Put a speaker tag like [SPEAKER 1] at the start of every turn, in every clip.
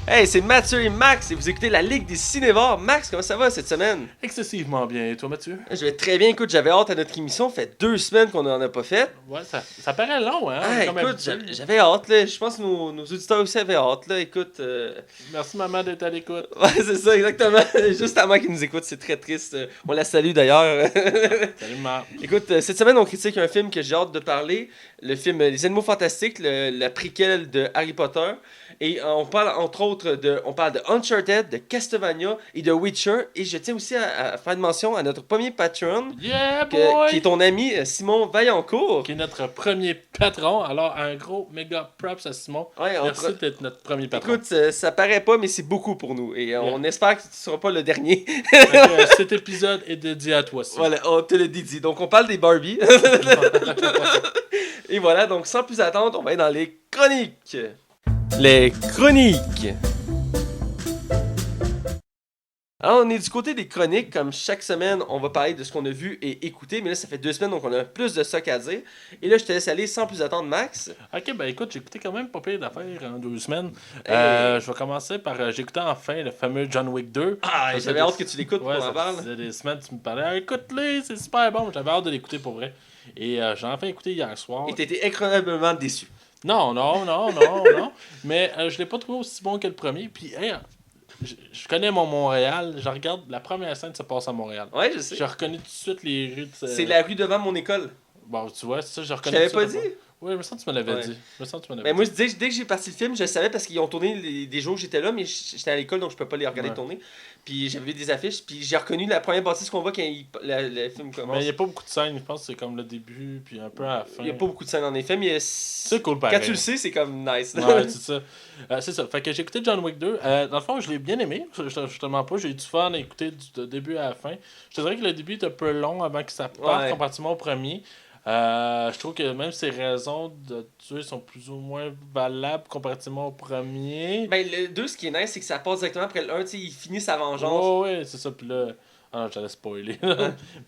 [SPEAKER 1] Hey, c'est Mathieu et Max et vous écoutez la Ligue des Cinévores. Max, comment ça va cette semaine?
[SPEAKER 2] Excessivement bien. Et toi, Mathieu?
[SPEAKER 1] Je vais très bien. Écoute, j'avais hâte à notre émission. Ça fait 2 semaines qu'on n'en a pas fait.
[SPEAKER 2] Ouais, ça paraît long, hein? On
[SPEAKER 1] Ah,
[SPEAKER 2] est comme
[SPEAKER 1] écoute,
[SPEAKER 2] habitué.
[SPEAKER 1] j'avais hâte, là. Je pense que nos auditeurs aussi avaient hâte, là. Écoute,
[SPEAKER 2] Merci, maman, d'être à l'écoute.
[SPEAKER 1] ouais, c'est ça, exactement. Juste à moi qui nous écoute, c'est très triste. On la salue d'ailleurs.
[SPEAKER 2] Salut, maman.
[SPEAKER 1] Écoute, cette semaine, on critique un film que j'ai hâte de parler. Le film Les Animaux Fantastiques, la préquelle de Harry Potter. Et on parle entre autres on parle de Uncharted, de Castlevania et de Witcher. Et je tiens aussi à faire une mention à notre premier patron,
[SPEAKER 2] Yeah, boy!
[SPEAKER 1] qui est ton ami Simon Vaillancourt.
[SPEAKER 2] Qui est notre premier patron. Alors, un gros méga props à Simon.
[SPEAKER 1] Ouais,
[SPEAKER 2] Merci d'être notre premier patron.
[SPEAKER 1] Écoute, ça paraît pas, mais c'est beaucoup pour nous. Et on espère que tu ne seras pas le dernier.
[SPEAKER 2] Cet épisode est dédié à toi, Simon.
[SPEAKER 1] Voilà, on te le dédie. Donc, on parle des Barbie. Et voilà, donc sans plus attendre, on va aller dans les chroniques. Les chroniques. Alors, on est du côté des chroniques. Comme chaque semaine, on va parler de ce qu'on a vu et écouté. Mais là, ça fait 2 semaines, donc on a plus de ça qu'à dire. Et là, je te laisse aller sans plus attendre, Max.
[SPEAKER 2] Ok, ben écoute, j'ai écouté quand même pas pire d'affaires en 2 semaines.
[SPEAKER 1] Hey.
[SPEAKER 2] Je vais commencer par. J'ai écouté enfin le fameux John Wick 2.
[SPEAKER 1] Ah,
[SPEAKER 2] Ça
[SPEAKER 1] j'avais
[SPEAKER 2] fait
[SPEAKER 1] hâte
[SPEAKER 2] des-
[SPEAKER 1] que tu l'écoutes
[SPEAKER 2] Ouais,
[SPEAKER 1] pour en
[SPEAKER 2] ça
[SPEAKER 1] parler.
[SPEAKER 2] faisait des semaines que tu me parlais. Ah, écoute-les, c'est super bon. J'avais hâte de l'écouter pour vrai. Et j'ai enfin écouté hier soir.
[SPEAKER 1] Et t'étais incroyablement déçu.
[SPEAKER 2] Non. Mais je l'ai pas trouvé aussi bon que le premier. Puis, hey, je connais mon Montréal. Je regarde la première scène se passe à Montréal.
[SPEAKER 1] Ouais, je sais.
[SPEAKER 2] Je reconnais tout de suite les rues de.
[SPEAKER 1] C'est la rue devant mon école.
[SPEAKER 2] Bon, tu vois, c'est ça, je
[SPEAKER 1] Je
[SPEAKER 2] reconnais
[SPEAKER 1] t'avais
[SPEAKER 2] tout de
[SPEAKER 1] pas
[SPEAKER 2] suite.
[SPEAKER 1] dit?
[SPEAKER 2] Oui, je me sens que tu me l'avais
[SPEAKER 1] Ouais.
[SPEAKER 2] dit. Je me sens que tu me
[SPEAKER 1] Mais
[SPEAKER 2] l'avais
[SPEAKER 1] moi,
[SPEAKER 2] dit.
[SPEAKER 1] dès que j'ai parti le film, je le savais parce qu'ils ont tourné des jours où j'étais là, mais j'étais à l'école, donc je peux pas les regarder
[SPEAKER 2] Ouais.
[SPEAKER 1] tourner. Puis j'avais vu des affiches, puis j'ai reconnu la première bâtisse qu'on voit quand le film commence.
[SPEAKER 2] Mais il n'y a pas beaucoup de scènes. Je pense que c'est comme le début, puis un peu à la fin.
[SPEAKER 1] Il y a pas beaucoup de scènes en effet, mais
[SPEAKER 2] C'est cool,
[SPEAKER 1] quand
[SPEAKER 2] pareil.
[SPEAKER 1] tu le sais, c'est comme nice. là.
[SPEAKER 2] Ouais, c'est ça. C'est ça. Fait que j'ai écouté John Wick 2. Dans le fond, je l'ai bien aimé. Je te mens pas. J'ai eu du fun à écouter du début à la fin. Je te dirais que le début est un peu long avant que ça parte
[SPEAKER 1] Ouais.
[SPEAKER 2] comparativement au premier. Je trouve que même ses raisons de tuer sont plus ou moins valables comparativement au premier.
[SPEAKER 1] Ben, le 2, ce qui est nice, c'est que ça passe directement après le 1, tu sais, il finit sa vengeance.
[SPEAKER 2] Ouais, c'est ça. Puis là. Ah non, j'allais spoiler.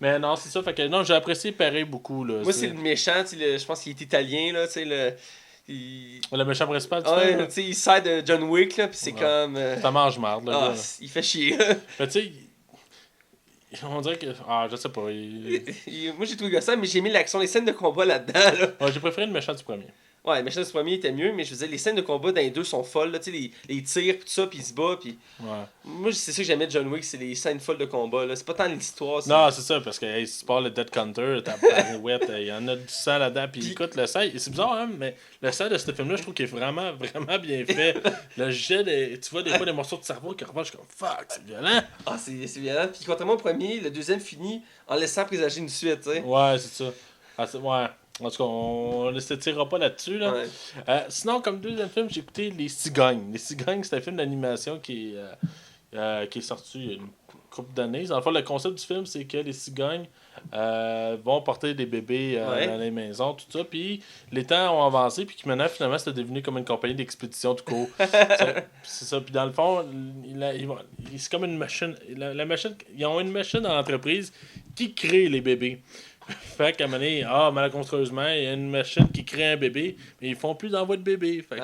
[SPEAKER 2] Mais non, c'est ça. Fait que non, j'ai apprécié pareil beaucoup. Là.
[SPEAKER 1] Moi, c'est le méchant, tu sais, je pense qu'il est italien, là, tu sais,
[SPEAKER 2] Le méchant principal, tu
[SPEAKER 1] Ouais,
[SPEAKER 2] sais.
[SPEAKER 1] tu sais, il sert de John Wick, là, pis c'est
[SPEAKER 2] Ouais.
[SPEAKER 1] comme...
[SPEAKER 2] Ça mange marde, là.
[SPEAKER 1] Ah,
[SPEAKER 2] gars.
[SPEAKER 1] il fait chier.
[SPEAKER 2] Mais tu sais, on dirait que. Ah, je sais pas.
[SPEAKER 1] Moi, j'ai trouvé ça, mais j'ai mis l'action, les scènes de combat là-dedans, là.
[SPEAKER 2] Ouais, j'ai préféré le méchant du premier.
[SPEAKER 1] Ouais, le méchant du premier était mieux, mais je veux dire, les scènes de combat dans les deux sont folles, là, tu sais, les tirs, pis tout ça, pis il se bat, pis...
[SPEAKER 2] Ouais.
[SPEAKER 1] Moi, c'est ça que j'aimais de John Wick, c'est les scènes folles de combat, là. C'est pas tant l'histoire, c'est...
[SPEAKER 2] Non, c'est ça, parce que hey, si tu parles de Dead Counter, t'as parouette, il y en a du sang là-dedans. Puis écoute, le sang, c'est bizarre, hein, mais le sang de ce film-là, je trouve qu'il est vraiment, vraiment bien fait. Le jet, tu vois des fois des morceaux de cerveau qui repartent, je suis comme fuck, c'est violent.
[SPEAKER 1] Ah, c'est violent. Puis contrairement au premier, le deuxième finit en laissant présager une suite, tu sais.
[SPEAKER 2] Ouais, c'est ça. Ah, ouais. En tout cas, on ne s'étirera pas là-dessus. Là.
[SPEAKER 1] Ouais.
[SPEAKER 2] Sinon, comme deuxième film, j'ai écouté Les Cigognes. Les Cigognes, c'est un film d'animation qui est sorti il y a une couple d'années. Dans le fond, le concept du film, c'est que les cigognes vont porter des bébés
[SPEAKER 1] Ouais.
[SPEAKER 2] dans les maisons, tout ça. Puis les temps ont avancé, puis maintenant, finalement, c'est devenu comme une compagnie d'expédition tout court. C'est ça. Puis dans le fond, c'est comme une machine. La machine. Ils ont une machine dans l'entreprise qui crée les bébés. Fait qu'à un moment donné, malencontreusement, il y a une machine qui crée un bébé, mais ils font plus d'envoi de bébé. Fait que,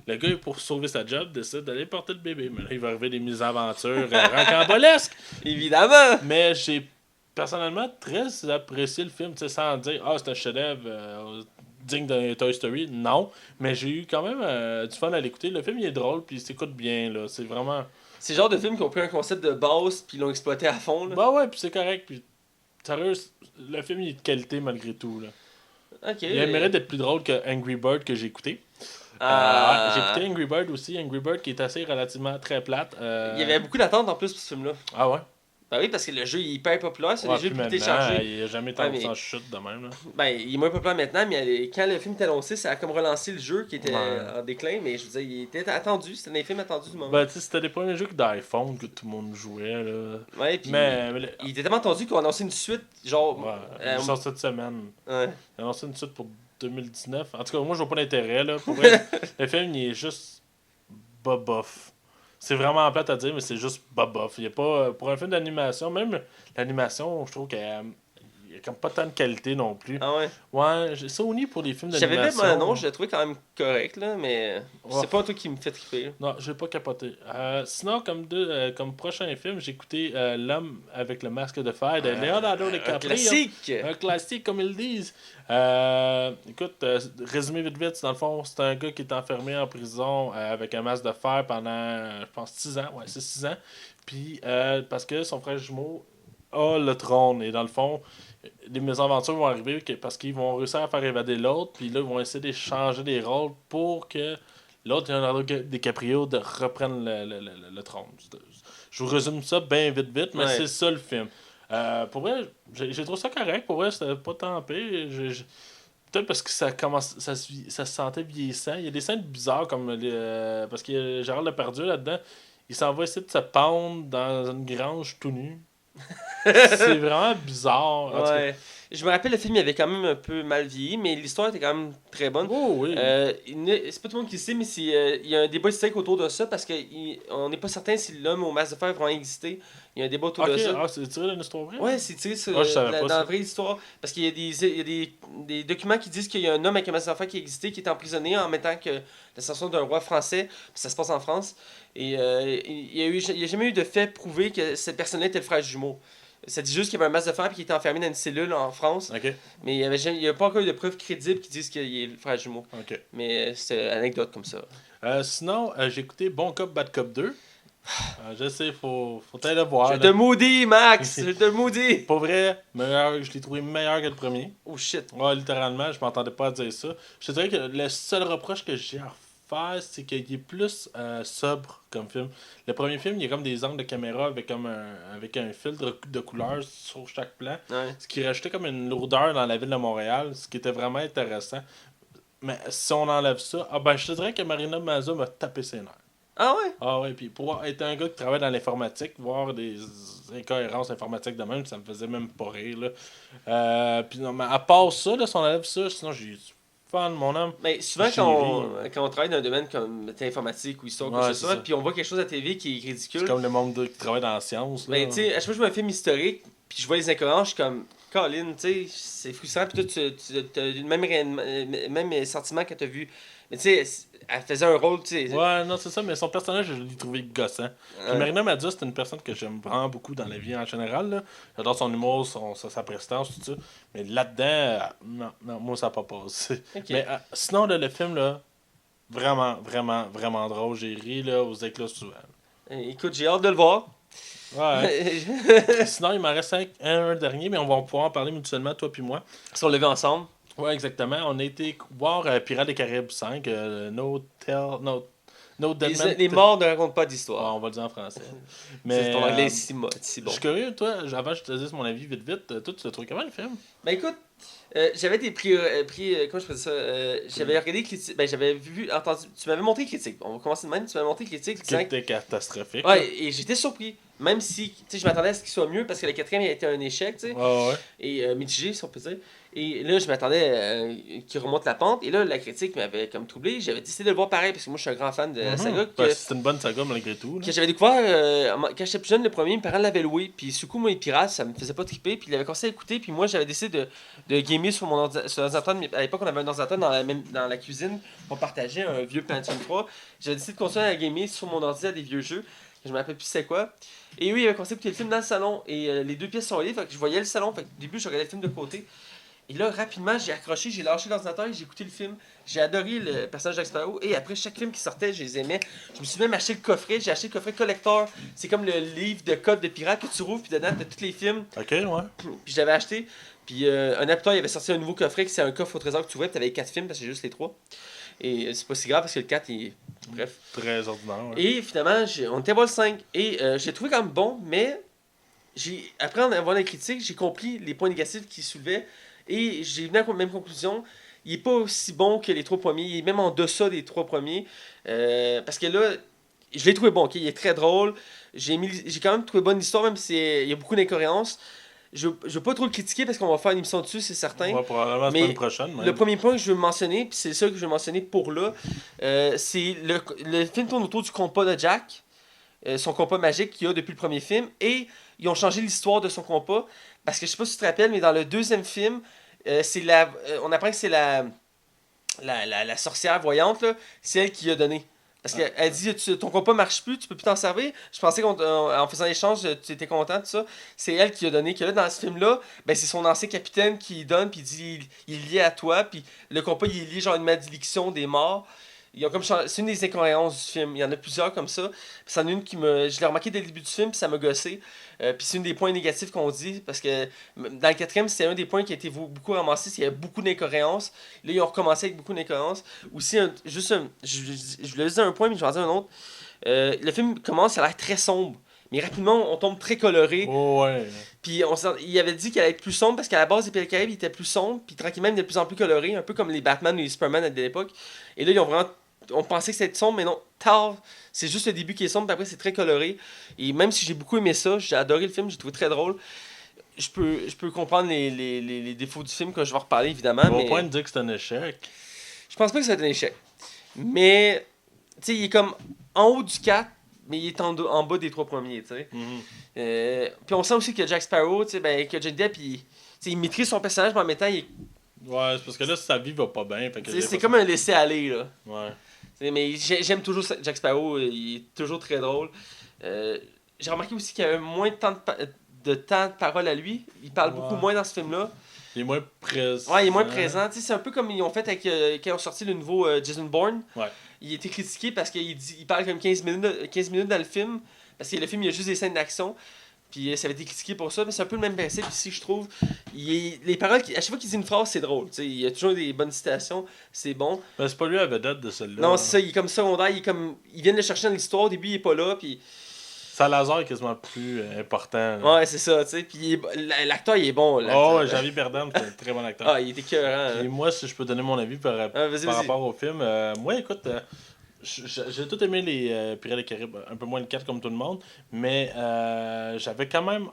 [SPEAKER 2] le gars, pour sauver sa job, décide d'aller porter le bébé. Mais là, il va arriver des mésaventures rocambolesques.
[SPEAKER 1] Évidemment!
[SPEAKER 2] Mais j'ai personnellement très apprécié le film, tu sais, sans dire « Ah, c'est un chef-d'œuvre digne d'un Toy Story ». Non, mais j'ai eu quand même du fun à l'écouter. Le film, il est drôle, puis il s'écoute bien, là. C'est vraiment...
[SPEAKER 1] C'est le genre de film qui ont pris un concept de base, puis l'ont exploité à fond, là.
[SPEAKER 2] Bah ouais, puis c'est correct, puis sérieux, le film, il est de qualité malgré tout, là.
[SPEAKER 1] Ok.
[SPEAKER 2] Il a le mérite d'être plus drôle que Angry Bird que j'ai écouté. J'ai écouté Angry Bird aussi. Angry Bird qui est assez relativement très plate.
[SPEAKER 1] Il y avait beaucoup d'attentes en plus pour ce film-là.
[SPEAKER 2] Ah ouais?
[SPEAKER 1] Ben oui, parce que le jeu il est hyper populaire, c'est
[SPEAKER 2] Ouais,
[SPEAKER 1] les jeux
[SPEAKER 2] puis
[SPEAKER 1] plus
[SPEAKER 2] maintenant,
[SPEAKER 1] téléchargés.
[SPEAKER 2] il n'y a jamais
[SPEAKER 1] Ouais,
[SPEAKER 2] tant
[SPEAKER 1] mais-
[SPEAKER 2] en chute de même. Là.
[SPEAKER 1] Ben, il est moins populaire maintenant, mais quand le film était annoncé, ça a comme relancé le jeu qui était
[SPEAKER 2] Ouais.
[SPEAKER 1] en déclin, mais je veux dire, il était attendu, c'était un des films attendus du moment.
[SPEAKER 2] Ben, tu sais, c'était des premiers jeux d'iPhone que tout le monde jouait. Là.
[SPEAKER 1] Ouais, puis
[SPEAKER 2] Mais
[SPEAKER 1] il était tellement attendu qu'on a annoncé une suite, genre...
[SPEAKER 2] ouais,
[SPEAKER 1] euh,
[SPEAKER 2] il sort cette semaine.
[SPEAKER 1] ouais.
[SPEAKER 2] Il a annoncé une suite pour 2019. En tout cas, moi, je vois pas l'intérêt. Là. Pour vrai, le film, il est juste bobof. C'est vraiment plate à dire, mais c'est juste bobof. Il y a pas, pour un film d'animation, même l'animation, je trouve qu'elle y a comme pas tant de qualité non plus.
[SPEAKER 1] Ah ouais.
[SPEAKER 2] Ouais, Sony pour les films
[SPEAKER 1] J'avais
[SPEAKER 2] d'animation.
[SPEAKER 1] même un nom, je l'ai trouvé quand même correct, là, mais
[SPEAKER 2] Ouais.
[SPEAKER 1] c'est pas un truc qui me fait triper.
[SPEAKER 2] Non, j'ai pas capoté. Sinon, comme prochain film, j'ai écouté L'homme avec le masque de fer de Leonardo
[SPEAKER 1] Un
[SPEAKER 2] DiCaprio.
[SPEAKER 1] classique!
[SPEAKER 2] Un classique, comme ils le disent. Écoute, résumé vite vite, dans le fond, c'est un gars qui est enfermé en prison avec un masque de fer pendant, je pense, 6 ans. Ouais, c'est 6 ans. Puis, parce que son frère jumeau a le trône. Et dans le fond, les mésaventures vont arriver parce qu'ils vont réussir à faire évader l'autre. Puis là, ils vont essayer d'échanger des rôles pour que l'autre, Leonardo DiCaprio, reprenne le trône. Je vous résume ça bien vite, mais
[SPEAKER 1] Ouais.
[SPEAKER 2] c'est ça le film. Pour vrai, j'ai trouvé ça correct. Pour vrai, c'était pas tant pire. Peut-être parce que ça se sentait vieillissant. Il y a des scènes bizarres comme parce qu'il y a Gérard Depardieu là-dedans. Il s'en va essayer de se pendre dans une grange tout nu. C'est vraiment bizarre. En tout cas.
[SPEAKER 1] Ouais. Je me rappelle, le film il avait quand même un peu mal vieilli, mais l'histoire était quand même très bonne.
[SPEAKER 2] Oh oui.
[SPEAKER 1] C'est pas tout le monde qui le sait, mais il y a un débat historique autour de ça parce qu'on n'est pas certain si l'homme au masque de fer a vraiment existé. Il y a un débat autour de ça.
[SPEAKER 2] C'est tiré d'une histoire vraie?
[SPEAKER 1] Ouais, c'est tiré sur,
[SPEAKER 2] Je savais pas
[SPEAKER 1] dans
[SPEAKER 2] ça.
[SPEAKER 1] la vraie histoire. Parce qu'il y a des documents qui disent qu'il y a un homme avec un masque de fer qui a existé, qui est emprisonné en même temps que l'ascension d'un roi français. Puis ça se passe en France. Et il y a jamais eu de fait prouvé que cette personne-là était le frère jumeau. Ça dit juste qu'il y avait un masque de fer et qu'il était enfermé dans une cellule en France.
[SPEAKER 2] Ok.
[SPEAKER 1] Mais il n'y a pas encore eu de preuves crédibles qui disent qu'il est le frère jumeau.
[SPEAKER 2] Ok.
[SPEAKER 1] Mais c'est une anecdote comme ça.
[SPEAKER 2] Sinon, j'ai écouté Bon Cop, Bad Cop 2. Je sais, faut aller le voir.
[SPEAKER 1] Je
[SPEAKER 2] là.
[SPEAKER 1] te maudis, Max! Je te maudis!
[SPEAKER 2] Pour vrai, je l'ai trouvé meilleur que le premier.
[SPEAKER 1] Oh shit.
[SPEAKER 2] Ouais, littéralement, je m'entendais pas à dire ça. Je te dirais que le seul reproche que j'ai à refaire, c'est qu'il est plus sobre comme film. Le premier film, il y a comme des angles de caméra avec un filtre de couleurs sur chaque plan.
[SPEAKER 1] Ouais.
[SPEAKER 2] Ce qui rajoutait comme une lourdeur dans la ville de Montréal, ce qui était vraiment intéressant. Mais si on enlève ça, je te dirais que Marina Mazza m'a tapé ses nerfs.
[SPEAKER 1] Ah ouais?
[SPEAKER 2] Ah ouais, puis pour être un gars qui travaille dans l'informatique, voir des incohérences informatiques de même, ça me faisait même pas rire. Là. Puis non, mais à part ça, là, si on enlève ça, sinon j'ai eu du fun, mon homme.
[SPEAKER 1] Mais souvent,
[SPEAKER 2] Chérie.
[SPEAKER 1] quand on travaille dans un domaine comme informatique ou histoire,
[SPEAKER 2] Ouais,
[SPEAKER 1] quoi que ce
[SPEAKER 2] c'est
[SPEAKER 1] soit,
[SPEAKER 2] ça.
[SPEAKER 1] puis on voit quelque chose à la TV qui est ridicule.
[SPEAKER 2] C'est comme le monde qui travaille dans la science. Là.
[SPEAKER 1] Mais tu sais, à chaque fois que je vois un film historique, puis je vois les incohérences, je suis comme, Colin, tu sais, c'est frustrant, puis toi, tu as le même sentiment que tu as vu. Mais tu sais, elle faisait un rôle, tu sais.
[SPEAKER 2] Ouais, non, c'est ça, mais son personnage, je l'ai trouvé gossant. Puis
[SPEAKER 1] Ouais.
[SPEAKER 2] Marina Mazza, c'est une personne que j'aime vraiment beaucoup dans la vie en général. Là. J'adore son humour, sa prestance, tout ça. Mais là-dedans, non, moi, ça n'a pas passé.
[SPEAKER 1] Ok.
[SPEAKER 2] Mais sinon, là, le film, là, vraiment, vraiment, vraiment drôle. J'ai ri là, aux éclats souvent.
[SPEAKER 1] Écoute, j'ai hâte de le voir.
[SPEAKER 2] Ouais. Sinon, il m'en reste un dernier, mais on va pouvoir en parler mutuellement, toi puis moi.
[SPEAKER 1] Ils sont levés ensemble.
[SPEAKER 2] Ouais, exactement. On a été voir Pirates des Caraïbes 5, No Dead Man.
[SPEAKER 1] Les morts ne racontent pas
[SPEAKER 2] Ah,
[SPEAKER 1] d'histoire.
[SPEAKER 2] on va le dire en français.
[SPEAKER 1] C'est ton anglais
[SPEAKER 2] euh,
[SPEAKER 1] si bon.
[SPEAKER 2] Je suis curieux, toi, avant que je te dise mon avis vite, toi, tu l'as trouvé comment le film?
[SPEAKER 1] Ben écoute, j'avais des comment je faisais ça? J'avais regardé critique, ben j'avais entendu, tu m'avais montré critique. On va commencer de même, tu m'avais montré critique.
[SPEAKER 2] Qui était catastrophique.
[SPEAKER 1] Ouais, et j'étais surpris. Même si, tu sais, je m'attendais à ce qu'il soit mieux parce que le quatrième il a été un échec, tu sais.
[SPEAKER 2] Ouais.
[SPEAKER 1] Et mitigé, si on peut dire. Et là, je m'attendais qu'il remonte la pente. Et là, la critique m'avait comme troublé. J'avais décidé de le voir pareil parce que moi, je suis un grand fan de la saga.
[SPEAKER 2] Ben, c'est une bonne saga malgré tout. Là.
[SPEAKER 1] Que j'avais découvert quand j'étais plus jeune, le premier, mes parents l'avaient loué. Puis, sous coup, moi, les pirates, ça me faisait pas triper. Puis, il avait commencé à écouter. Puis, moi, j'avais décidé de gamer sur mon ordinateur. À l'époque, on avait un ordinateur dans la cuisine. On partageait un vieux Pentium 3. J'avais décidé de continuer à gamer sur mon ordi à des vieux jeux. Je me rappelle plus c'était quoi. Et oui, il avait commencé à écouter le film dans le salon. Et les deux pièces sont liées. Fait que je voyais le salon. Fait que au début, je regardais le film de côté. Et là, rapidement, j'ai accroché, j'ai lâché l'ordinateur et j'ai écouté le film. J'ai adoré le personnage d'Jack Sparrow. Et après, chaque film qui sortait, je les aimais. Je me suis même acheté le coffret. J'ai acheté le coffret collector. C'est comme le livre de code de pirates que tu rouvres. Puis dedans, t'as tous les films.
[SPEAKER 2] Ok, ouais.
[SPEAKER 1] Puis je l'avais acheté. Puis un an plus tard, il avait sorti un nouveau coffret. C'est un coffre au trésor que tu ouvrais. Puis t'avais les 4 films parce que c'est juste les 3. Et c'est pas si grave parce que le 4, il est. Bref.
[SPEAKER 2] Très ordinaire. Ouais.
[SPEAKER 1] Et finalement, on était voir le 5. Et j'ai trouvé quand même bon, mais après en avoir la critique, j'ai compris les points négatifs qu'il soulevait. Et j'ai venu à la même conclusion. Il est pas aussi bon que les 3 premiers. Il est même en deçà des 3 premiers. Parce que là, je l'ai trouvé bon. Okay? Il est très drôle. J'ai quand même trouvé bonne histoire, même s'il y a beaucoup d'incohérences. Je veux pas trop le critiquer parce qu'on va faire une émission dessus, c'est certain.
[SPEAKER 2] Ouais, probablement la
[SPEAKER 1] Mais
[SPEAKER 2] semaine prochaine. Même.
[SPEAKER 1] Le premier point que je veux mentionner, puis c'est ça que je veux mentionner pour là, c'est le film tourne autour du compas de Jack. son compas magique qu'il y a depuis le premier film. Et ils ont changé l'histoire de son compas. Parce que je sais pas si tu te rappelles, mais dans le deuxième film, on apprend que c'est la sorcière voyante, là, c'est elle qui a donné. Parce qu'elle dit ton compas marche plus, tu peux plus t'en servir. Je pensais qu'en faisant l'échange, tu étais content de ça. C'est elle qui a donné. Que là, dans ce film-là, ben, c'est son ancien capitaine qui donne, puis il dit il est lié à toi, puis le compas il est lié genre à une malédiction des morts. C'est une des incohérences du film. Il y en a plusieurs comme ça. Puis c'en est une je l'ai remarqué dès le début du film, puis ça m'a gossé. Puis c'est une des points négatifs qu'on dit, parce que dans le quatrième, c'est un des points qui a été beaucoup ramassé, c'est qu'il y a beaucoup d'incohérences. Là, ils ont recommencé avec beaucoup d'incohérences. Aussi, je voulais dire un point, mais je vais en dire un autre. Le film commence, ça a l'air très sombre. Mais rapidement, on tombe très coloré.
[SPEAKER 2] Oh, ouais.
[SPEAKER 1] Puis il avait dit qu'elle allait être plus sombre parce qu'à la base, les Pirates des Caraïbes, il était plus sombre. Puis tranquillement, il est de plus en plus coloré, un peu comme les Batman ou les Superman de l'époque. Et là, on pensait que c'était sombre, mais non, tard, c'est juste le début qui est sombre, puis après c'est très coloré. Et même si j'ai beaucoup aimé ça, j'ai adoré le film, j'ai trouvé très drôle. Je peux comprendre les défauts du film, que je vais en reparler évidemment.
[SPEAKER 2] Au
[SPEAKER 1] mais
[SPEAKER 2] point de dire que c'est un échec.
[SPEAKER 1] je pense pas que ça va être un échec. Mais, tu sais, il est comme en haut du 4, mais il est en bas des 3 premiers, tu sais. Puis on sent aussi que Jack Sparrow, tu sais, ben, que Johnny Depp, il maîtrise son personnage, mais en même temps,
[SPEAKER 2] Ouais, c'est parce que là, sa vie va pas bien.
[SPEAKER 1] c'est comme un laisser-aller, là.
[SPEAKER 2] Ouais.
[SPEAKER 1] Mais j'aime toujours Jack Sparrow, il est toujours très drôle. J'ai remarqué aussi qu'il y avait moins de temps de parole à lui. Il parle beaucoup moins dans ce film-là.
[SPEAKER 2] Il est moins présent.
[SPEAKER 1] Ouais, il est moins présent. C'est un peu comme ils ont fait avec, quand ils ont sorti le nouveau Jason Bourne.
[SPEAKER 2] Ouais.
[SPEAKER 1] Il a été critiqué parce qu'il parle comme 15 minutes dans le film. Parce que le film, il y a juste des scènes d'action. Puis ça avait été critiqué pour ça, mais c'est un peu le même principe ici, je trouve. Les paroles, à chaque fois qu'il dit une phrase, c'est drôle. Il y a toujours des bonnes citations, c'est bon.
[SPEAKER 2] Mais c'est pas lui la vedette de celle-là.
[SPEAKER 1] Non, c'est ça, il est comme secondaire, ils viennent le chercher dans l'histoire, au début il est pas là, puis...
[SPEAKER 2] Salazar est quasiment plus important. Là.
[SPEAKER 1] Ouais, c'est ça, tu sais, puis l'acteur il est bon.
[SPEAKER 2] Oh, Javier Bardem, c'est un très bon acteur.
[SPEAKER 1] Ah, il était écœurant.
[SPEAKER 2] Et moi, si je peux donner mon avis par rapport au film, moi, écoute... j'ai tout aimé les Pirates des Caraïbes, un peu moins le 4 comme tout le monde, mais j'avais quand même...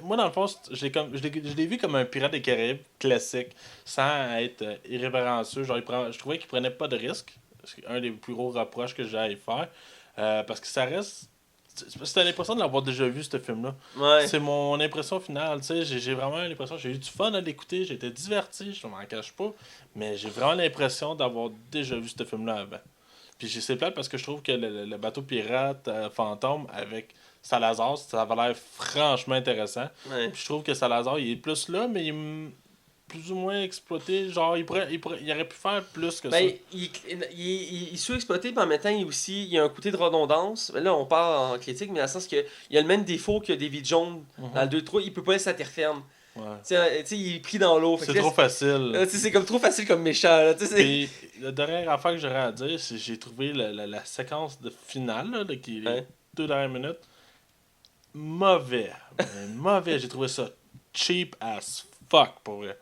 [SPEAKER 2] Moi, dans le fond, je l'ai vu comme un Pirate des Caraïbes classique, sans être irrévérencieux. Genre, je trouvais qu'il prenait pas de risques. C'est un des plus gros reproches que j'ai à y faire. Parce que ça reste... C'était l'impression de l'avoir déjà vu, ce film-là.
[SPEAKER 1] Ouais.
[SPEAKER 2] C'est mon impression finale. J'ai vraiment l'impression... J'ai eu du fun à l'écouter, j'ai été diverti, je m'en cache pas. Mais j'ai vraiment l'impression d'avoir déjà vu ce film-là avant. Puis c'est plate parce que je trouve que le bateau pirate fantôme avec Salazar, ça avait l'air franchement intéressant.
[SPEAKER 1] Ouais.
[SPEAKER 2] Puis je trouve que Salazar, il est plus là, mais il est plus ou moins exploité. Genre, il aurait pu faire plus que ça.
[SPEAKER 1] Il est sous-exploité, puis en même temps, il y a un côté de redondance. Là, on parle en critique, mais dans le sens qu'il y a le même défaut que David Jones dans le 2-3. Il peut pas laisser sa terre ferme.
[SPEAKER 2] Ouais.
[SPEAKER 1] Tu sais, il est pris dans l'eau.
[SPEAKER 2] C'est trop facile.
[SPEAKER 1] C'est comme trop facile comme méchant. Là,
[SPEAKER 2] puis, la dernière affaire que j'aurais à dire, c'est que j'ai trouvé la séquence de finale, là, qui est les 2 dernières minutes, mauvais. Mauvais. J'ai trouvé ça cheap as fuck, pour vrai.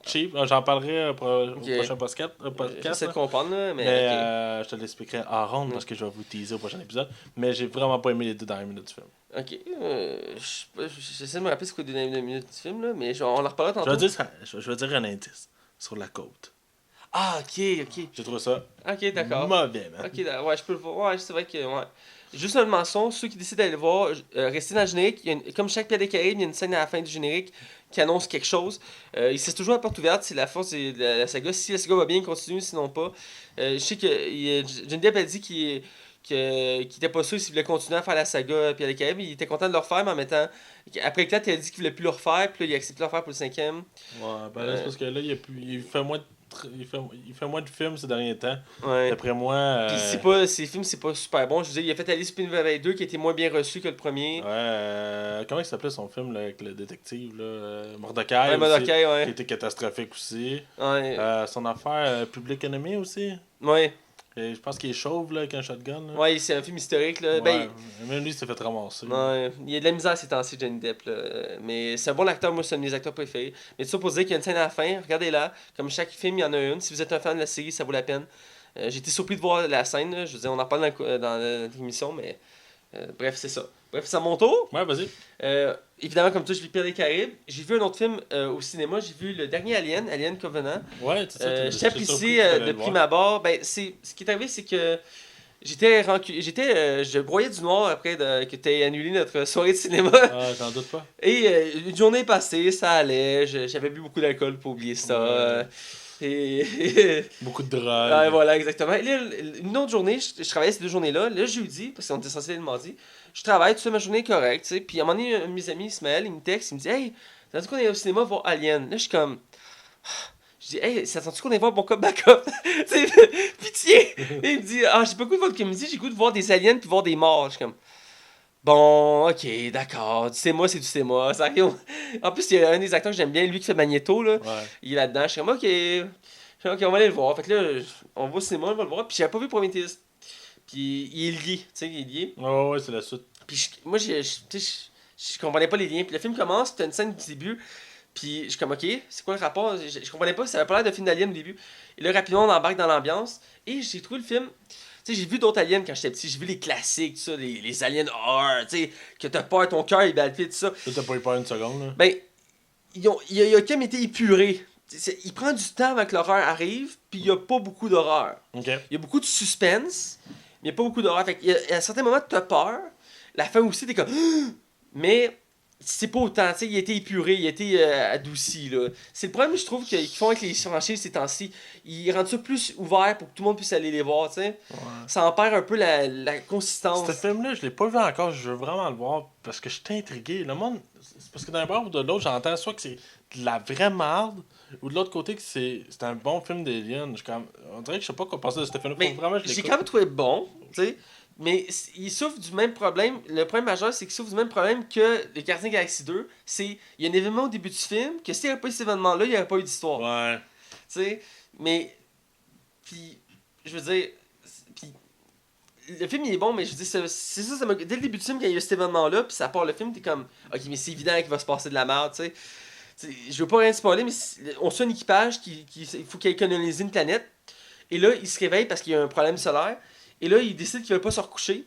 [SPEAKER 2] Cheap. J'en parlerai au prochain podcast.
[SPEAKER 1] J'essaie de comprendre, là, mais
[SPEAKER 2] je te l'expliquerai en ronde parce que je vais vous teaser au prochain épisode. Mais j'ai vraiment pas aimé les 2 dernières minutes du film.
[SPEAKER 1] Ok. J'essaie de me rappeler ce qu'au dernières minutes du film, là, mais on en reparlera tantôt.
[SPEAKER 2] Je vais dire un indice. Sur la côte.
[SPEAKER 1] Ah, ok.
[SPEAKER 2] J'ai trouvé ça
[SPEAKER 1] ok, d'accord.
[SPEAKER 2] mauvais, man.
[SPEAKER 1] Ok, ouais, je peux le voir. Ouais, c'est vrai que. Ouais. Juste une mention, ceux qui décident d'aller le voir, restez dans le générique. Comme chaque Pirate des Caraïbes, il y a une scène à la fin du générique qui annonce quelque chose. Il se toujours à porte ouverte, c'est la force de la saga. Si la saga va bien, continue, sinon pas. Je sais que Johnny Depp a dit qu'il était pas sûr s'il voulait continuer à faire la saga Pirate des Caraïbes. Il était content de le refaire, mais en même temps, après Éclat, il a dit qu'il voulait plus le refaire, puis là, il a accepté de le refaire pour le 5e.
[SPEAKER 2] Ouais, ben là, c'est parce que là, il fait moins de films ces derniers temps.
[SPEAKER 1] Ouais.
[SPEAKER 2] D'après moi.
[SPEAKER 1] Puis ces films, c'est pas super bon. Je veux dire, il a fait Alice Spinner 2 qui était moins bien reçu que le premier.
[SPEAKER 2] Ouais. Comment il s'appelait son film là, avec le détective là? Mordecai.
[SPEAKER 1] Ouais, Mordecai, ouais.
[SPEAKER 2] Qui était catastrophique aussi.
[SPEAKER 1] Ouais.
[SPEAKER 2] Son affaire Public Enemy aussi.
[SPEAKER 1] Ouais.
[SPEAKER 2] Et je pense qu'il est chauve là, avec un shotgun. Là.
[SPEAKER 1] Ouais, c'est un film historique. Là.
[SPEAKER 2] Ouais,
[SPEAKER 1] Ben,
[SPEAKER 2] même lui, il s'est fait ramasser.
[SPEAKER 1] Ouais, il y a de la misère ces temps-ci, Johnny Depp. Là. Mais c'est un bon acteur, moi, c'est un de mes acteurs préférés. Mais tout ça pour dire qu'il y a une scène à la fin, regardez-la. Comme chaque film, il y en a une. Si vous êtes un fan de la série, ça vaut la peine. J'ai été surpris de voir la scène. Là. Je veux dire, on en parle dans l'émission, mais bref, c'est ça. Bref, c'est à mon tour.
[SPEAKER 2] Ouais, vas-y.
[SPEAKER 1] Évidemment, comme toi, je vis Pirates des Caraïbes. J'ai vu un autre film au cinéma. J'ai vu le dernier Alien Covenant.
[SPEAKER 2] Ouais, c'est ça.
[SPEAKER 1] Je t'apprécie de prime abord. Ben, ce qui est arrivé, c'est que Je broyais du noir après que t'aies annulé notre soirée de cinéma.
[SPEAKER 2] Ah, j'en doute pas.
[SPEAKER 1] Et une journée passée, ça allait. J'avais bu beaucoup d'alcool pour oublier ça. Et.
[SPEAKER 2] Beaucoup de drogue.
[SPEAKER 1] Voilà, exactement. Et là, une autre journée, je travaillais ces 2 journées-là. Le jeudi, parce qu'on était censé aller le mardi, je travaille, tout ça, ma journée est correcte. Tu sais. Puis à un moment donné, un de mes amis, Ismaël, il me texte, il me dit Hey, t'as dit qu'on est au cinéma voir Alien. Là, je suis comme. Je dis, hey, ça sent-tu qu'on est voir Bon Cop Backup? Tu sais, pitié! Et il me dit, ah, j'ai pas le goût de voir le comédie, j'ai le goût de voir des aliens puis voir des morts. Je suis comme, bon, ok, d'accord, du cinéma, c'est du cinéma. Ça arrive. En plus, il y a un des acteurs que j'aime bien, lui qui fait Magneto, là.
[SPEAKER 2] Ouais.
[SPEAKER 1] Il est là-dedans. Je suis comme, ok. Ok, on va aller le voir. Fait que là, on va au cinéma, on va le voir. Puis j'avais pas vu Prometheus. Puis il est lié, tu sais, il est lié.
[SPEAKER 2] Ouais, c'est la suite.
[SPEAKER 1] Puis moi, tu sais, je comprenais pas les liens. Puis le film commence, puis t'as une scène du début. Puis je suis comme, ok, c'est quoi le rapport? Je comprenais pas, ça avait pas l'air de film d'Alien au début. Et là, rapidement, on embarque dans l'ambiance. Et j'ai trouvé le film. Tu sais, j'ai vu d'autres aliens quand j'étais petit. J'ai vu les classiques, tout ça, les aliens horror, tu sais, que t'as peur, ton cœur est palpite, tout ça.
[SPEAKER 2] Toi, t'as pas eu peur une seconde, là.
[SPEAKER 1] Ben, il a quand même été épuré. Il prend du temps avant que l'horreur arrive, puis il y a pas beaucoup d'horreur.
[SPEAKER 2] Ok.
[SPEAKER 1] Il y a beaucoup de suspense, mais il y a pas beaucoup d'horreur. Fait à certains moments, t'as peur. La fin aussi, t'es comme. Mais c'est pas autant, tu sais, il a été épuré, il a été adouci, là. C'est le problème, je trouve, qu'ils font avec les franchises ces temps-ci. Ils rendent ça plus ouvert pour que tout le monde puisse aller les voir, tu sais.
[SPEAKER 2] Ouais.
[SPEAKER 1] Ça en perd un peu la consistance.
[SPEAKER 2] Ce film-là, je l'ai pas vu encore, je veux vraiment le voir parce que je suis intrigué. Le monde, c'est parce que d'un bord ou de l'autre, j'entends soit que c'est de la vraie merde ou de l'autre côté que c'est un bon film d'Alien. On dirait que je sais pas quoi penser de ce film-là.
[SPEAKER 1] Mais
[SPEAKER 2] Faut vraiment que je
[SPEAKER 1] j'ai
[SPEAKER 2] l'écoute.
[SPEAKER 1] quand même trouvé bon, tu sais. Mais il souffre du même problème. Le problème majeur, c'est qu'il souffre du même problème que les Gardiens de la Galaxie 2. Il y a un événement au début du film que s'il n'y avait pas eu cet événement-là, il n'y aurait pas eu d'histoire.
[SPEAKER 2] Ouais.
[SPEAKER 1] Tu sais, mais. Puis, je veux dire. Puis, le film il est bon, mais je veux dire, c'est ça, dès le début du film, quand il y a cet événement-là, puis ça part le film, t'es comme, ok, mais c'est évident qu'il va se passer de la merde, tu sais. Je veux pas rien spoiler, mais on suit un équipage il faut qu'il aille coloniser une planète. Et là, il se réveille parce qu'il y a un problème solaire. Et là, il décide qu'il veut pas se recoucher.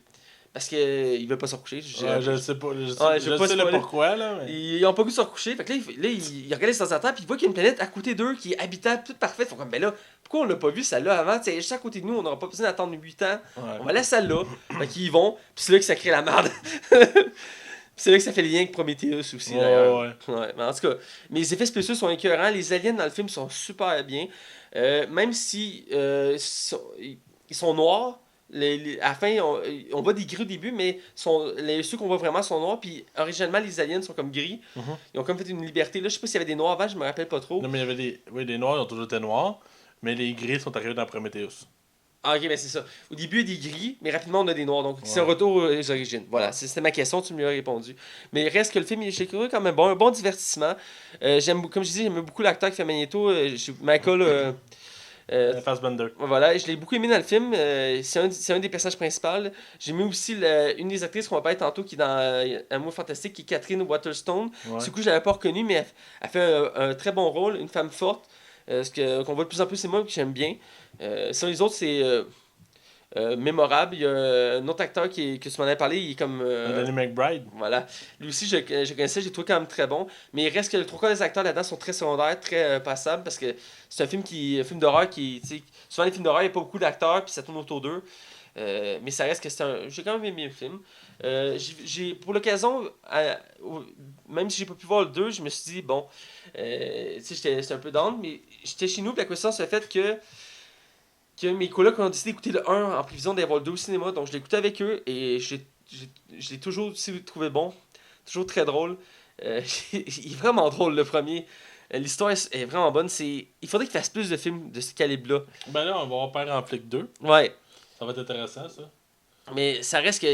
[SPEAKER 1] Parce qu'il veut pas se recoucher.
[SPEAKER 2] Ouais, je sais pas. Je sais,
[SPEAKER 1] Ouais,
[SPEAKER 2] je
[SPEAKER 1] veux pas
[SPEAKER 2] sais le
[SPEAKER 1] spoiler.
[SPEAKER 2] pourquoi, là. Mais...
[SPEAKER 1] Ils ont pas goût de se recoucher. Fait que là, il regarde les temps puis il voit qu'il y a une planète à côté d'eux qui est habitable, toute parfaite. Ils font comme, ben là, pourquoi on l'a pas vu celle-là avant? C'est juste à côté de nous, on n'aura pas besoin d'attendre 8 ans.
[SPEAKER 2] Ouais.
[SPEAKER 1] On va laisser celle-là. Fait qu'ils y vont, puis c'est là que ça crée la merde. Puis c'est là que ça fait les liens avec Prometheus aussi, d'ailleurs. Ouais, mais en tout cas, mais les effets spéciaux sont écœurants. Les aliens dans le film sont super bien. Même si ils sont noirs. À la fin, on voit des gris au début, mais ceux qu'on voit vraiment sont noirs. Puis originalement, les aliens sont comme gris.
[SPEAKER 2] Mhm.
[SPEAKER 1] Ils ont comme fait une liberté. Là, je sais pas s'il y avait des noirs avant, je me rappelle pas trop.
[SPEAKER 2] Non, mais il y avait des. Oui, les noirs, ils ont toujours été noirs. Mais les gris sont arrivés dans Prometheus.
[SPEAKER 1] Ah, ok, ben c'est ça. Au début, il y a des gris, mais rapidement, on a des noirs. Donc, c'est un
[SPEAKER 2] Ouais.
[SPEAKER 1] retour aux origines. Voilà, c'était ma question, tu me as répondu. Mais il reste que le film, j'ai trouvé quand même bon, un bon divertissement. Comme je disais, j'aime beaucoup l'acteur qui fait Magneto, Michael.
[SPEAKER 2] Fassbender.
[SPEAKER 1] Voilà, je l'ai beaucoup aimé dans le film. C'est un des personnages principaux. J'ai aimé aussi une des actrices qu'on va parler tantôt qui est dans Amour Fantastique, qui est Catherine Waterstone.
[SPEAKER 2] Ouais.
[SPEAKER 1] Du coup, je l'avais pas reconnue, mais elle fait un très bon rôle, une femme forte. Qu'on voit de plus en plus, c'est moi que j'aime bien. Sinon, les autres, c'est mémorable. Il y a un autre acteur que tu m'en avais parlé, il est comme.
[SPEAKER 2] Danny McBride.
[SPEAKER 1] Voilà. Lui aussi, je connaissais, j'ai trouvé quand même très bon. Mais il reste que le 3 quarts des acteurs là-dedans sont très secondaires, très passables, parce que c'est un film d'horreur qui. Souvent, les films d'horreur, il n'y a pas beaucoup d'acteurs, puis ça tourne autour d'eux. Mais ça reste que j'ai quand même aimé le film. Pour l'occasion, même si j'ai pas pu voir le 2, je me suis dit, bon, tu sais, j'étais un peu down, mais j'étais chez nous, puis la question, c'est le fait que mes colocs ont décidé d'écouter le 1 en prévision d'aller voir le 2 au cinéma, donc je l'ai écouté avec eux, et je l'ai toujours aussi trouvé bon, toujours très drôle. Il est vraiment drôle, le premier. L'histoire est vraiment bonne. Il faudrait qu'il fasse plus de films de ce calibre-là.
[SPEAKER 2] Ben là, on va avoir Père en flic 2.
[SPEAKER 1] Ouais.
[SPEAKER 2] Ça va être intéressant, ça.
[SPEAKER 1] Mais ça reste que.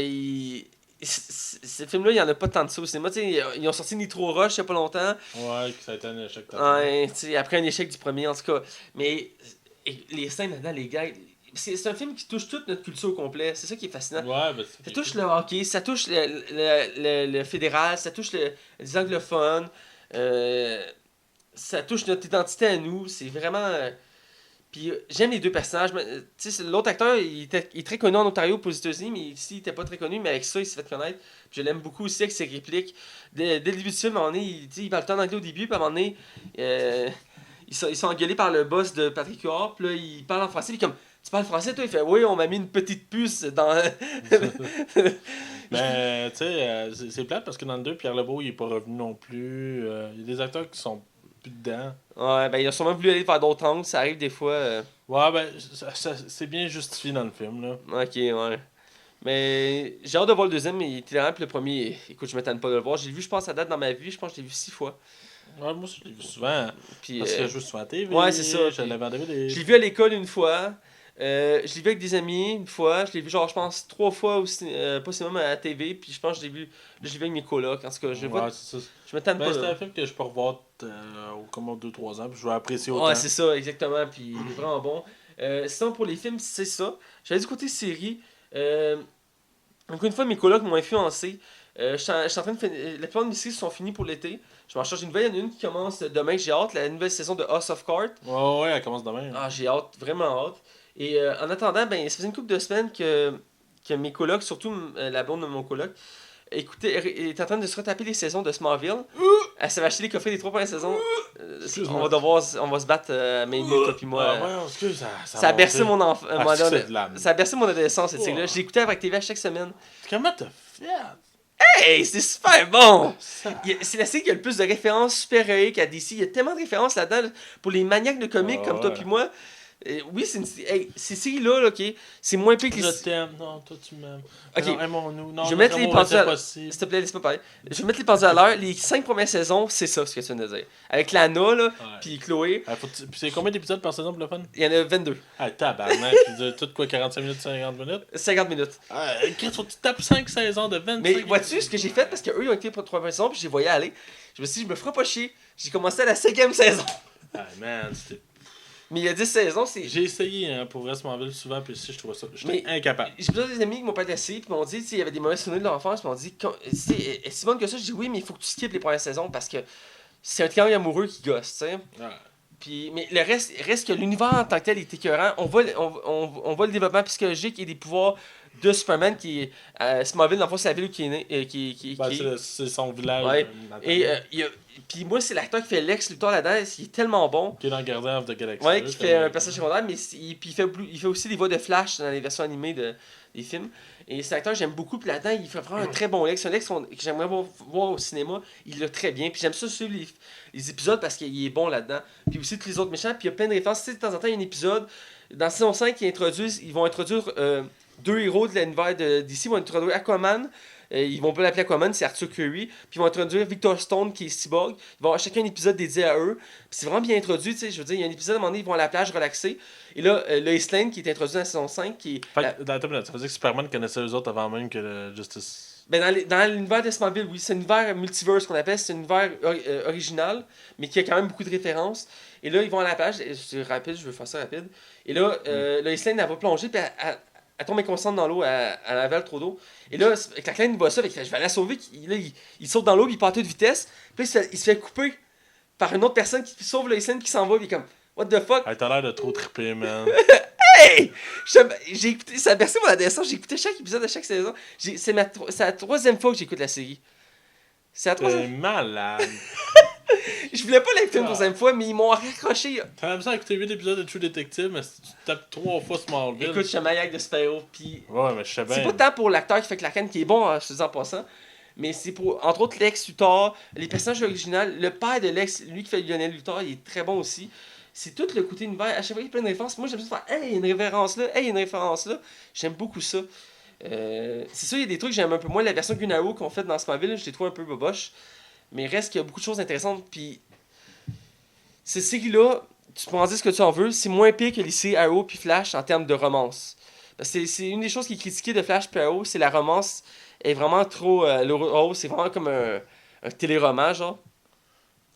[SPEAKER 1] Ce film-là, il n'y en a pas tant de ça au cinéma. T'sais, ils ont sorti Nitro Rush il n'y a pas longtemps.
[SPEAKER 2] Ouais, que ça a été un échec total.
[SPEAKER 1] Ouais, après un échec du premier, en tout cas. Mais les scènes là-dedans, les gars. C'est un film qui touche toute notre culture au complet. C'est ça qui est fascinant.
[SPEAKER 2] Ouais, ben
[SPEAKER 1] Ça touche le hockey, ça touche le fédéral, ça touche les anglophones. Ça touche notre identité à nous. C'est vraiment. Puis j'aime les deux personnages. Tu sais, l'autre acteur, il est très connu en Ontario pour les États-Unis, mais ici, il était pas très connu, mais avec ça, il s'est fait connaître. Puis je l'aime beaucoup aussi avec ses répliques. Dès le début du film, à un moment donné, il parle tout en anglais au début, puis à un moment donné, ils sont engueulés par le boss de Patrick Huard, puis là, il parle en français, puis comme, Tu parles français, toi? Il fait, oui, on m'a mis une petite puce dans...
[SPEAKER 2] Mais, tu sais, c'est plate parce que dans le 2, Pierre Lebeau, il est pas revenu non plus. Il y a des acteurs qui sont plus dedans.
[SPEAKER 1] Ouais, ben, il a sûrement voulu aller faire d'autres angles, ça arrive des fois.
[SPEAKER 2] Ouais, ben, c'est bien justifié dans le film, là.
[SPEAKER 1] Ok, ouais. Mais j'ai hâte de voir le deuxième, mais il était là, puis le premier, écoute, je m'attends pas de le voir. J'ai vu, je pense, à date dans ma vie, je pense que je l'ai vu 6 fois.
[SPEAKER 2] Ouais, moi, je l'ai vu souvent.
[SPEAKER 1] Puis,
[SPEAKER 2] Parce que je joue souvent à TV.
[SPEAKER 1] ouais, c'est ça.
[SPEAKER 2] Je l'avais en DVD.
[SPEAKER 1] Je l'ai vu à l'école une fois. Je l'ai vu avec des amis une fois. Je l'ai vu, genre, je pense, 3 fois aussi, pas seulement à la TV. Puis je pense que je l'ai vu avec mes colocs. En tout cas, je
[SPEAKER 2] Ouais, c'est ça.
[SPEAKER 1] m'attends
[SPEAKER 2] Ben,
[SPEAKER 1] pas.
[SPEAKER 2] c'est un film que je peux revoir au comme 2-3 ans, puis je vais apprécier autant.
[SPEAKER 1] Ouais, c'est ça, exactement. Puis il est vraiment bon. Sinon, pour les films, c'est ça. J'allais du côté série. Encore une fois, mes colocs m'ont influencé. Je suis en train de finir. La plupart de mes séries sont finies pour l'été. Je m'en charge une nouvelle. Il y en a une qui commence demain, j'ai hâte. La nouvelle saison de House of Cards.
[SPEAKER 2] Ouais, elle commence demain.
[SPEAKER 1] Ah, j'ai hâte, vraiment hâte. Et en attendant, ben, ça faisait une couple de semaines que mes colocs, surtout la blonde de mon coloc, écoutez, elle est en train de se retaper les saisons de Smallville. Elle s'est acheté les coffrets des 3 premières saisons. On va se battre, mais toi puis moi.
[SPEAKER 2] Ouais, excuse,
[SPEAKER 1] Ça a bercé mon enfant.
[SPEAKER 2] Ça
[SPEAKER 1] a bercé mon adolescence, cette série-là. Je l'écoutais avec TV à chaque semaine.
[SPEAKER 2] Comment t'as fait?
[SPEAKER 1] Hey, c'est super bon! C'est la série qui a le plus de références super-héroïques à DC. Il y a tellement de références là-dedans pour les maniaques de comics comme toi puis moi. Oui, c'est une hey, ces séries-là, là, ok, c'est moins pire que les...
[SPEAKER 2] Je t'aime, non, toi tu m'aimes.
[SPEAKER 1] Ok.
[SPEAKER 2] Non, aimons-nous. Non,
[SPEAKER 1] Je vais mettre les pendules à...
[SPEAKER 2] possible.
[SPEAKER 1] S'il te plaît, laisse-moi parler. Je vais mettre les pendules à l'heure. Les 5 premières saisons, c'est ça ce que tu viens de dire. Avec Lana, là, puis Chloé.
[SPEAKER 2] Puis c'est combien d'épisodes par saison pour le fun?
[SPEAKER 1] Il y en a 22.
[SPEAKER 2] Ah, tabarnak, tout quoi, 45 minutes, 50 minutes?
[SPEAKER 1] 50 minutes.
[SPEAKER 2] Chris, faut que tu tapes 5 saisons de 25
[SPEAKER 1] Mais vois-tu ce que j'ai fait? Parce qu'eux, ils ont été pour 3 saisons, puis je les voyais aller. Je me suis dit, je me ferai pas chier. J'ai commencé à la 5e saison.
[SPEAKER 2] Ah, man, c'était...
[SPEAKER 1] Mais il y a 10 saisons, c'est...
[SPEAKER 2] J'ai essayé pour vrai Smallville souvent, puis si je trouvais ça, j'étais incapable.
[SPEAKER 1] J'ai plusieurs des amis qui m'ont pas laissé, puis m'ont dit, tu sais, il y avait des mauvais souvenirs de leur enfance, puis m'ont dit, c'est si bonne que ça. Je dis oui, mais il faut que tu skippes les premières saisons parce que c'est un triangle amoureux qui gosse, tu sais. Puis, mais le reste que l'univers en tant que tel est écœurant. On voit le développement psychologique et des pouvoirs de Superman qui est Smallville, dans le fond, c'est la ville qui est né,
[SPEAKER 2] c'est son village.
[SPEAKER 1] Ouais. Et puis moi, c'est l'acteur qui fait Lex Luthor là-dedans, il est tellement bon.
[SPEAKER 2] Qui est dans Guardian of the Galaxy.
[SPEAKER 1] Ouais, qui fait un personnage secondaire, mais puis il fait aussi les voix de Flash dans les versions animées des films. Et cet acteur, j'aime beaucoup. Puis là-dedans, il fait vraiment un très bon Lex. Un Lex que j'aimerais voir au cinéma. Il l'a très bien. Puis j'aime ça suivre les épisodes parce qu'il est bon là-dedans. Puis aussi tous les autres méchants. Puis il y a plein de références. Tu sais, de temps en temps, il y a un épisode. Dans saison 5, ils vont introduire 2 héros de l'univers d'ici. Ils vont introduire Aquaman. Ils vont pas l'appeler Aquaman, c'est Arthur Curry. Puis ils vont introduire Victor Stone qui est Cyborg. Ils vont avoir chacun un épisode dédié à eux. Puis c'est vraiment bien introduit, tu sais. Je veux dire, il y a un épisode à un moment donné, ils vont à la plage relaxer. Et là, Lois Lane qui est introduit dans la saison 5.
[SPEAKER 2] Ça veut dire que Superman connaissait eux autres avant même que le Justice.
[SPEAKER 1] Ben dans l'univers de Smallville, oui, c'est un univers multiverse qu'on appelle, c'est un univers original, mais qui a quand même beaucoup de références. Et là, ils vont à la plage, c'est rapide, je veux faire ça rapide. Et là, Lois Lane, elle va plonger, puis elle tombe inconsciente dans l'eau, elle avale trop d'eau. Et là, Clark voit ça, je vais la sauver. Il saute dans l'eau, puis il part à toute vitesse. Puis là, il se fait couper par une autre personne qui sauve Lois Lane, puis qui s'en va, puis il est comme, what the fuck?
[SPEAKER 2] Hey, t'as l'air de trop triper, man.
[SPEAKER 1] Hey! J'ai écouté, ça a bercé mon adolescence, j'ai écouté chaque épisode de chaque saison. C'est la 3e fois que j'écoute la série. C'est la 3e.
[SPEAKER 2] T'es malade.
[SPEAKER 1] Je voulais pas l'écouter une 3e fois, mais ils m'ont raccroché.
[SPEAKER 2] T'as l'impression d'écouter 8 épisodes de True Detective, mais si tu tapes 3 fois Smallville.
[SPEAKER 1] Écoute, je suis un maniaque de super-héros, pis...
[SPEAKER 2] Ouais, mais je sais bien.
[SPEAKER 1] C'est pas tant pour l'acteur qui fait Clark Kent qui est bon, je te dis en passant, mais c'est pour, entre autres, Lex Luthor, les personnages originaux, le père de Lex, lui qui fait Lionel Luthor, il est très bon aussi. C'est tout le côté univers. À chaque fois, il y a plein de références. Moi, j'aime ça faire, hey, il y a une référence là, hey, il y a une référence là. J'aime beaucoup ça. C'est sûr, il y a des trucs que j'aime un peu moins. La version Green Arrow qu'on fait dans Smallville, je les trouve un peu boboche. Mais reste qu'il y a beaucoup de choses intéressantes. Puis, ces séries-là, tu peux en dire ce que tu en veux, c'est moins pire que les séries Arrow puis Flash en termes de romance. Parce que c'est une des choses qui est critiquée de Flash puis Arrow, c'est la romance est vraiment trop. C'est vraiment comme un téléroman, genre.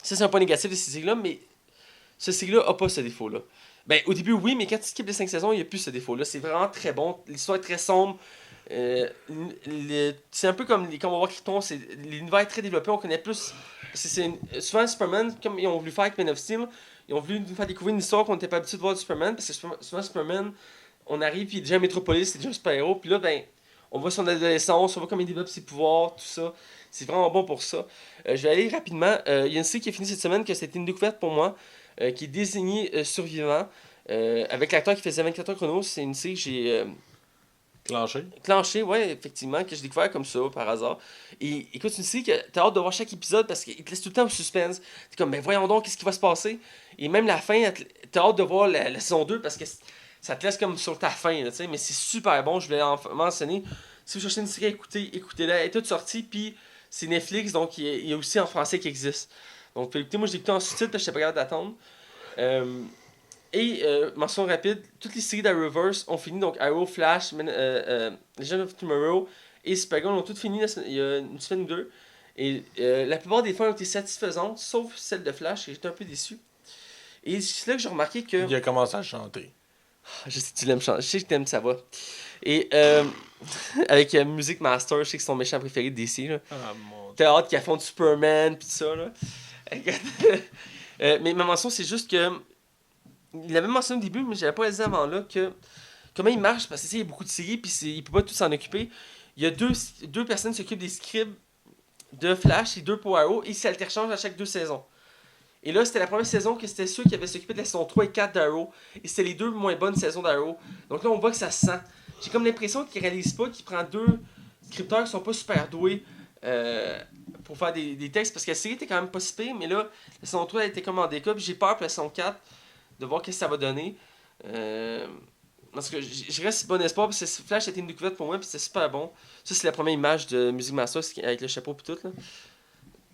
[SPEAKER 1] Ça, c'est un point négatif de ces séries-là, mais ce série-là a pas ce défaut-là. Ben, au début, oui, mais quand tu skippes les 5 saisons, il n'y a plus ce défaut-là. C'est vraiment très bon. L'histoire est très sombre. C'est un peu comme on va voir Krypton, l'univers est très développé. On connaît plus. Souvent, Superman, comme ils ont voulu faire avec Man of Steel, ils ont voulu nous faire découvrir une histoire qu'on n'était pas habitué de voir de Superman. Parce que souvent, Superman, on arrive, puis il est déjà un métropolis, c'est déjà un super-héros. Puis là, ben, on voit son adolescence, on voit comment il développe ses pouvoirs, tout ça. C'est vraiment bon pour ça. Je vais aller rapidement. Il y a une série qui est finie cette semaine, que c'était une découverte pour moi. Qui est désigné survivant. avec l'acteur qui faisait 24 heures chrono, c'est une série que j'ai clenché, ouais, effectivement, que j'ai découvert comme ça, par hasard. Et écoute, c'est une série que t'as hâte de voir chaque épisode parce qu'il te laisse tout le temps au suspense. T'es comme, mais voyons donc, qu'est-ce qui va se passer? Et même la fin, t'as hâte de voir la saison 2 parce que ça te laisse comme sur ta fin, là, tu sais. Mais c'est super bon, je voulais en mentionner. Si vous cherchez une série à écouter, écoutez-la. Elle est toute sortie, puis c'est Netflix, donc il y a aussi en français qui existe. Donc, écoutez, moi, je l'ai écouté en sous-titres parce que j'étais pas capable d'attendre. Mention rapide, toutes les séries d'Arrowverse ont fini, donc Arrow, Flash, Legend of Tomorrow et Supergirl ont toutes fini il y a une semaine ou deux. Et la plupart des fins ont été satisfaisantes, sauf celle de Flash, et j'étais un peu déçu. Et c'est là que j'ai remarqué que...
[SPEAKER 2] Il a commencé à chanter.
[SPEAKER 1] Je sais que tu l'aimes chanter, je sais que tu aimes sa voix. Et avec Music Master, je sais que c'est son méchant préféré de DC. Là.
[SPEAKER 2] Ah mon dieu.
[SPEAKER 1] T'as hâte qu'il affronte Superman, pis tout ça. Là. Mais ma mention, c'est juste que... Il avait mentionné au début, mais j'avais pas réalisé avant là que comment il marche, parce que il y a beaucoup de séries, puis il peut pas tout s'en occuper. Il y a deux personnes qui s'occupent des scripts de Flash et deux pour Arrow, et ils s'interchangent à chaque 2 saisons. Et là, c'était la première saison que c'était ceux qui avaient s'occupé de la saison 3 et 4 d'Arrow, et c'était les 2 moins bonnes saisons d'Arrow. Donc là, on voit que ça se sent. J'ai comme l'impression qu'il réalise pas, qu'il prend 2 scripteurs qui sont pas super doués pour faire des textes, parce que la série était quand même pas si pire, mais là, la saison 3 elle était comme en décap, j'ai peur pour la saison 4 de voir qu'est-ce que ça va donner. Parce que je reste bon espoir, parce que Flash a été une découverte pour moi, puis c'était super bon. Ça, c'est la première image de Music Master avec le chapeau et tout. Là.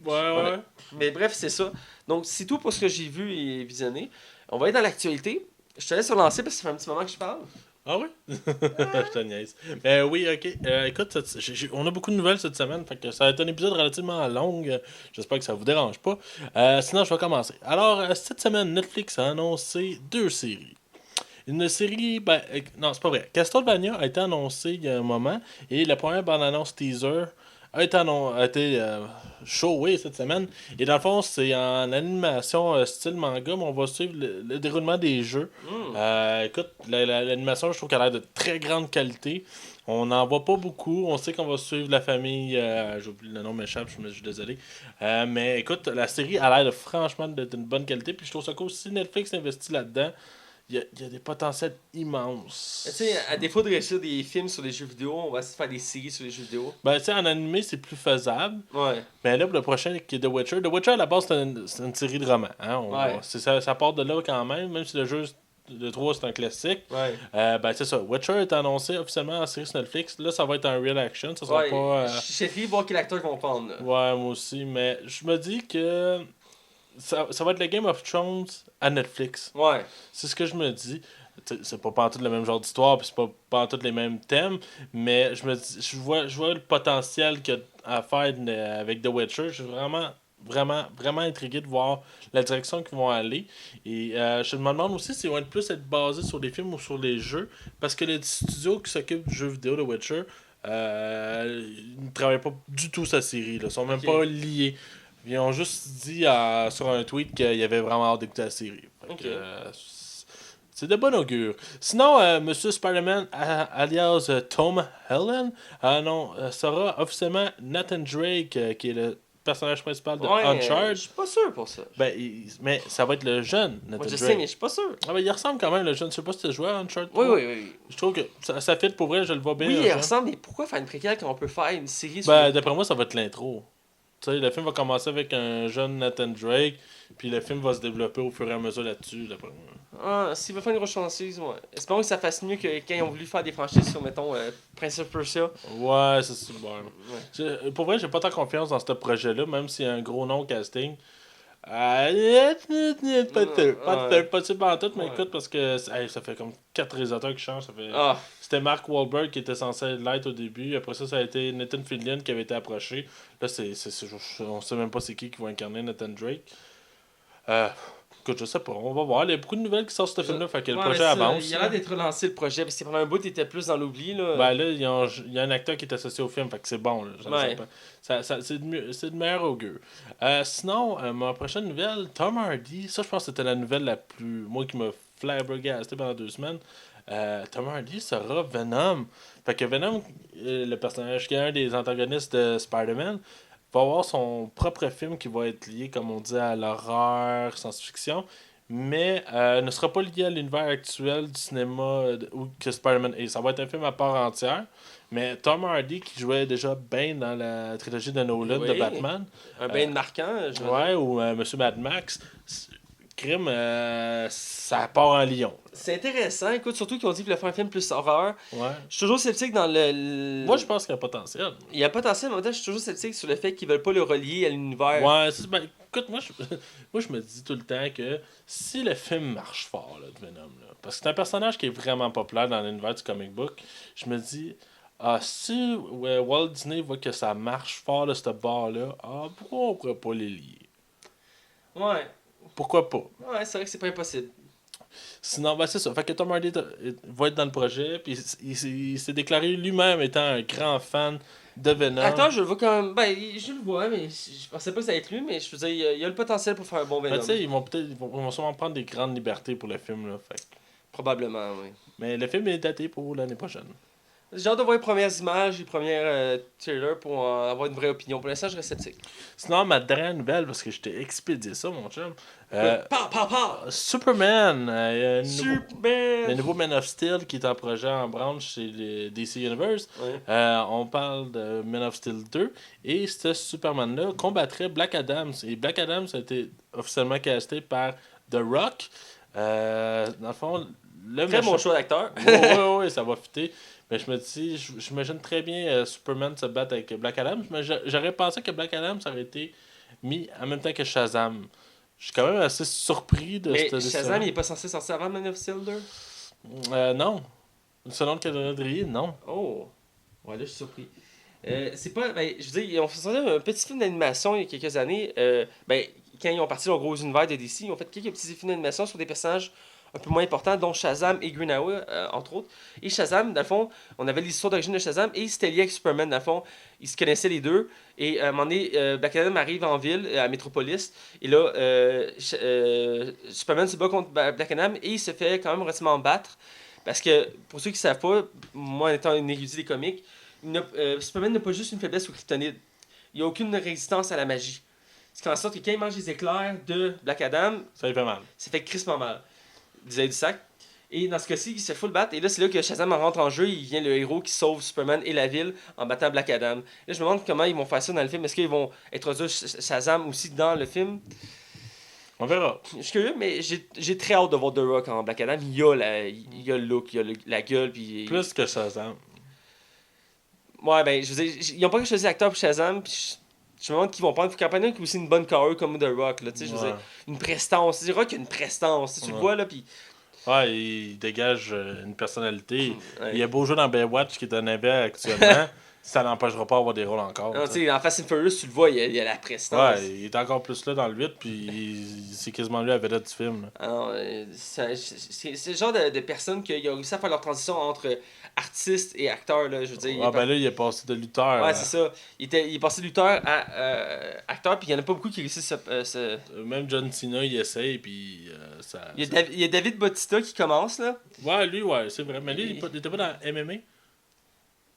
[SPEAKER 2] Ouais.
[SPEAKER 1] Mais bref, c'est ça. Donc, c'est tout pour ce que j'ai vu et visionné. On va aller dans l'actualité. Je te laisse relancer parce que ça fait un petit moment que je parle.
[SPEAKER 2] Ah oui? Je te niaise. Mais oui, ok. Écoute, on a beaucoup de nouvelles cette semaine, fait que ça va être un épisode relativement long. J'espère que ça vous dérange pas. Sinon, je vais commencer. Alors, cette semaine, Netflix a annoncé 2 séries. Une série, non, c'est pas vrai. Castlevania a été annoncé il y a un moment, et la première bande-annonce teaser a été showée cette semaine. Et dans le fond, c'est en animation style manga, mais on va suivre le déroulement des jeux. Écoute, l'animation, je trouve qu'elle a l'air de très grande qualité. On n'en voit pas beaucoup. On sait qu'on va suivre la famille. J'ai oublié le nom, m'échappe, je suis désolé. Mais écoute, la série a l'air franchement d'une bonne qualité. Puis je trouve ça cool. Si Netflix investit là-dedans, il y a des potentiels immenses.
[SPEAKER 1] Tu sais, à défaut de réussir des films sur les jeux vidéo, on va essayer de faire des séries sur les jeux vidéo.
[SPEAKER 2] Ben, tu sais, en animé, c'est plus faisable.
[SPEAKER 1] Ouais.
[SPEAKER 2] Mais là, pour le prochain, qui est The Witcher. The Witcher, à la base, c'est une série de romans. Hein? Ça part de là quand même si le jeu de 3 c'est un classique.
[SPEAKER 1] Ouais.
[SPEAKER 2] C'est ça. Witcher est annoncé officiellement en série sur Netflix. Là, ça va être un real action. Ça sera
[SPEAKER 1] Ouais.
[SPEAKER 2] pas.
[SPEAKER 1] J'ai essayé de voir quel acteur ils vont prendre. Là.
[SPEAKER 2] Ouais, moi aussi. Mais je me dis que ça va être le Game of Thrones à Netflix.
[SPEAKER 1] Ouais.
[SPEAKER 2] C'est ce que je me dis. C'est pas pantoute le même genre d'histoire, puis c'est pas pantoute les mêmes thèmes, mais je vois le potentiel qu'il y a à faire avec The Witcher. Je suis vraiment intrigué de voir la direction qu'ils vont aller. Et je me demande aussi s'ils vont plus être basés sur les films ou sur les jeux, parce que les studios qui s'occupent du jeu vidéo The Witcher, ils ne travaillent pas du tout sa série. Ils sont même pas liés. Ils ont juste dit sur un tweet qu'il y avait vraiment hâte d'écouter la série. C'est de bon augure. Sinon, Monsieur Spider-Man, alias Tom Holland, sera officiellement Nathan Drake, qui est le personnage principal de Uncharted.
[SPEAKER 1] Je suis pas sûr pour ça.
[SPEAKER 2] Mais ça va être le jeune Nathan Drake.
[SPEAKER 1] Je sais, mais je suis pas sûr.
[SPEAKER 2] Il ressemble quand même, le jeune. Je sais pas si tu as joué à Uncharted 3.
[SPEAKER 1] Oui.
[SPEAKER 2] Je trouve que ça fit pour vrai, je le vois bien.
[SPEAKER 1] Oui, il ressemble, mais pourquoi faire une préquelle quand on peut faire une série sur...
[SPEAKER 2] D'après moi, ça va être l'intro. Tu sais, le film va commencer avec un jeune Nathan Drake, puis le film va se développer au fur et à mesure là-dessus, d'après moi.
[SPEAKER 1] S'il veut faire une grosse franchise, ouais. Espérons que ça fasse mieux que quand ils ont voulu faire des franchises sur, mettons, Prince of Persia.
[SPEAKER 2] Ouais, c'est bon. Ouais. Pour vrai, j'ai pas tant confiance dans ce projet-là, même s'il y a un gros nom au casting. Pas sûr en tout, mais écoute, parce que ça fait comme 4 réalisateurs qui changent. C'était Mark Wahlberg qui était censé l'être au début. Après ça a été Nathan Fillion qui avait été approché. Là, on sait même pas c'est qui va incarner Nathan Drake. Écoute, je sais pas, on va voir. Il y a beaucoup de nouvelles qui sortent sur ce film-là, fait que le projet avance.
[SPEAKER 1] Il a l'air d'être relancé le projet, parce que pendant un bout, il était plus dans l'oubli. Là.
[SPEAKER 2] Là, il y a un acteur qui est associé au film, fait que c'est bon. Là, c'est de meilleur augure. Sinon, ma prochaine nouvelle, Tom Hardy, ça je pense que c'était la nouvelle la plus. Moi qui m'a flabbergasté pendant 2 semaines. Tom Hardy sera Venom. Fait que Venom, le personnage qui est un des antagonistes de Spider-Man, va avoir son propre film qui va être lié, comme on dit, à l'horreur, science-fiction. mais ne sera pas lié à l'univers actuel du cinéma où que Spider-Man est. Ça va être un film à part entière. Mais Tom Hardy, qui jouait déjà Bane dans la trilogie de Nolan de
[SPEAKER 1] Oui.
[SPEAKER 2] Batman,
[SPEAKER 1] Un Bane marquant, je veux
[SPEAKER 2] ouais,
[SPEAKER 1] dire.
[SPEAKER 2] ou Monsieur Mad Max, crime, ça part en lion.
[SPEAKER 1] C'est intéressant, écoute, surtout qu'ils ont dit qu'ils voulaient faire un film plus horreur.
[SPEAKER 2] Ouais.
[SPEAKER 1] Je suis toujours sceptique dans
[SPEAKER 2] Moi, je pense qu'il y a potentiel.
[SPEAKER 1] Il y a un potentiel, mais en même temps, je suis toujours sceptique sur le fait qu'ils veulent pas le relier à l'univers.
[SPEAKER 2] Ouais, écoute, moi, je me dis tout le temps que si le film marche fort, là, de Venom, là, parce que c'est un personnage qui est vraiment populaire dans l'univers du comic book, je me dis, si Walt Disney voit que ça marche fort, là, cette barre-là, pourquoi on pourrait pas les lier?
[SPEAKER 1] Ouais.
[SPEAKER 2] Pourquoi pas?
[SPEAKER 1] Ouais, c'est vrai que c'est pas impossible.
[SPEAKER 2] Sinon, ben c'est ça. Fait que Tom Hardy va être dans le projet, puis il s'est déclaré lui-même étant un grand fan de Venom.
[SPEAKER 1] Attends, je le vois quand même. Ben, je le vois, mais je pensais pas que ça allait être lui, mais je veux dire, il y a le potentiel pour faire un bon
[SPEAKER 2] Ben,
[SPEAKER 1] Venom.
[SPEAKER 2] tu sais, ils vont sûrement prendre des grandes libertés pour le film, là. Fait.
[SPEAKER 1] Probablement, oui.
[SPEAKER 2] Mais le film est daté pour l'année prochaine.
[SPEAKER 1] J'ai hâte de voir les premières images, les premières trailers pour avoir une vraie opinion. Pour l'instant, je reste sceptique.
[SPEAKER 2] Sinon, ma dernière nouvelle, parce que je t'ai expédié ça, mon chum. Superman! Le nouveau Man of Steel qui est en projet en branche chez le DC Universe.
[SPEAKER 1] Ouais.
[SPEAKER 2] On parle de Man of Steel 2. Et ce Superman-là combattrait Black Adam. Et Black Adam, ça a été officiellement casté par The Rock. Dans le fond, le
[SPEAKER 1] Très bon choix d'acteur.
[SPEAKER 2] Oui, ça va fitter. Mais je me dis, j'imagine très bien Superman se battre avec Black Adam. Mais j'aurais pensé que Black Adam, ça aurait été mis en même temps que Shazam. Je suis quand même assez surpris de cette décision.
[SPEAKER 1] Shazam, il est pas censé sortir avant Man of Steel 2?
[SPEAKER 2] Non. Selon le calendrier, non.
[SPEAKER 1] Oh. Ouais, là, je suis surpris. C'est pas. Ben, je veux dire, ils ont fait sortir un petit film d'animation il y a quelques années. Ben, quand ils ont parti leur gros univers de DC, ils ont fait quelques petits films d'animation sur des personnages un peu moins importants, dont Shazam et Green Arrow, entre autres. Et Shazam, dans le fond, on avait l'histoire d'origine de Shazam et c'était lié avec Superman, dans le fond. Ils se connaissaient les deux. Et à un moment donné, Black Adam arrive en ville, à Metropolis. Et là, Superman se bat contre Black Adam et il se fait quand même relativement battre. Parce que, pour ceux qui ne savent pas, moi étant un érudit des comics, Superman n'a pas juste une faiblesse au kryptonite. Il n'y a aucune résistance à la magie. Ce qui fait en sorte que quand il mange les éclairs de Black Adam,
[SPEAKER 2] ça lui fait mal.
[SPEAKER 1] Ça fait crissement mal. Du sac. Et dans ce cas-ci, il se fait full battre. Et là, c'est là que Shazam rentre en jeu. Il vient le héros qui sauve Superman et la ville en battant Black Adam. Là, je me demande comment ils vont faire ça dans le film. Est-ce qu'ils vont introduire Shazam aussi dans le film?
[SPEAKER 2] On verra.
[SPEAKER 1] Je suis curieux, mais j'ai très hâte de voir The Rock en Black Adam. Il y a le look, il y a la gueule. Puis...
[SPEAKER 2] Plus que Shazam.
[SPEAKER 1] Ouais, ben, je veux dire, ils n'ont pas choisi l'acteur pour Shazam. Puis je me demande qu'ils vont prendre. Il faut qu'il y ait aussi une bonne carrure comme The Rock. Là, je veux dire, une prestance. The Rock a une prestance. Tu le vois, là, puis...
[SPEAKER 2] Ouais, il dégage une personnalité.
[SPEAKER 1] Ouais.
[SPEAKER 2] Il a beau jouer dans Baywatch, qui est un navet actuellement. Ça n'empêchera pas d'avoir des rôles encore.
[SPEAKER 1] Non, en Fast and Furious, tu le vois, il y a la prestance.
[SPEAKER 2] Ouais, il est encore plus là dans le 8, puis c'est quasiment lui la vedette du film. Là.
[SPEAKER 1] Alors, c'est le genre de personnes qui ont réussi à faire leur transition entre artiste et acteur. Là, je veux dire,
[SPEAKER 2] ben là, il est passé de lutteur.
[SPEAKER 1] Ouais, c'est ça. Il est passé de lutteur à acteur, puis il n'y en a pas beaucoup qui réussissent
[SPEAKER 2] Même John Cena, il essaye, puis ça...
[SPEAKER 1] Il y a David Bautista qui commence, là.
[SPEAKER 2] Ouais, lui, c'est vrai. Mais lui, il était pas dans MMA?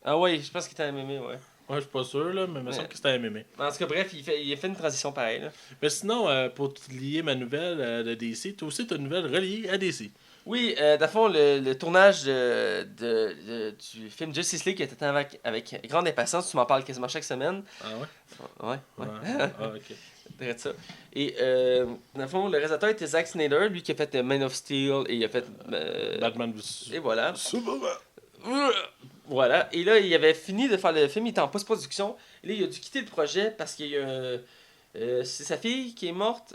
[SPEAKER 1] Ah ouais, je pense qu'il était à MMA, ouais.
[SPEAKER 2] Ouais, je suis pas sûr, là, mais il me semble que c'était à MMA.
[SPEAKER 1] En tout cas, bref, il a fait une transition pareille, là.
[SPEAKER 2] Mais sinon, pour te lier ma nouvelle de DC, toi aussi, tu as une nouvelle reliée à DC.
[SPEAKER 1] Oui, d'abord, le tournage du film Justice League était avec grande impatience. Tu m'en parles quasiment chaque semaine.
[SPEAKER 2] Ah ouais?
[SPEAKER 1] Ouais.
[SPEAKER 2] Ah, ok.
[SPEAKER 1] Direct ça. Et dans le fond, le réalisateur était Zack Snyder, lui qui a fait Man of Steel et il a fait...
[SPEAKER 2] Batman vs.
[SPEAKER 1] Et voilà.
[SPEAKER 2] Superman.
[SPEAKER 1] Voilà. Et là, il avait fini de faire le film, il était en post-production. Et là, il a dû quitter le projet parce qu'il y a... c'est sa fille qui est morte.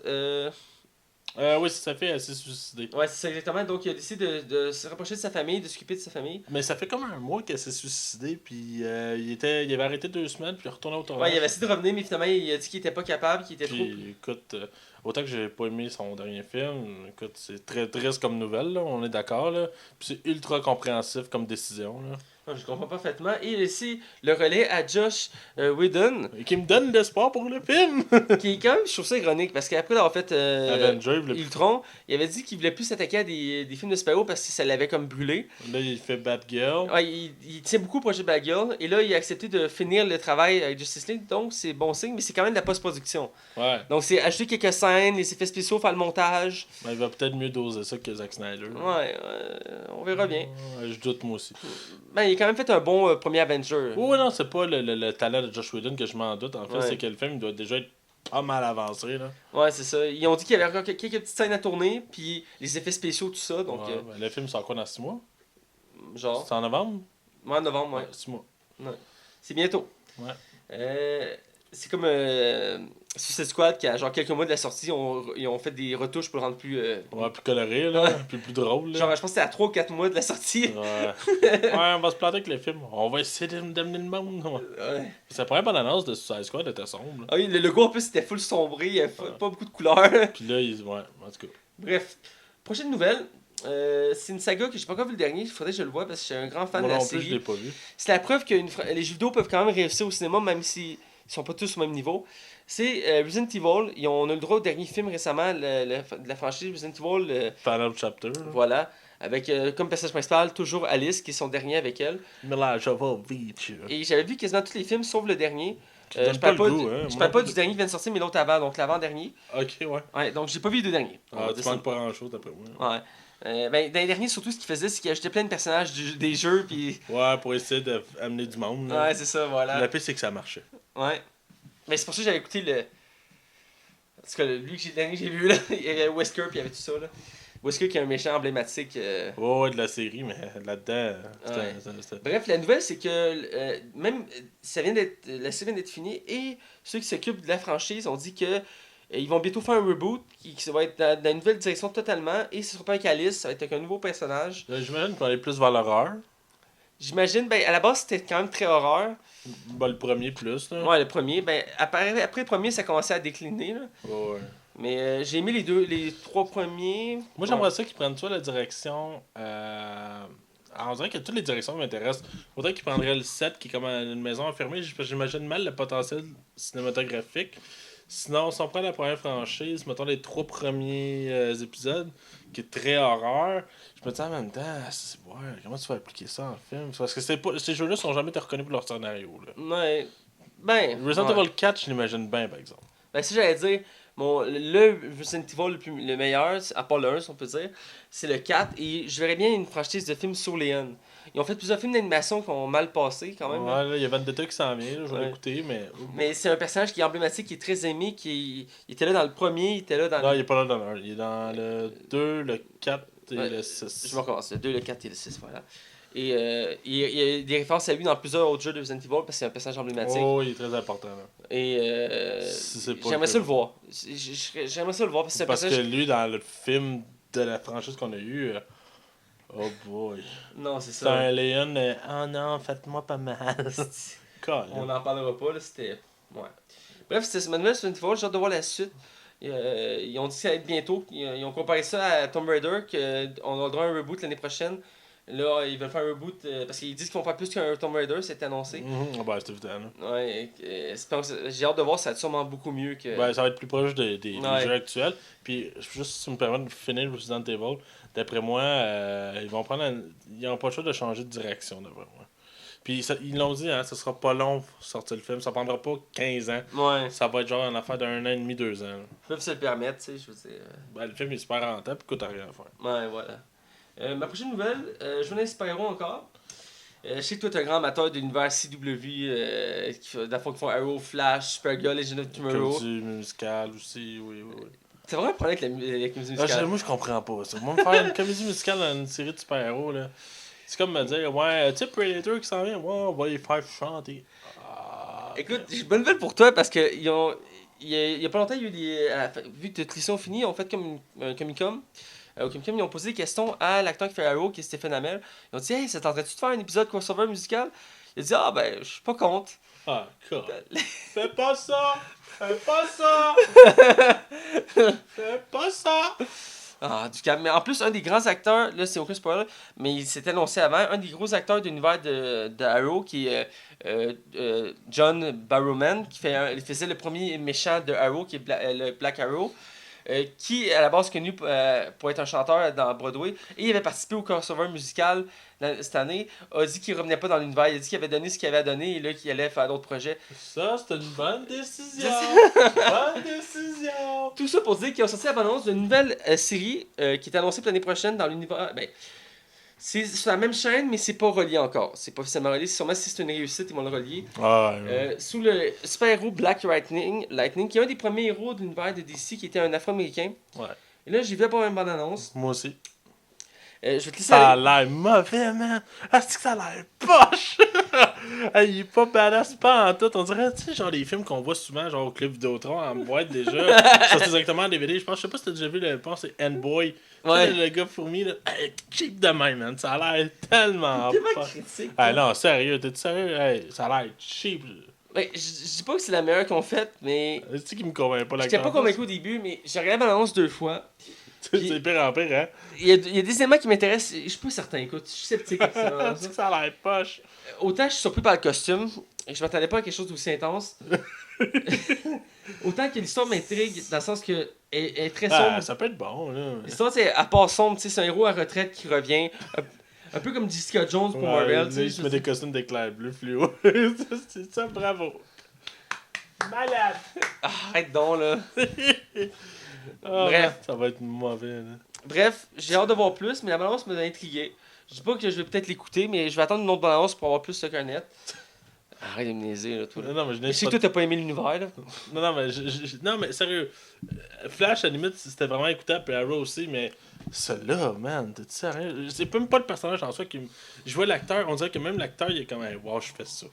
[SPEAKER 2] Oui, c'est sa fille, elle s'est suicidée.
[SPEAKER 1] Ouais, c'est ça exactement. Donc, il a décidé de se rapprocher de sa famille, de s'occuper de sa famille.
[SPEAKER 2] Mais ça fait comme un mois qu'elle s'est suicidée, puis il avait arrêté 2 semaines, puis il est retourné au tournage.
[SPEAKER 1] Ouais, il avait essayé de revenir, mais finalement, il a dit qu'il était pas capable, qu'il était trop...
[SPEAKER 2] Écoute, autant que j'ai pas aimé son dernier film, écoute, c'est très triste comme nouvelle, là, on est d'accord, là. Puis c'est ultra compréhensif comme décision, là.
[SPEAKER 1] Non, je comprends parfaitement. Et laisser le relais à Josh Whedon,
[SPEAKER 2] Et qui me donne l'espoir pour le film.
[SPEAKER 1] qui est quand même, je trouve ça ironique, parce qu'après d'avoir fait
[SPEAKER 2] Avenger, le...
[SPEAKER 1] Ultron, il avait dit qu'il voulait plus s'attaquer à des films de super-héros parce que ça l'avait comme brûlé.
[SPEAKER 2] Là, il fait Batgirl.
[SPEAKER 1] Ouais, il tient beaucoup au projet Batgirl, et là, il a accepté de finir le travail avec Justice League, donc c'est bon signe, mais c'est quand même de la post-production.
[SPEAKER 2] Ouais.
[SPEAKER 1] Donc c'est ajouter quelques scènes, les effets spéciaux, faire le montage.
[SPEAKER 2] Ben, il va peut-être mieux doser ça que Zack Snyder.
[SPEAKER 1] Ouais, on verra bien.
[SPEAKER 2] Ouais, je doute moi aussi.
[SPEAKER 1] Ben, il a quand même fait un bon premier Avenger.
[SPEAKER 2] Ouais, non, c'est pas le talent de Josh Whedon que je m'en doute. En fait,
[SPEAKER 1] Ouais.
[SPEAKER 2] c'est que le film doit déjà être pas mal avancé. Là.
[SPEAKER 1] Ouais, c'est ça. Ils ont dit qu'il y avait encore quelques petites scènes à tourner, puis les effets spéciaux, tout ça, donc
[SPEAKER 2] Ouais, ben, le film sort quoi dans 6 mois
[SPEAKER 1] genre.
[SPEAKER 2] C'est en novembre
[SPEAKER 1] Ouais, novembre, ouais.
[SPEAKER 2] 6 mois.
[SPEAKER 1] Ouais. C'est bientôt.
[SPEAKER 2] Ouais.
[SPEAKER 1] C'est comme Suicide Squad qui, a genre quelques mois de la sortie, ils ont fait des retouches pour le rendre plus.
[SPEAKER 2] Ouais, plus coloré, là. Plus drôle. Là.
[SPEAKER 1] Genre, je pense que c'était à 3 ou 4 mois de la sortie.
[SPEAKER 2] Ouais. On va se planter avec les films. On va essayer d'amener le monde.
[SPEAKER 1] Ouais.
[SPEAKER 2] C'est pas une bonne annonce de Suicide Squad était sombre. Là.
[SPEAKER 1] Ah oui, le logo en plus c'était full sombré, il y avait pas beaucoup de couleurs.
[SPEAKER 2] Puis là, ouais, en tout cas.
[SPEAKER 1] Bref, prochaine nouvelle. C'est une saga que j'ai pas encore vu le dernier, il faudrait que je le voie parce que je suis un grand fan
[SPEAKER 2] Moi
[SPEAKER 1] de la
[SPEAKER 2] non plus,
[SPEAKER 1] série.
[SPEAKER 2] je l'ai pas vu.
[SPEAKER 1] C'est la preuve que les jeux vidéo peuvent quand même réussir au cinéma, même s'ils sont pas tous au même niveau. C'est Resident Evil. On a eu le droit au dernier film récemment de la franchise Resident Evil.
[SPEAKER 2] Final Chapter.
[SPEAKER 1] Voilà. Avec comme personnage principal toujours Alice, qui est son dernier avec elle.
[SPEAKER 2] Mila Jovovich.
[SPEAKER 1] Et j'avais vu quasiment tous les films sauf le dernier.
[SPEAKER 2] Je
[SPEAKER 1] Je parle pas,
[SPEAKER 2] hein,
[SPEAKER 1] je parle pas du dernier qui vient de sortir, mais l'autre avant, donc l'avant-dernier.
[SPEAKER 2] Ok, ouais.
[SPEAKER 1] Ouais, donc j'ai pas vu les deux derniers.
[SPEAKER 2] Ah, tu manques pas grand chose d'après moi.
[SPEAKER 1] Ouais. Ben, dans les derniers, surtout, ce qu'il faisait, c'est qu'il ajoutait plein de personnages des jeux, puis...
[SPEAKER 2] Ouais, pour essayer d'amener du monde. Là.
[SPEAKER 1] Ouais, c'est ça, voilà.
[SPEAKER 2] La pire, c'est que ça marchait.
[SPEAKER 1] Ouais. Mais c'est pour ça que j'avais écouté le... Parce que lui, le dernier que j'ai vu, là, il y avait Wesker, puis il y avait tout ça, là. Wesker qui est un méchant emblématique.
[SPEAKER 2] Ouais, de la série, mais là-dedans,
[SPEAKER 1] Ouais.
[SPEAKER 2] c'était...
[SPEAKER 1] Bref, la nouvelle, c'est que même ça vient d'être, la série vient d'être finie, et ceux qui s'occupent de la franchise ont dit que ils vont bientôt faire un reboot qui va être dans une nouvelle direction totalement, et ce sera pas avec Alice, ça va être avec un nouveau personnage.
[SPEAKER 2] J'imagine qu'on va aller plus vers l'horreur.
[SPEAKER 1] J'imagine, ben à la base c'était quand même très horreur.
[SPEAKER 2] Ben, le premier plus, là.
[SPEAKER 1] Ouais, le premier, ben après le premier ça commençait à décliner, là.
[SPEAKER 2] Ouais.
[SPEAKER 1] Mais j'ai aimé les trois premiers.
[SPEAKER 2] Moi, j'aimerais ça qu'ils prennent soit la direction. Alors, on dirait que toutes les directions m'intéressent. Faudrait qu'ils prendraient le 7 qui est comme une maison enfermée. J'imagine mal le potentiel cinématographique. Sinon, si on prend la première franchise, mettons les 3 premiers épisodes, qui est très horreur, je me dis en même temps, ouais, comment tu vas appliquer ça en film? Parce que ces jeux-là sont jamais été reconnus pour leur scénario. Là.
[SPEAKER 1] Ouais. Ben.
[SPEAKER 2] Resident
[SPEAKER 1] ouais.
[SPEAKER 2] Evil 4, je l'imagine bien, par exemple.
[SPEAKER 1] Ben, si j'allais dire, le Resident Evil le meilleur, à part le 1, si on peut dire, c'est le 4. Et je verrais bien une franchise de films sur Léon. Ils ont fait plusieurs films d'animation qui ont mal passé quand même.
[SPEAKER 2] Ouais, là, il y a Vendetta qui s'en vient, là, je vais
[SPEAKER 1] Ouais.
[SPEAKER 2] l'écouter, mais.
[SPEAKER 1] Mais c'est un personnage qui est emblématique, qui est très aimé, il était là dans le premier, il était là dans
[SPEAKER 2] Non,
[SPEAKER 1] le...
[SPEAKER 2] il est pas là dans le 1. Il est dans le 2, le 4 et
[SPEAKER 1] Ouais,
[SPEAKER 2] le 6.
[SPEAKER 1] Je vais recommencer, le 2, le 4 et le 6, voilà. Et il y a des références à lui dans plusieurs autres jeux de Resident Evil parce que c'est un personnage emblématique.
[SPEAKER 2] Oh, il est très important. Là.
[SPEAKER 1] Et
[SPEAKER 2] Si c'est pas
[SPEAKER 1] j'aimerais
[SPEAKER 2] le
[SPEAKER 1] ça le voir. J'aimerais ça le voir parce que c'est un
[SPEAKER 2] Parce que
[SPEAKER 1] personnage...
[SPEAKER 2] lui, dans le film de la franchise qu'on a eu, oh boy.
[SPEAKER 1] Non, c'est
[SPEAKER 2] C'est
[SPEAKER 1] ça.
[SPEAKER 2] un Léon, oh non, faites-moi pas mal.
[SPEAKER 1] On n'en parlera pas, là, c'était... Ouais. Bref, c'était ma nouvelle Resident Evil, j'ai hâte de voir la suite. Ils ont dit que ça allait être bientôt. Ils ont comparé ça à Tomb Raider, qu'on aura le droit à un reboot l'année prochaine. Là, ils veulent faire un reboot parce qu'ils disent qu'ils vont faire plus qu'un Tomb Raider, c'est annoncé.
[SPEAKER 2] Ah ben, c'est évident. Là.
[SPEAKER 1] Ouais, j'ai hâte de voir, ça va être sûrement beaucoup mieux que...
[SPEAKER 2] Ben, ça va être plus proche des
[SPEAKER 1] Ouais.
[SPEAKER 2] jeux actuels. Puis, juste si tu me permets de finir Resident Evil, d'après moi, ils vont prendre ils n'ont pas le choix de changer de direction, d'après moi. Puis, ils l'ont dit, hein, ça sera pas long pour sortir le film. Ça prendra pas 15 ans.
[SPEAKER 1] Ouais,
[SPEAKER 2] Ça va être genre une affaire d'un an et demi, 2 ans. Là.
[SPEAKER 1] ils peuvent se le permettre, tu sais, je veux dire...
[SPEAKER 2] Ben, le film est super rentable et coûte rien à faire.
[SPEAKER 1] Ouais, voilà. Ma prochaine nouvelle, je venais super-héros encore. Je sais que toi, t'es un grand amateur de l'univers CW, dans le fond, qui font Arrow, Flash, Supergirl, Legend of Tomorrow.
[SPEAKER 2] Comédie musicale aussi, oui.
[SPEAKER 1] C'est vraiment un problème avec la musique
[SPEAKER 2] Ah,
[SPEAKER 1] musicale.
[SPEAKER 2] moi, je comprends pas ça. Moi, me faire une comédie musicale dans une série de super-héros, là, c'est comme me dire, ouais, tu sais, Predator qui s'en vient, ouais, on va les faire chanter. Ah,
[SPEAKER 1] Écoute, j'ai une bonne nouvelle pour toi parce que il y a pas longtemps, il y a eu vu que toutes les sons finies, ils ont fait comme un Comic-Con. Au Comic-Con, ils ont posé des questions à l'acteur qui fait Arrow, qui est Stephen Amell. Ils ont dit, hey, ça tenterait-tu de faire un épisode crossover musical? Il a dit, ah ben, je suis pas contre.
[SPEAKER 2] ah, God. Fais pas ça! Fais pas ça! Fais pas ça!
[SPEAKER 1] Ah, du calme. Mais en plus, un des grands acteurs, là, c'est aucun spoiler, mais il s'est annoncé avant, un des gros acteurs de l'univers de Arrow, qui est John Barrowman, il faisait le premier méchant de Arrow, qui est le Black Arrow. Qui à la base connu pour être un chanteur dans Broadway et il avait participé au crossover musical cette année, a dit qu'il revenait pas dans l'univers, il a dit qu'il avait donné ce qu'il avait donné et là qu'il allait faire d'autres projets.
[SPEAKER 2] Ça, c'est une bonne décision! Bonne décision!
[SPEAKER 1] Tout ça pour dire qu'ils ont sorti la bande-annonce d'une nouvelle série qui est annoncée pour l'année prochaine dans l'univers. Ben, c'est sur la même chaîne, mais c'est pas relié encore. C'est pas officiellement relié. Sûrement si c'est une réussite, ils vont le relier. Sous le super-héros Black Lightning, qui est un des premiers héros de l'univers de DC, qui était un Afro-Américain.
[SPEAKER 2] Ouais.
[SPEAKER 1] Et là, j'ai vu pas une bande-annonce.
[SPEAKER 2] Moi aussi.
[SPEAKER 1] Je vais te laisser
[SPEAKER 2] Ça a
[SPEAKER 1] aller.
[SPEAKER 2] l'air mauvais, man! Ah, c'est que ça a l'air poche! Hey, il est pas badass, pas en tout. On dirait, tu sais, genre les films qu'on voit souvent, genre au Club Vidéotron, en boîte déjà. Ça, c'est directement en DVD. Je sais pas si t'as déjà vu, je pense que c'est N-Boy.
[SPEAKER 1] Ouais.
[SPEAKER 2] Le gars fourmi, là, hey, cheap de même, man. Ça a l'air tellement
[SPEAKER 1] Tellement
[SPEAKER 2] poche.
[SPEAKER 1] critique.
[SPEAKER 2] Ah non, sérieux, t'es sérieux? Hey, ça a l'air cheap.
[SPEAKER 1] Ben, je dis pas que c'est la meilleure qu'on fait, mais.
[SPEAKER 2] C'est-tu qui me convainc pas la
[SPEAKER 1] J'étais pas convaincu au début, mais j'ai regardé la bande-annonce 2 fois.
[SPEAKER 2] C'est pire en pire, hein?
[SPEAKER 1] Il y a des éléments qui m'intéressent. Je suis pas certain, écoute. Je suis sceptique.
[SPEAKER 2] C'est que ça a l'air poche.
[SPEAKER 1] Autant je suis surpris par le costume, et je m'attendais pas à quelque chose d'aussi intense. Autant que l'histoire m'intrigue, dans le sens que elle est très sombre.
[SPEAKER 2] Ah, ça peut être bon, là.
[SPEAKER 1] L'histoire, c'est à part sombre, tu sais, c'est un héros à retraite qui revient. Un peu comme Jessica Jones pour Marvel.
[SPEAKER 2] Il se met des costumes d'éclair bleu fluo. C'est ça, bravo. Malade.
[SPEAKER 1] Arrête donc, là.
[SPEAKER 2] Oh,
[SPEAKER 1] Bref.
[SPEAKER 2] Ça va être mauvais, là.
[SPEAKER 1] Bref, j'ai hâte de voir plus, mais la balance m'a intrigué. Je dis pas que je vais peut-être l'écouter, mais je vais attendre une autre balance pour avoir plus de net. Arrête de me niaiser, là, toi. Là.
[SPEAKER 2] Non, mais
[SPEAKER 1] Je sais que toi, t'as pas aimé l'univers, là.
[SPEAKER 2] Non, mais sérieux. Flash, à la limite, c'était vraiment écoutable, puis Arrow aussi, mais celui-là, man, t'es sérieux? C'est même pas le personnage en soi qui. Je vois l'acteur, on dirait que même l'acteur, il est comme, hey, wow, je fais ça.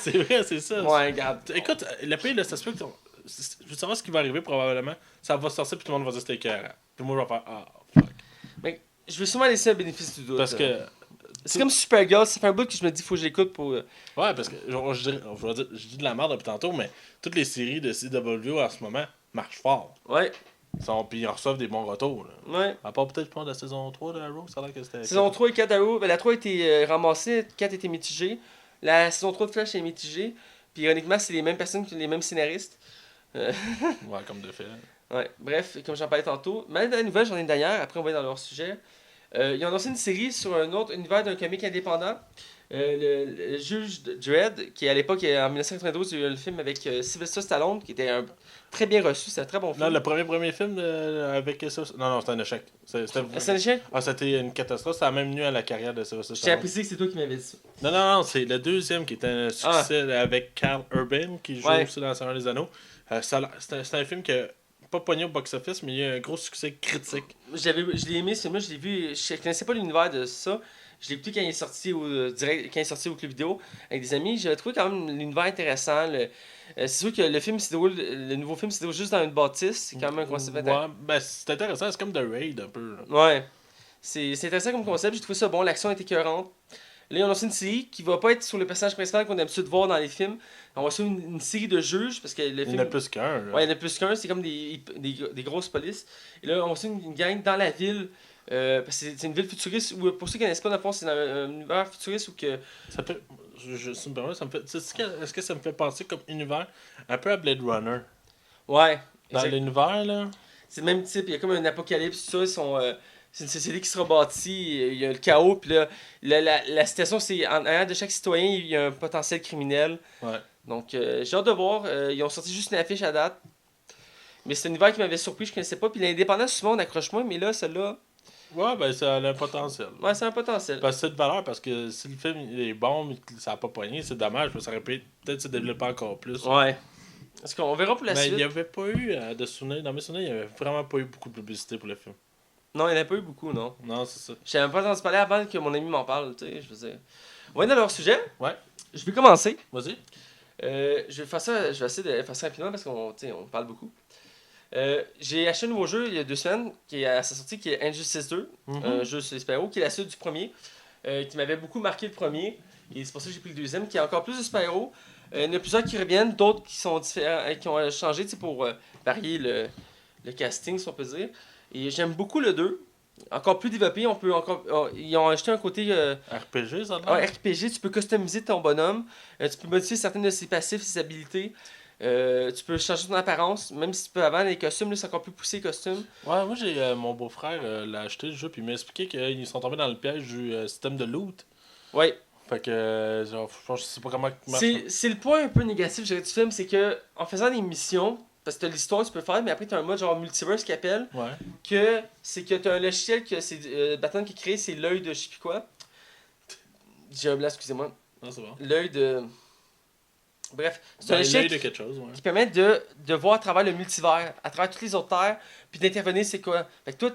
[SPEAKER 2] C'est vrai, c'est ça.
[SPEAKER 1] Ouais, regarde.
[SPEAKER 2] Écoute, le pire, là, ça se peut que. Je veux savoir ce qui va arriver probablement. Ça va sortir, puis tout le monde va dire que c'était écœurant. Puis moi, je vais faire, ah, fuck.
[SPEAKER 1] Mais je vais sûrement laisser un bénéfice du doute.
[SPEAKER 2] Parce que.
[SPEAKER 1] C'est comme Supergirl, ça fait un bout que je me dis, faut que je l'écoute pour.
[SPEAKER 2] Ouais, parce que genre, je dis de la merde depuis tantôt, mais toutes les séries de CW en ce moment marchent fort.
[SPEAKER 1] Ouais,
[SPEAKER 2] Puis ils reçoivent des bons retours. Là.
[SPEAKER 1] ouais.
[SPEAKER 2] À part peut-être prendre la saison 3 de Arrow, ça a l'air que c'était.
[SPEAKER 1] Saison 3 et 4 Arrow, ben, la 3 a été ramassée, 4 était mitigée. La saison 3 de Flash est mitigée. Puis ironiquement, c'est les mêmes personnes, les mêmes scénaristes.
[SPEAKER 2] Ouais, comme de fait.
[SPEAKER 1] Ouais, bref, comme j'en parlais tantôt. Même dans la nouvelle, j'en ai une dernière, après on va aller dans leur sujet. Ils ont lancé une série sur un autre univers d'un comique indépendant. Le juge Dredd, qui à l'époque, en 1992, il y a eu le film avec Sylvester Stallone, qui était très bien reçu, c'était un très bon film.
[SPEAKER 2] Non, le premier film avec ça. Non, c'était un échec.
[SPEAKER 1] C'est un échec?
[SPEAKER 2] Ah, c'était une catastrophe. Ça a même nu à la carrière de Sylvester
[SPEAKER 1] J'ai
[SPEAKER 2] Stallone.
[SPEAKER 1] apprécié que c'est toi qui m'avais dit ça.
[SPEAKER 2] Non, c'est le deuxième qui était un succès avec Carl Urban, qui joue aussi dans Seigneur des Anneaux. C'est un film qui a pas pogné au box-office, mais il y a eu un gros succès critique.
[SPEAKER 1] Je l'ai aimé, ce film-là, je l'ai vu. Je connaissais pas l'univers de ça. Je l'ai écouté quand il est sorti au club vidéo avec des amis. J'avais trouvé quand même l'univers intéressant. C'est sûr que le nouveau film se déroule juste dans une bâtisse. C'est quand même un concept intéressant.
[SPEAKER 2] Ouais, ben c'est intéressant, c'est comme The Raid un peu. Là.
[SPEAKER 1] Ouais. C'est intéressant comme concept, j'ai trouvé ça bon, l'action était écœurante. Là, ils ont lancé une série qui va pas être sur le personnage principal qu'on a l'habitude de voir dans les films. On va sur une série de juges, parce que le film...
[SPEAKER 2] Il y en a plus qu'un.
[SPEAKER 1] Ouais, il y en a plus qu'un, c'est comme des grosses polices. Et là, on va sur une gang dans la ville, parce que c'est une ville futuriste, où, pour ceux qui connaissent pas, dans le fond, c'est dans un univers futuriste où que...
[SPEAKER 2] Ça fait... Si me permets, ça me fait... Est-ce que ça me fait penser comme univers un peu à Blade Runner?
[SPEAKER 1] Ouais.
[SPEAKER 2] Dans l'univers, là?
[SPEAKER 1] C'est le même type, il y a comme un apocalypse, tout ça, ils sont... c'est une société qui se rebâtit, il y a le chaos, puis là, la situation, c'est en arrière de chaque citoyen, il y a un potentiel criminel.
[SPEAKER 2] Ouais.
[SPEAKER 1] Donc, j'ai hâte de voir. Ils ont sorti juste une affiche à date. Mais c'est un univers qui m'avait surpris, je connaissais pas. Puis l'indépendance, souvent, on accroche moins, mais là, celle-là.
[SPEAKER 2] Ouais, ben ça a un potentiel.
[SPEAKER 1] Ouais, c'est un potentiel.
[SPEAKER 2] Parce que c'est de valeur, parce que si le film il est bon, mais que ça n'a pas pogné, c'est dommage, parce que ça aurait pu peut-être se développer encore plus.
[SPEAKER 1] Ouais. Est-ce qu'on verra pour la
[SPEAKER 2] mais
[SPEAKER 1] suite?
[SPEAKER 2] il n'y avait pas eu, de souvenirs, dans mes souvenirs, il n'y avait vraiment pas eu beaucoup de publicité pour le film.
[SPEAKER 1] Non, il n'y en a pas eu beaucoup, non.
[SPEAKER 2] Non, c'est ça.
[SPEAKER 1] Je n'avais pas entendu parler avant que mon ami m'en parle, tu sais, je veux dire. On va aller dans leur sujet.
[SPEAKER 2] Ouais.
[SPEAKER 1] Je vais commencer.
[SPEAKER 2] Vas-y.
[SPEAKER 1] Je vais essayer de faire ça rapidement parce qu'on parle beaucoup. J'ai acheté un nouveau jeu il y a 2 semaines qui est à sa sortie, qui est Injustice 2, un jeu sur les super-héros, qui est la suite du premier, qui m'avait beaucoup marqué le premier, et c'est pour ça que j'ai pris le deuxième, qui a encore plus de super-héros. Il y en a plusieurs qui reviennent, d'autres qui sont différents, qui ont changé pour varier le casting, si on peut dire. Et j'aime beaucoup le 2. Encore plus développé, ils ont ajouté un côté
[SPEAKER 2] RPG, ça
[SPEAKER 1] RPG, tu peux customiser ton bonhomme, tu peux modifier certaines de ses passifs, ses habilités, tu peux changer son apparence, même si tu peux avant les costumes, là c'est encore plus poussé les costumes.
[SPEAKER 2] Ouais, moi j'ai mon beau-frère l'a acheté le jeu, puis il m'a expliqué qu'ils sont tombés dans le piège du système de loot.
[SPEAKER 1] Ouais.
[SPEAKER 2] Fait que, genre, je sais pas comment
[SPEAKER 1] c'est le point un peu négatif du film, c'est que en faisant des missions, parce que t'as l'histoire que tu peux faire, mais après t'as un mode genre multiverse qui appelle, que c'est que t'as un logiciel que c'est Batman qui crée, c'est l'œil de je sais plus quoi. J'ai un blanc, excusez-moi.
[SPEAKER 2] Non, c'est bon.
[SPEAKER 1] L'œil de... Bref, c'est un
[SPEAKER 2] logiciel
[SPEAKER 1] de quelque chose, qui permet de voir à travers le multivers, à travers toutes les autres terres, puis d'intervenir c'est quoi. Fait que toi,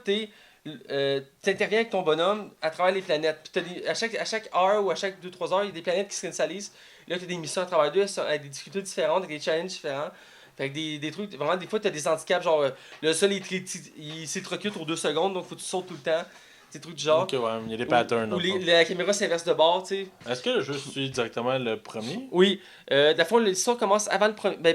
[SPEAKER 1] t'interviens avec ton bonhomme à travers les planètes. Puis à chaque heure ou à chaque 2-3 heures, il y a des planètes qui se réinitialisent. Là, t'as des missions à travers d'eux avec des difficultés différentes, avec des challenges différents. Fait que des trucs, vraiment, des fois, t'as des handicaps, genre le sol il s'électrocute aux 2 secondes, donc faut que tu sautes tout le temps. Des trucs du genre.
[SPEAKER 2] Ok, ouais, il y a des patterns.
[SPEAKER 1] Ou la caméra s'inverse de bord, tu sais.
[SPEAKER 2] Est-ce que le jeu suit directement le premier?
[SPEAKER 1] Oui. Dans fond, l'histoire commence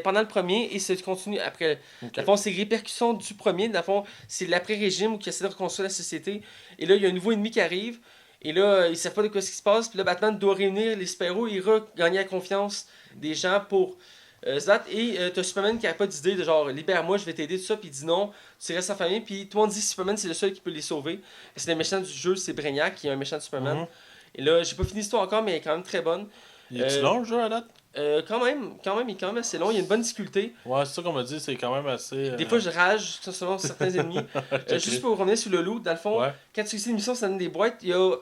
[SPEAKER 1] pendant le premier et se continue après. Okay. Dans fond, c'est répercussions du premier. Dans fond, c'est l'après-régime où il essaie de reconstruire la société. Et là, il y a un nouveau ennemi qui arrive. Et là, ils savent pas de quoi ce qui se passe. Puis là, Batman doit réunir les super-héros et regagner la confiance des gens pour se battre. Et t'as Superman qui a pas d'idée de genre, libère-moi, je vais t'aider, tout ça. Puis il dit non, tu restes en famille. Puis tout le monde dit que Superman, c'est le seul qui peut les sauver. Et c'est le méchant du jeu, c'est Brainiac, qui est un méchant de Superman. Et là, j'ai pas fini l'histoire encore, mais elle est quand même très bonne.
[SPEAKER 2] Il est-tu long le jeu à date?
[SPEAKER 1] Quand même, il est quand même assez long. Il y a une bonne difficulté.
[SPEAKER 2] Ouais, c'est ça qu'on m'a dit, c'est quand même assez.
[SPEAKER 1] Des fois, je rage selon certains ennemis. Okay. Juste pour revenir sur le loot, dans le fond, quand tu réussis une mission, ça donne des boîtes. Il y a.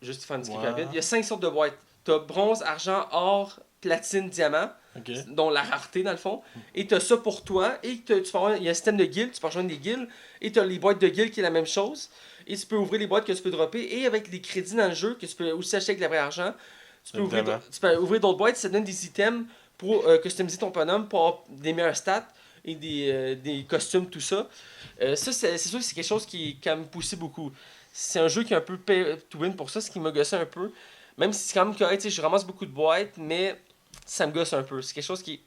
[SPEAKER 1] Juste faire un petit rapide. Il y a 5 sortes de boîtes. Tu as bronze, argent, or, platine, diamant.
[SPEAKER 2] Okay.
[SPEAKER 1] Dont la rareté dans le fond. Et tu as ça pour toi. Et tu peux avoir, il y a un système de guildes, tu peux rejoindre des guildes. Et tu as les boîtes de guildes qui est la même chose. Et tu peux ouvrir les boîtes que tu peux dropper. Et avec les crédits dans le jeu, que tu peux aussi acheter avec le vrai argent, tu peux ouvrir d'autres boîtes. Ça te donne des items pour customiser ton bonhomme, pour avoir des meilleurs stats et des costumes, tout ça. Ça, c'est sûr que c'est quelque chose qui a me poussé beaucoup. C'est un jeu qui est un peu pay to win pour ça, ce qui m'a gossé un peu. Même si c'est quand même correct, je ramasse beaucoup de boîtes, mais ça me gosse un peu. C'est quelque chose qui...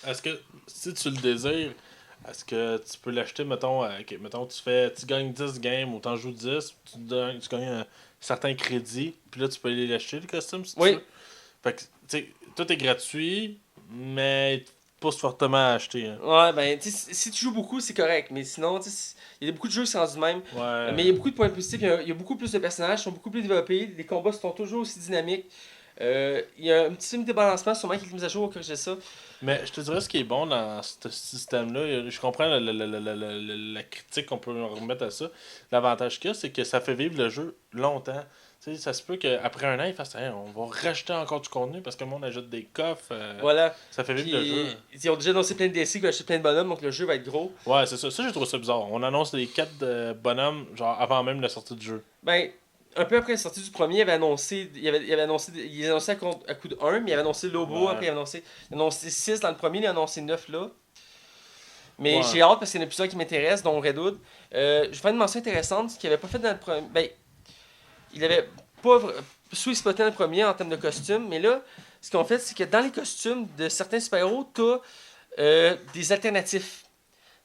[SPEAKER 2] Est-ce que, si tu le désires, est-ce que tu peux l'acheter, mettons, tu gagnes 10 games ou t'en joues 10, tu gagnes un certain crédit, puis là tu peux aller l'acheter, le costume, si tu veux. Fait que, tu sais, tout est gratuit, mais pousse fortement à acheter. Hein.
[SPEAKER 1] Ouais, ben, tu sais, si tu joues beaucoup, c'est correct, mais sinon, tu sais, il y a beaucoup de jeux qui sont rendus même.
[SPEAKER 2] Ouais.
[SPEAKER 1] Mais il y a beaucoup de points positifs, il y a beaucoup plus de personnages, ils sont beaucoup plus développés, les combats sont toujours aussi dynamiques. Il y a un petit film de débalancement, sûrement quelques mises à jour que j'ai ça.
[SPEAKER 2] Mais je te dirais ce qui est bon dans ce système-là, je comprends la critique qu'on peut remettre à ça. L'avantage qu'il y a, c'est que ça fait vivre le jeu longtemps. Tu sais, ça se peut qu'après un an, ils fassent on va rajouter encore du contenu parce que le monde ajoute des coffres.
[SPEAKER 1] Voilà.
[SPEAKER 2] Ça fait vivre le jeu.
[SPEAKER 1] Ils ont déjà annoncé plein de DLC qui vont acheter plein de bonhommes, donc le jeu va être gros.
[SPEAKER 2] Ouais, c'est ça. Ça, je trouve ça bizarre. On annonce les 4 bonhommes genre avant même la sortie du jeu.
[SPEAKER 1] Ben, un peu après la sortie du premier, il avait annoncé à coup de 1, mais il avait annoncé Lobo, après il avait annoncé 6 dans le premier, il a annoncé 9 là. Mais j'ai hâte parce qu'il y en a plusieurs qui m'intéressent, dont Redwood. Je vais faire une mention intéressante, qu'il n'avait pas fait dans le premier. Ben, il avait pas sous-exploité dans le premier en termes de costumes, mais là, ce qu'ils ont fait, c'est que dans les costumes de certains super-héros, t'as des alternatifs.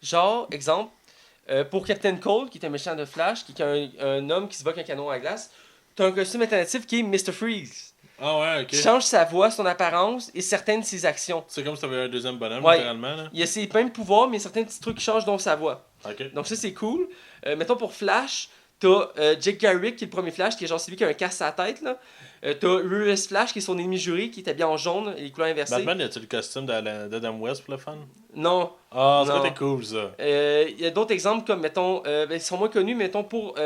[SPEAKER 1] Genre, exemple, pour Captain Cold, qui est un méchant de Flash, qui est un homme qui se bat avec un canon à glace, t'as un costume alternatif qui est Mr. Freeze.
[SPEAKER 2] Ah ouais, ok.
[SPEAKER 1] Qui change sa voix, son apparence et certaines de ses actions.
[SPEAKER 2] C'est comme si t'avais un deuxième bonhomme, littéralement. Là.
[SPEAKER 1] Il y a ses mêmes pouvoirs, mais il y a certains petits trucs qui changent, dont sa voix.
[SPEAKER 2] Okay.
[SPEAKER 1] Donc ça, c'est cool. Mettons pour Flash, t'as Jake Garrick, qui est le premier Flash, qui est genre celui qui a un casque à la tête. Là. T'as Reverse Flash, qui est son ennemi juré, qui est habillé en jaune et les couleurs inversées.
[SPEAKER 2] Batman, y a-tu le costume d'Adam West pour le fun?
[SPEAKER 1] Non.
[SPEAKER 2] Ah, ça c'était cool, ça.
[SPEAKER 1] Il y a d'autres exemples comme, mettons, ils sont moins connus, mettons pour...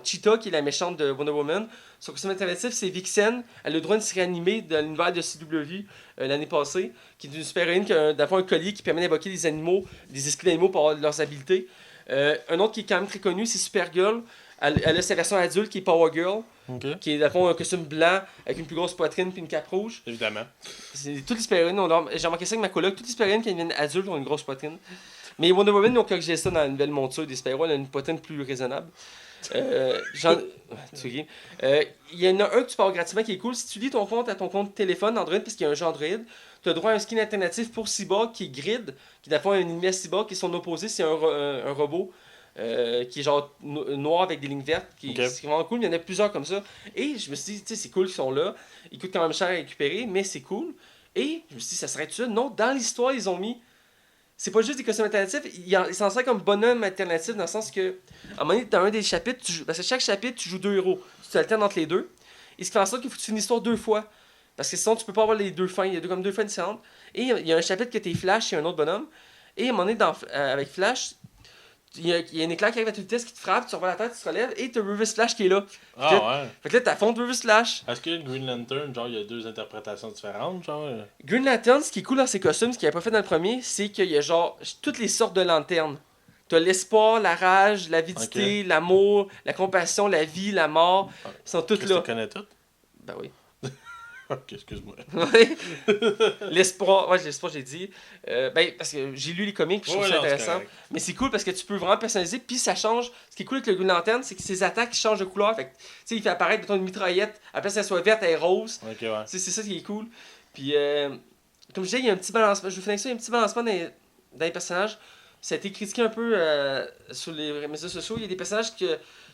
[SPEAKER 1] Cheetah, qui est la méchante de Wonder Woman. Son costume alternatif, c'est Vixen. Elle a le droit de se réanimer dans l'univers de CW l'année passée, qui est une super-héroïne qui a d'avoir un collier qui permet d'invoquer des animaux, des esprits d'animaux pour avoir leurs habiletés. Un autre qui est quand même très connu, c'est Supergirl. Elle a sa version adulte qui est Power Girl, qui est d'avoir un costume blanc avec une plus grosse poitrine puis une cape rouge.
[SPEAKER 2] Évidemment.
[SPEAKER 1] Toutes les super-héroïnes, j'ai remarqué ça avec ma coloc, toutes les super-héroïnes qui deviennent adultes ont une grosse poitrine. Mais Wonder Woman, ils ont corrigé ça dans la nouvelle monture des super-héros, elle a une poitrine plus raisonnable. J'en... Tu ris. Il y en a un que tu peux avoir gratuitement qui est cool. Si tu lis ton compte à ton compte téléphone Android, puisqu'il y a un jeu Android, tu as droit à un skin alternatif pour Cyborg qui est Grid, qui d'abord un ennemi à Cyborg, qui son opposé, c'est un robot. Qui est genre noir avec des lignes vertes, c'est vraiment cool. Il y en a plusieurs comme ça. Et je me suis dit, tu sais, c'est cool qu'ils sont là. Ils coûtent quand même cher à récupérer, mais c'est cool. Et je me suis dit, ça serait ça. Non, dans l'histoire, ils ont mis. C'est pas juste des costumes alternatifs, ils s'en servent comme bonhomme alternatif dans le sens que, à un moment donné, dans un des chapitres, parce que chaque chapitre, tu joues 2 héros. Tu alternes entre les deux. Et ce qui fait en sorte qu'il faut que tu finisses l'histoire 2 fois. Parce que sinon, tu peux pas avoir les 2 fins. Il y a comme 2 fins différentes. Et il y a un chapitre que t'es Flash et un autre bonhomme. Et à un moment donné, avec Flash, il y a un éclair qui arrive à toute vitesse qui te frappe, tu revois la tête, tu te relèves, et t'as Reverse Flash qui est là.
[SPEAKER 2] Ouais.
[SPEAKER 1] Fait que là, t'affrontes Reverse Flash.
[SPEAKER 2] Est-ce que Green Lantern, genre, il y a 2 interprétations différentes, genre?
[SPEAKER 1] Green Lantern, ce qui est cool dans ses costumes, ce qu'il avait pas fait dans le premier, c'est qu'il y a genre toutes les sortes de lanternes. T'as l'espoir, la rage, l'avidité, l'amour, la compassion, la vie, la mort. Ils sont toutes là.
[SPEAKER 2] Tu connais toutes?
[SPEAKER 1] Ben oui.
[SPEAKER 2] Ok, excuse-moi.
[SPEAKER 1] L'espoir, j'ai dit. Ben, parce que j'ai lu les comics puis je trouve ça intéressant. Mais c'est cool parce que tu peux vraiment personnaliser. Puis ça change. Ce qui est cool avec le Green Lantern, c'est que ses attaques changent de couleur. Fait que, tu sais, il fait apparaître une mitraillette. Après, ça soit verte, elle est rose.
[SPEAKER 2] Ok, ouais.
[SPEAKER 1] C'est ça qui est cool. Puis, comme je disais, il y a un petit balancement. Je vous fais avec ça, il y a un petit balancement dans les personnages. Ça a été critiqué un peu sur les réseaux sociaux. Il y a des personnages qui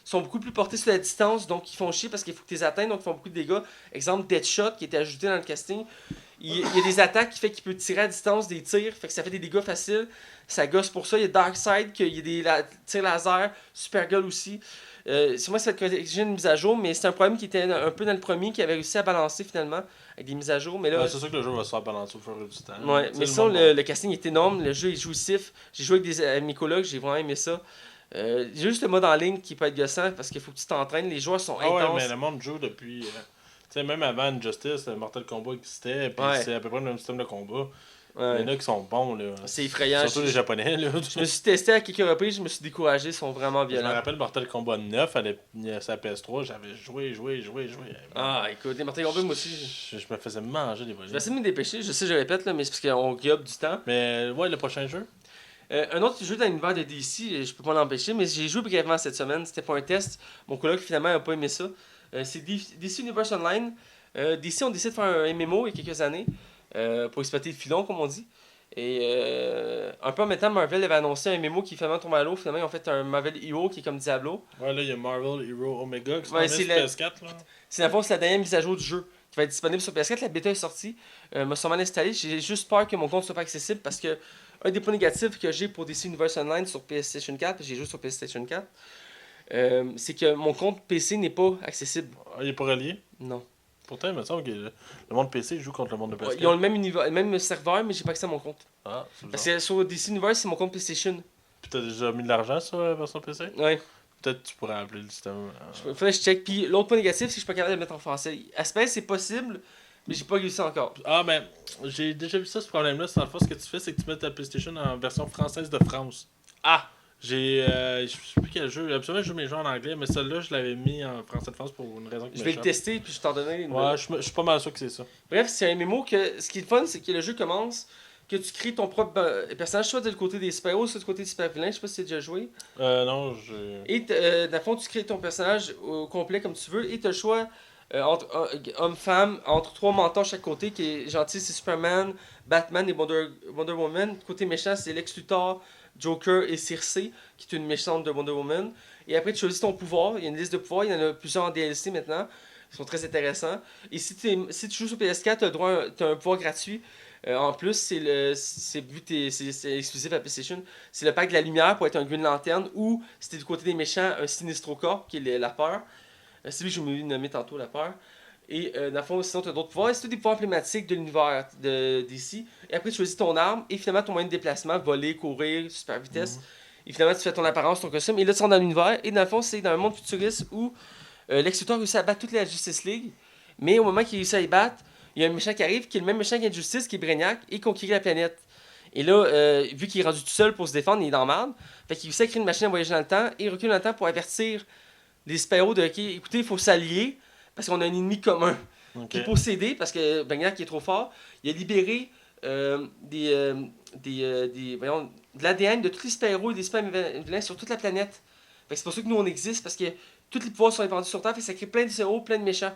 [SPEAKER 1] sont beaucoup plus portés sur la distance, donc ils font chier parce qu'il faut que tu les atteignes, donc ils font beaucoup de dégâts. Exemple, Deadshot qui était ajouté dans le casting. Il y a des attaques qui fait qu'il peut tirer à distance des tirs, fait que ça fait des dégâts faciles. Ça gosse pour ça. Il y a Darkseid, qu'il y a des tirs laser, Supergirl aussi. Sûrement que ça va être une mise à jour, mais c'est un problème qui était un peu dans le premier, qui avait réussi à balancer finalement avec des mises à jour. Mais là,
[SPEAKER 2] c'est sûr que le jeu va se faire balancer au fur et à mesure du temps.
[SPEAKER 1] Ouais, mais sinon, le casting est énorme, le jeu est jouissif. J'ai joué avec mes colocs, j'ai vraiment aimé ça. J'ai juste le mode en ligne qui peut être gossant parce qu'il faut que tu t'entraînes, les joueurs sont intenses.
[SPEAKER 2] Ouais, mais le monde joue depuis. Tu sais, même avant Injustice, Mortal Kombat existait, puis c'est à peu près le même système de combat.
[SPEAKER 1] Ouais.
[SPEAKER 2] Il y en a qui sont bons, là.
[SPEAKER 1] C'est effrayant.
[SPEAKER 2] Surtout les Japonais, là.
[SPEAKER 1] Je me suis testé à quelques reprises, je me suis découragé, ils sont vraiment violents.
[SPEAKER 2] Je me rappelle Mortal Kombat 9 à sa PS3, j'avais joué.
[SPEAKER 1] Ah, écoute, les Mortal Kombat, moi aussi.
[SPEAKER 2] Je me faisais manger des volets.
[SPEAKER 1] Je vais essayer de me dépêcher, je sais, je répète, là, mais c'est parce qu'on gobe du temps.
[SPEAKER 2] Mais ouais, le prochain jeu.
[SPEAKER 1] Un autre jeu dans l'univers de DC, je peux pas l'empêcher, mais j'ai joué brièvement cette semaine, c'était pas un test. Mon coloc finalement n'a pas aimé ça. C'est DC Universe Online. DC ont décidé de faire un MMO il y a quelques années pour exploiter le filon, comme on dit. Et un peu en même temps, Marvel avait annoncé un MMO qui finalement tombe à l'eau. Finalement, ils ont fait un Marvel Hero qui est comme Diablo.
[SPEAKER 2] Ouais, là, il y a Marvel Hero Omega qui
[SPEAKER 1] Ouais,
[SPEAKER 2] sur PS4. Là.
[SPEAKER 1] C'est la dernière mise à jour du jeu qui va être disponible sur PS4. La bêta est sortie. M'a sûrement installé. J'ai juste peur que mon compte soit pas accessible parce que un des points négatifs que j'ai pour DC Universe Online sur PlayStation 4, j'ai joué sur PlayStation 4, c'est que mon compte PC n'est pas accessible.
[SPEAKER 2] Ah, il est pas relié?
[SPEAKER 1] Non.
[SPEAKER 2] Pourtant, il me semble que le monde PC joue contre le monde de PS4.
[SPEAKER 1] Ils ont le même serveur, mais j'ai pas accès à mon compte.
[SPEAKER 2] Ah, c'est bizarre.
[SPEAKER 1] Parce que sur DC Universe, c'est mon compte PlayStation.
[SPEAKER 2] Puis t'as déjà mis de l'argent sur la version PC?
[SPEAKER 1] Ouais.
[SPEAKER 2] Peut-être que tu pourrais appeler le système.
[SPEAKER 1] Faudrait que je check. Puis l'autre point négatif, c'est que je suis pas capable de le mettre en français. Aspect, c'est possible, mais j'ai pas réussi encore.
[SPEAKER 2] Ah, ben, j'ai déjà vu ça, ce problème-là. C'est dans le fond, ce que tu fais, c'est que tu mets ta PlayStation en version française de France.
[SPEAKER 1] Ah!
[SPEAKER 2] Je sais plus quel jeu. Absolument, je joue mes jeux en anglais, mais celle-là, je l'avais mis en français de France pour une raison que
[SPEAKER 1] je vais le tester, puis je t'en donner une
[SPEAKER 2] Ouais, je suis pas mal sûr que c'est ça.
[SPEAKER 1] Bref, c'est un MMO que. Ce qui est fun, c'est que le jeu commence, que tu crées ton propre personnage, soit de le côté des super-héros, soit du côté des super-vilains. Je sais pas si tu as déjà joué.
[SPEAKER 2] Non, je.
[SPEAKER 1] Et dans le fond, tu crées ton personnage au complet comme tu veux, et tu as le choix entre homme-femme, entre 3 mentors chaque côté, qui est gentil, c'est Superman, Batman et Wonder Woman. Côté méchant, c'est Lex Luthor, Joker et Circe, qui est une méchante de Wonder Woman. Et après, tu choisis ton pouvoir. Il y a une liste de pouvoirs. Il y en a plusieurs en DLC maintenant. Ils sont très intéressants. Et si tu joues sur PS4, tu as droit à un pouvoir gratuit. En plus, vu que c'est exclusif à PlayStation, c'est le pack de la lumière pour être un Green Lantern, ou si t'es du côté des méchants, un Sinestro Corps, qui est la peur. C'est lui que je me nommé tantôt, la peur. Et dans le fond, sinon, tu as d'autres pouvoirs. C'est tous des pouvoirs emblématiques de l'univers d'ici. Et après, tu choisis ton arme et finalement ton moyen de déplacement, voler, courir, super vitesse. Et finalement, tu fais ton apparence, ton costume. Et là, tu rentres dans l'univers. Et dans le fond, c'est dans un monde futuriste où Lex Luthor réussit à battre toute la Justice League. Mais au moment qu'il réussit à y battre, il y a un méchant qui arrive, qui est le même méchant qu'Injustice, qui est Brainiac, et conquérit la planète. Et là, vu qu'il est rendu tout seul pour se défendre, il est dans la merde. Fait qu'il réussit à créer une machine à voyager dans le temps et recule dans le temps pour avertir les super-héros de écoutez, il faut s'allier parce qu'on a un ennemi commun. Qui est possédé parce que Brainiac est trop fort. Il a libéré de l'ADN de tous les super-héros et des super-vilains sur toute la planète. Fait que c'est pour ça que nous on existe, parce que tous les pouvoirs sont répandus sur Terre, fait que ça crée plein de héros, plein de méchants.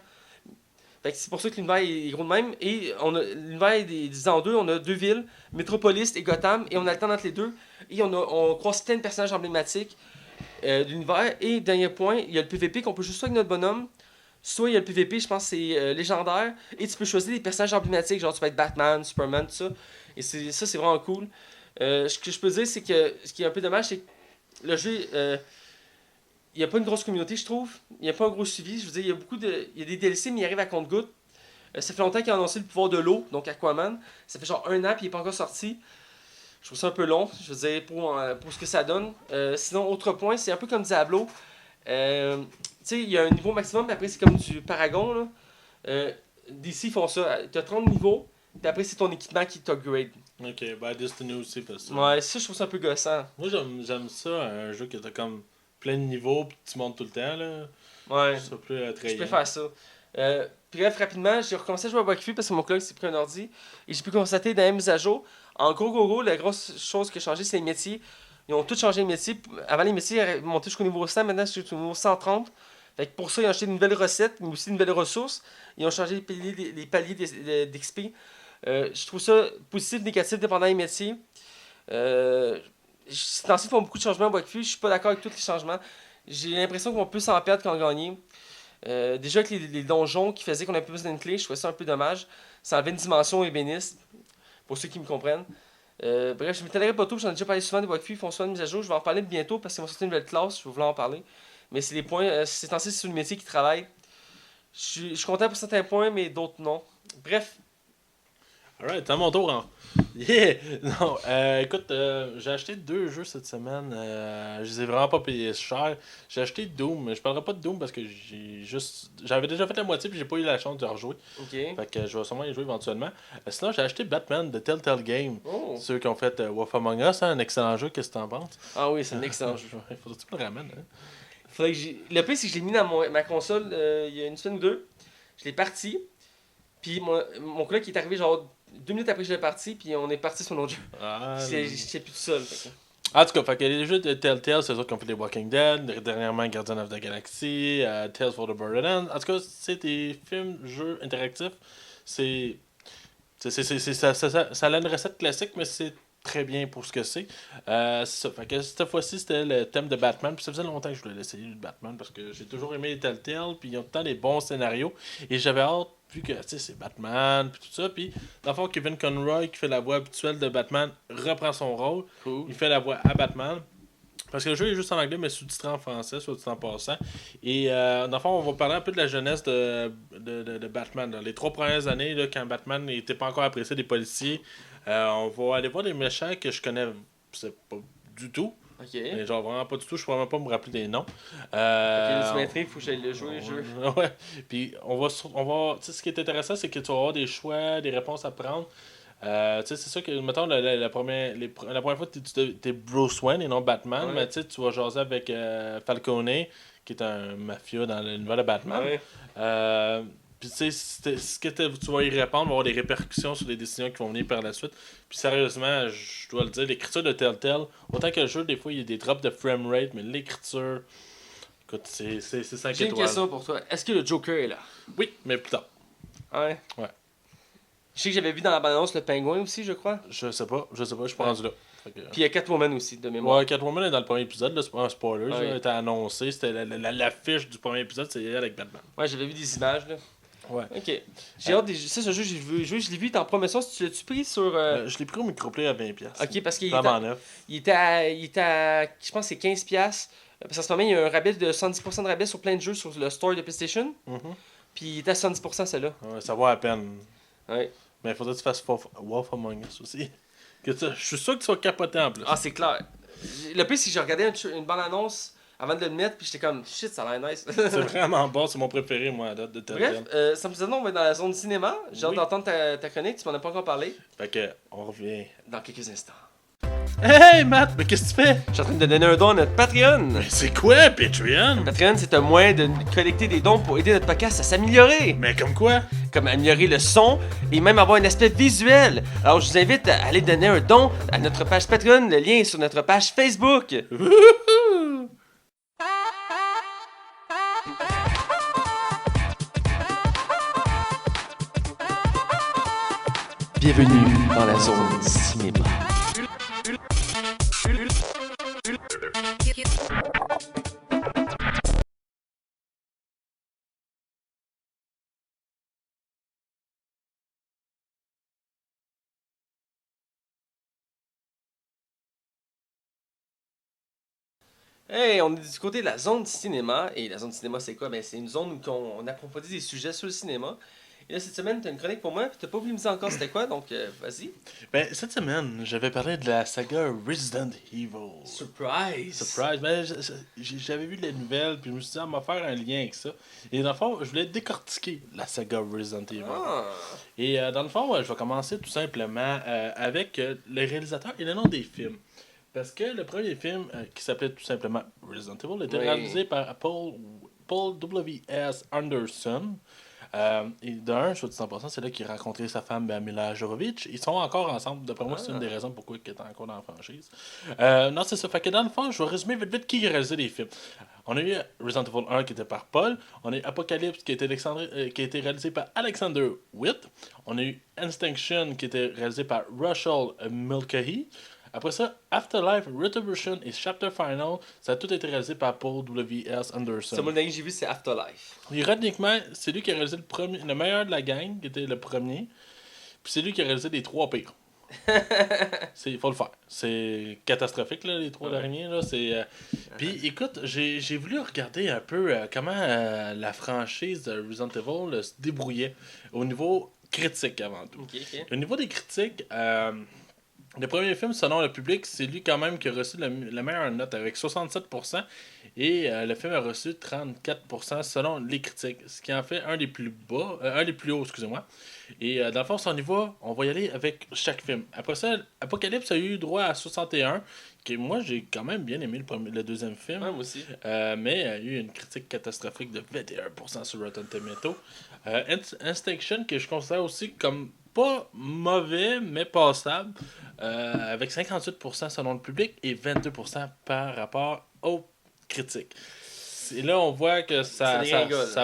[SPEAKER 1] Fait que c'est pour ça que l'univers est gros de même. Et l'univers est divisé en deux. On a deux villes, Metropolis et Gotham, et on alterne entre les deux. Et on croise plein de personnages emblématiques de l'univers. Et dernier point, il y a le PVP qu'on peut juste soit avec notre bonhomme. Soit il y a le PVP, je pense que c'est légendaire. Et tu peux choisir des personnages emblématiques, genre tu peux être Batman, Superman, tout ça. Et ça, c'est vraiment cool. Ce que je peux dire, c'est que ce qui est un peu dommage, c'est que le jeu. Il n'y a pas une grosse communauté, je trouve. Il n'y a pas un gros suivi. Je veux dire, il y a des DLC, mais il arrive à compte-gouttes. Ça fait longtemps qu'ils ont annoncé le pouvoir de l'eau, donc Aquaman. Ça fait genre 1 an, puis il n'est pas encore sorti. Je trouve ça un peu long, je veux dire, pour ce que ça donne. Sinon, autre point, c'est un peu comme Diablo. Tu sais, il y a un niveau maximum, puis après, c'est comme du Paragon. Là. DC font ça. Tu as 30 niveaux, puis après, c'est ton équipement qui t'upgrade.
[SPEAKER 2] Ok, ben Destiny aussi fait ça.
[SPEAKER 1] Ouais, ça, je trouve ça un peu gossant.
[SPEAKER 2] Moi, j'aime ça, un jeu qui a comme plein de niveaux, puis tu montes tout le temps, là.
[SPEAKER 1] Ouais.
[SPEAKER 2] C'est plus attrayant.
[SPEAKER 1] Je préfère ça. Bref, rapidement, j'ai recommencé à jouer à Wakfu parce que mon collègue s'est pris un ordi. Et j'ai pu constater dans la mise à jour, en gros, la grosse chose qui a changé, c'est les métiers. Ils ont tous changé les métiers. Avant, les métiers ils montaient jusqu'au niveau 100, maintenant, c'est jusqu'au niveau 130. Fait que pour ça, ils ont acheté de nouvelles recettes, mais aussi de nouvelles ressources. Ils ont changé les paliers d'XP. Je trouve ça positif, négatif, dépendant des métiers. Ces temps-ci, ils font beaucoup de changements à Wakfu. Je suis pas d'accord avec tous les changements. J'ai l'impression qu'on peut s'en perdre qu'en gagner. Déjà avec les donjons qui faisaient qu'on avait plus besoin d'une clé, je trouvais ça un peu dommage. Ça enlevait une dimension ébéniste, pour ceux qui me comprennent. Bref, je m'étalerai pas tout, j'en ai déjà parlé souvent de Wakfu, ils font souvent de mise à jour. Je vais en parler bientôt parce qu'ils vont sortir une nouvelle classe, je vais vouloir en parler. Mais c'est les points, c'est temps-ci, c'est sur le métier qui travaille. Je suis content pour certains points, mais d'autres non. Bref.
[SPEAKER 2] Alright, c'est à mon tour. Hein. Yeah! Non, écoute, j'ai acheté 2 jeux cette semaine. Je les ai vraiment pas payés cher. J'ai acheté Doom, mais je parlerai pas de Doom parce que j'avais déjà fait la moitié puis j'ai pas eu la chance de rejouer.
[SPEAKER 1] Ok.
[SPEAKER 2] Fait que je vais sûrement y jouer éventuellement. Sinon, j'ai acheté Batman de Telltale Game.
[SPEAKER 1] Oh.
[SPEAKER 2] Ceux qui ont fait Wolf Among Us, hein, un excellent jeu, qu'est-ce que t'en penses?
[SPEAKER 1] Ah oui, c'est un excellent jeu.
[SPEAKER 2] Faudrait que tu me le ramènes. Hein?
[SPEAKER 1] Faudrait que le pire, c'est que je l'ai mis dans ma console il y a une semaine ou deux. Je l'ai parti. Puis mon collègue qui est arrivé genre 2 minutes après que je l'ai parti, puis on est parti sur notre jeu.
[SPEAKER 2] Ah,
[SPEAKER 1] J'étais plus tout seul.
[SPEAKER 2] En tout cas, fait que les jeux de Telltale, c'est eux qui ont fait les Walking Dead, dernièrement Guardian of the Galaxy, Tales for the Borderlands. En tout cas, c'est des films, jeux interactifs. Ça a une recette classique, mais c'est très bien pour ce que c'est. C'est ça. Fait que cette fois-ci, c'était le thème de Batman. Puis ça faisait longtemps que je voulais essayer le Batman parce que j'ai toujours aimé les Telltale. Puis ils ont tout le temps des bons scénarios. Et j'avais hâte, vu que c'est Batman, puis tout ça. Puis dans le fond, Kevin Conroy, qui fait la voix habituelle de Batman, reprend son rôle.
[SPEAKER 1] Cool.
[SPEAKER 2] Il fait la voix à Batman. Parce que le jeu est juste en anglais, mais sous-titré en français, soit dit en passant. Et dans le fond, on va parler un peu de la jeunesse de Batman. Dans les 3 premières années, là, quand Batman n'était pas encore apprécié des policiers, on va aller voir des méchants que je connais pas du tout.
[SPEAKER 1] Ok.
[SPEAKER 2] Mais genre vraiment pas du tout, je pourrais même pas me rappeler des noms.
[SPEAKER 1] Ok, tu m'intrigues, faut que j'aille le jouer,
[SPEAKER 2] Ouais. Puis on va tu sais, ce qui est intéressant, c'est que tu vas avoir des choix, des réponses à prendre. Tu sais, c'est sûr que, mettons, la première fois, t'es Bruce Wayne et non Batman,
[SPEAKER 1] Ouais.
[SPEAKER 2] mais tu sais, tu vas jaser avec Falcone, qui est un mafieux dans l'univers de Batman.
[SPEAKER 1] Ouais.
[SPEAKER 2] Puis tu sais, ce que tu vas y répondre va avoir des répercussions sur les décisions qui vont venir par la suite. Puis sérieusement, je dois le dire, l'écriture de Telltale, autant que le jeu, des fois, il y a des drops de framerate, mais l'écriture, écoute, c'est 5 étoiles.
[SPEAKER 1] J'ai une question pour toi. Est-ce que le Joker est là?
[SPEAKER 2] Oui, mais plus tard.
[SPEAKER 1] Ouais.
[SPEAKER 2] Ouais.
[SPEAKER 1] Je sais que j'avais vu dans la bande-annonce le pingouin aussi, je crois.
[SPEAKER 2] Je sais pas, je suis pas rendu là. Fait que,
[SPEAKER 1] Puis il y a Catwoman aussi, de mémoire.
[SPEAKER 2] ouais, Catwoman est dans le premier épisode, là, c'est pas un spoiler,
[SPEAKER 1] Ouais.
[SPEAKER 2] ça a été annoncé, c'était l'affiche du premier épisode, c'est elle avec Batman.
[SPEAKER 1] Ouais, j'avais vu des images, là.
[SPEAKER 2] Ouais.
[SPEAKER 1] Ok. J'ai hâte ce jeu, j'ai vu, je l'ai vu, il est en promotion. Tu l'as-tu pris sur.
[SPEAKER 2] Je l'ai pris au microplay à 20$.
[SPEAKER 1] Ok, parce qu'il
[SPEAKER 2] Vraiment neuf.
[SPEAKER 1] était à, je pense que c'est 15$. Parce qu'en ce moment, il y a un rabais de 70% de rabais sur plein de jeux sur le store de PlayStation.
[SPEAKER 2] Mhm.
[SPEAKER 1] Puis il était à 70% celle-là.
[SPEAKER 2] Ouais, ça vaut à peine.
[SPEAKER 1] Ouais.
[SPEAKER 2] Mais il faudrait que tu fasses Wolf Among Us aussi. Je suis sûr que tu vas capoter en plus.
[SPEAKER 1] Ah, c'est clair. Le pire, c'est que j'ai regardé une bande-annonce avant de le mettre, puis j'étais comme, shit, ça a l'air nice.
[SPEAKER 2] C'est vraiment bon, c'est mon préféré, moi, à date de Telltale.
[SPEAKER 1] Bref, ça me faisait on va être dans la zone cinéma. J'ai hâte
[SPEAKER 2] Oui.
[SPEAKER 1] d'entendre ta chronique, tu m'en as pas encore parlé.
[SPEAKER 2] Fait que, on revient.
[SPEAKER 1] Dans quelques instants.
[SPEAKER 2] Hey Matt, mais qu'est-ce que tu fais?
[SPEAKER 1] Je suis en train de donner un don à notre Patreon.
[SPEAKER 2] Mais c'est quoi, Patreon?
[SPEAKER 1] Patreon, c'est un moyen de collecter des dons pour aider notre podcast à s'améliorer.
[SPEAKER 2] Mais comme quoi?
[SPEAKER 1] Comme améliorer le son et même avoir un aspect visuel. Alors je vous invite à aller donner un don à notre page Patreon. Le lien est sur notre page Facebook.
[SPEAKER 2] Wouhou!
[SPEAKER 1] Bienvenue dans la zone cinéma. Hey, on est du côté de la zone cinéma. Et la zone cinéma, c'est quoi? Ben, c'est une zone où on approfondit des sujets sur le cinéma. Et là, cette semaine, t'as une chronique pour moi, puis t'as pas voulu me dire encore c'était quoi, donc vas-y.
[SPEAKER 2] Ben, cette semaine, j'avais parlé de la saga Resident Evil.
[SPEAKER 1] Surprise!
[SPEAKER 2] Surprise! Ben, j'avais vu les nouvelles, puis je me suis dit, on va faire un lien avec ça. Et dans le fond, je voulais décortiquer la saga Resident Evil.
[SPEAKER 1] Ah!
[SPEAKER 2] Et dans le fond, je vais commencer tout simplement avec le réalisateur et le nom des films. Parce que le premier film, qui s'appelait tout simplement Resident Evil, était réalisé par Paul W.S. Anderson. Et d'un, je suis dit 100%, c'est là qu'il a rencontré sa femme Mila Jovovich. Ils sont encore ensemble. D'après moi, c'est une des raisons pourquoi il est encore dans la franchise. Non, c'est ça. Fait que dans le fond, je vais résumer vite vite qui a réalisé les films. On a eu Resident Evil 1 qui était par Paul. On a eu Apocalypse qui a été réalisé par Alexander Witt. On a eu Instinction qui était réalisé par Russell Mulcahy. Après ça, Afterlife, Retribution et Chapter Final, ça a tout été réalisé par Paul W.S. Anderson.
[SPEAKER 1] C'est mon dernier que j'ai vu, c'est Afterlife.
[SPEAKER 2] Ironiquement, c'est lui qui a réalisé le meilleur de la gang, qui était le premier. Puis c'est lui qui a réalisé les 3 pires. Il faut le faire. C'est catastrophique, là, les 3 derniers. Là, Puis écoute, j'ai voulu regarder un peu comment la franchise de Resident Evil se débrouillait au niveau critique avant tout.
[SPEAKER 1] Okay.
[SPEAKER 2] Au niveau des critiques, le premier film, selon le public, c'est lui quand même qui a reçu la meilleure note avec 67%. Et le film a reçu 34% selon les critiques. Ce qui en fait un des plus bas, un des plus hauts, excusez-moi. Et dans le fond, si on va y aller avec chaque film. Après ça, Apocalypse a eu droit à 61. Moi, j'ai quand même bien aimé le deuxième film.
[SPEAKER 1] Ouais, moi aussi.
[SPEAKER 2] Mais il y a eu une critique catastrophique de 21% sur Rotten Tomatoes. Instinction, que je considère aussi comme pas mauvais, mais passable, avec 58% selon le public et 22% par rapport aux critiques. Et là, on voit que ça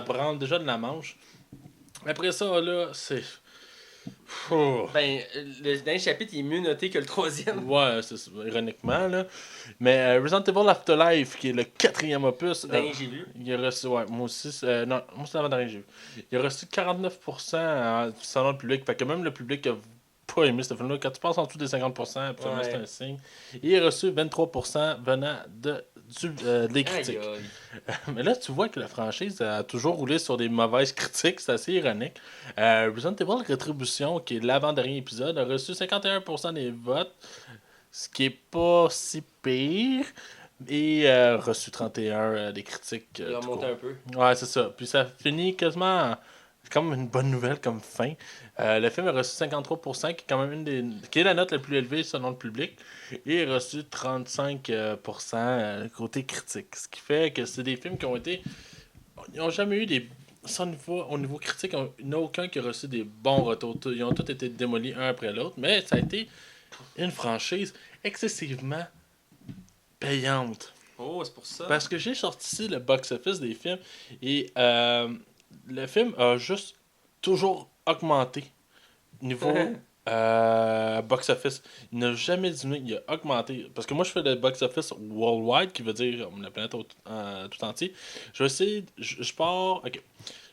[SPEAKER 2] prend déjà de la manche. Après ça, là, c'est...
[SPEAKER 1] Ben, le dernier chapitre il est mieux noté que le troisième.
[SPEAKER 2] Ouais, c'est ironiquement, là. Mais Resident Evil Afterlife, qui est le 4e opus...
[SPEAKER 1] J'ai vu.
[SPEAKER 2] Il a reçu... Ouais, moi aussi... non, moi c'est l'avant-dernier j'ai vu. Il a reçu 49% selon le public. Fait que même le public a pas aimé ce film-là. Quand tu passes en dessous des 50%, absolument, c'est un signe. Il a reçu 23% venant des critiques.
[SPEAKER 1] Aïe, aïe.
[SPEAKER 2] Mais là, tu vois que la franchise a toujours roulé sur des mauvaises critiques. C'est assez ironique. Resident Evil Retribution, qui est l'avant-dernier épisode, a reçu 51% des votes, ce qui est pas si pire. Et reçu 31 des critiques.
[SPEAKER 1] Il a remonté un peu.
[SPEAKER 2] Ouais, c'est ça. Puis ça finit quasiment comme une bonne nouvelle comme fin. Le film a reçu 53%, qui est quand même qui est la note la plus élevée selon le public. Et a reçu 35% côté critique. Ce qui fait que c'est des films qui ont été... Ils n'ont jamais eu des... Au niveau critique, il n'y en a aucun qui a reçu des bons retours. Ils ont tous été démolis un après l'autre. Mais ça a été une franchise excessivement payante.
[SPEAKER 1] Oh, c'est pour ça.
[SPEAKER 2] Parce que j'ai sorti le box-office des films et le film a juste toujours augmenté niveau box-office. Il n'a jamais diminué, il a augmenté. Parce que moi, je fais le box-office worldwide, qui veut dire la planète tout entier. Je vais essayer, je pars... Ok.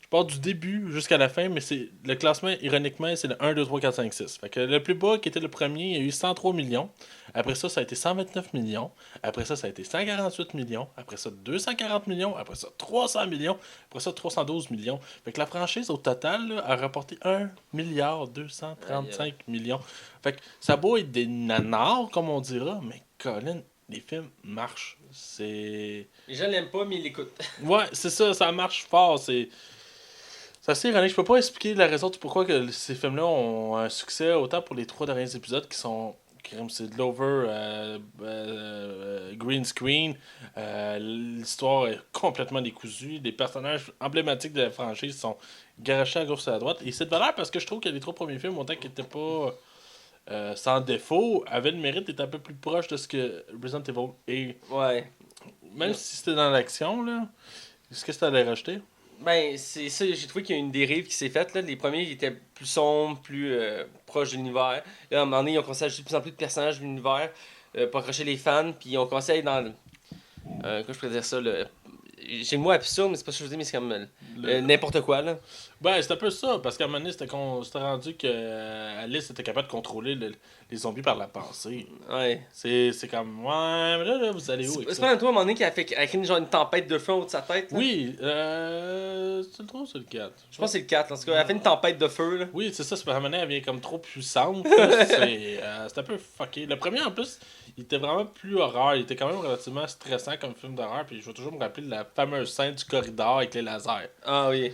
[SPEAKER 2] Je pars du début jusqu'à la fin, mais c'est le classement, ironiquement, c'est le 1, 2, 3, 4, 5, 6. Fait que le plus bas, qui était le premier, il y a eu 103 millions. Après ça, ça a été 129 millions. Après ça, ça a été 148 millions. Après ça, 240 millions. Après ça, 300 millions. Après ça, 312 millions. Fait que la franchise, au total, là, a rapporté 1 milliard 235 millions. Fait que ça a beau être des nanars, comme on dira, mais Colin, les films marchent. C'est...
[SPEAKER 1] Les gens l'aiment pas, mais ils l'écoutent.
[SPEAKER 2] Ouais, c'est ça, ça marche fort. C'est assez ironique. Je peux pas expliquer la raison du pourquoi que ces films-là ont un succès, autant pour les 3 derniers épisodes qui sont... C'est de l'over, green screen. L'histoire est complètement décousue. Les personnages emblématiques de la franchise sont garachés à gauche et à droite. Et c'est de valeur parce que je trouve que les 3 premiers films, autant qu'ils n'étaient pas sans défaut, avaient le mérite d'être un peu plus proche de ce que Resident Evil est.
[SPEAKER 1] Ouais.
[SPEAKER 2] Même si c'était dans l'action, là. Est-ce que tu allais rajouter?
[SPEAKER 1] Ben, c'est ça, j'ai trouvé qu'il y a une dérive qui s'est faite. Là. Les premiers ils étaient plus sombres, plus proches de l'univers. Là, à un moment donné, ils ont commencé à ajouter de plus en plus de personnages de l'univers pour accrocher les fans. Puis ils ont commencé à aller dans. Comment je pourrais dire ça j'ai le mot absurde, mais c'est pas ce que je veux dire, mais c'est comme n'importe quoi. Là.
[SPEAKER 2] Ben, c'est un peu ça, parce qu'à un moment donné, c'était rendu que Alice était capable de contrôler les zombies par la pensée.
[SPEAKER 1] Ouais.
[SPEAKER 2] C'est comme, ouais, mais là, vous allez où avec
[SPEAKER 1] C'est
[SPEAKER 2] ça?
[SPEAKER 1] pas dans toi à un moment donné qui a créé genre une tempête de feu au-dessus de sa tête. Là?
[SPEAKER 2] Oui, c'est le 3 ou c'est le 4?
[SPEAKER 1] Je pense que c'est le 4. En tout cas, elle a fait une tempête de feu. Là.
[SPEAKER 2] Oui, c'est ça, c'est parce qu'à un moment donné, elle vient comme trop puissante. là. C'est un peu fucké. Le premier, en plus, il était vraiment plus horreur. Il était quand même relativement stressant comme film d'horreur. Puis je vais toujours me rappeler de la fameuse scène du corridor avec les lasers.
[SPEAKER 1] Ah oui.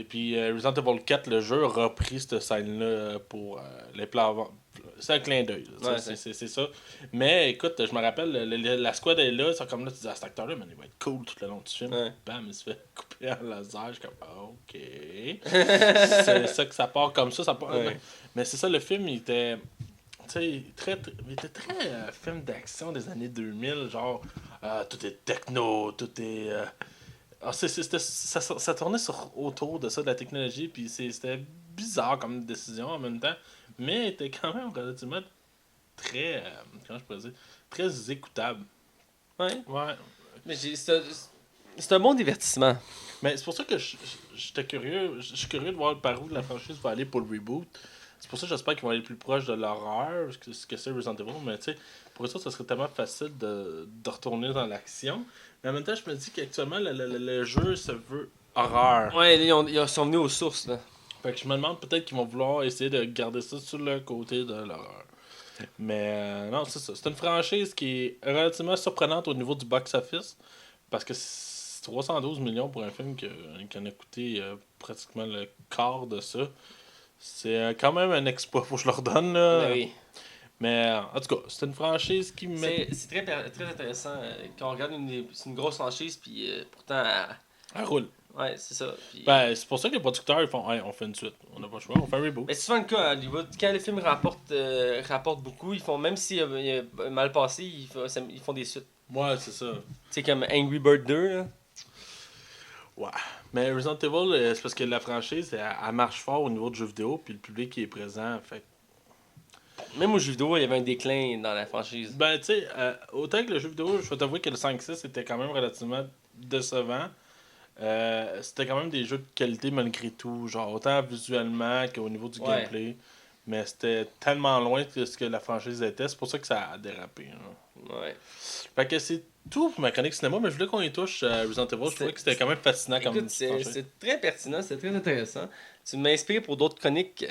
[SPEAKER 2] Puis Resident Evil 4, le jeu, a repris cette scène-là pour les plans avant. C'est un clin d'œil. là,
[SPEAKER 1] Ouais,
[SPEAKER 2] c'est ça. Mais écoute, je me rappelle, la squad est là. C'est comme là, tu dis, cet acteur-là, man, il va être cool tout le long du film.
[SPEAKER 1] Ouais.
[SPEAKER 2] Bam, il se fait couper en laser. Je suis comme, ok. C'est ça que ça part comme ça. Part...
[SPEAKER 1] Ouais.
[SPEAKER 2] Mais c'est ça, le film, il était. Tu sais, il était très film d'action des années 2000. Genre, tout est techno, tout est. Ça tournait autour de ça, de la technologie, puis c'était bizarre comme décision en même temps, mais était quand même relativement très, comment je pourrais dire, très écoutable.
[SPEAKER 1] Ouais.
[SPEAKER 2] Ouais.
[SPEAKER 1] Mais c'est un bon divertissement.
[SPEAKER 2] Mais c'est pour ça que j'étais curieux, je suis curieux de voir par où la franchise va aller pour le reboot. C'est pour ça que j'espère qu'ils vont aller plus proche de l'horreur, ce que c'est Resident Evil, mais tu sais, pour ça serait tellement facile de retourner dans l'action. Mais en même temps, je me dis qu'actuellement, le jeu se veut horreur.
[SPEAKER 1] Ouais, ils sont venus aux sources. Là.
[SPEAKER 2] Fait que je me demande peut-être qu'ils vont vouloir essayer de garder ça sur le côté de l'horreur. Mais non, c'est ça. C'est une franchise qui est relativement surprenante au niveau du box-office. Parce que c'est 312 millions pour un film qui en a coûté pratiquement le quart de ça. C'est quand même un exploit, faut que je leur donne. Là.
[SPEAKER 1] Ben oui.
[SPEAKER 2] Mais en tout cas, c'est une franchise qui met.
[SPEAKER 1] C'est très intéressant. Quand on regarde c'est une grosse franchise, puis pourtant.
[SPEAKER 2] Elle roule.
[SPEAKER 1] Ouais, c'est ça. Puis,
[SPEAKER 2] Ben, c'est pour ça que les producteurs ils font hey, on fait une suite. On n'a pas le choix, on fait un reboot.
[SPEAKER 1] mais c'est souvent le cas à Hollywood. Quand le film rapporte beaucoup, ils font, même s'il a mal passé, ils font des suites.
[SPEAKER 2] Ouais, c'est ça.
[SPEAKER 1] Tu sais, comme Angry Bird 2. Là.
[SPEAKER 2] Ouais. Mais Resident Evil, c'est parce que la franchise, elle marche fort au niveau du jeu vidéo, puis le public qui est présent. Fait
[SPEAKER 1] Même au jeu vidéo, il y avait un déclin dans la franchise.
[SPEAKER 2] ben, tu sais, autant que le jeu vidéo, je vais t'avouer que le 5-6 était quand même relativement décevant. C'était quand même des jeux de qualité malgré tout, genre autant visuellement qu'au niveau du
[SPEAKER 1] Ouais.
[SPEAKER 2] gameplay. Mais c'était tellement loin de ce que la franchise était, c'est pour ça que ça a dérapé. Hein.
[SPEAKER 1] Ouais.
[SPEAKER 2] Fait que c'est tout pour ma chronique cinéma, mais je voulais qu'on y touche Resident Evil. Je trouvais que c'était quand même fascinant comme
[SPEAKER 1] Écoute,
[SPEAKER 2] franchise.
[SPEAKER 1] c'est très pertinent, c'est très intéressant. Tu m'inspires pour d'autres chroniques.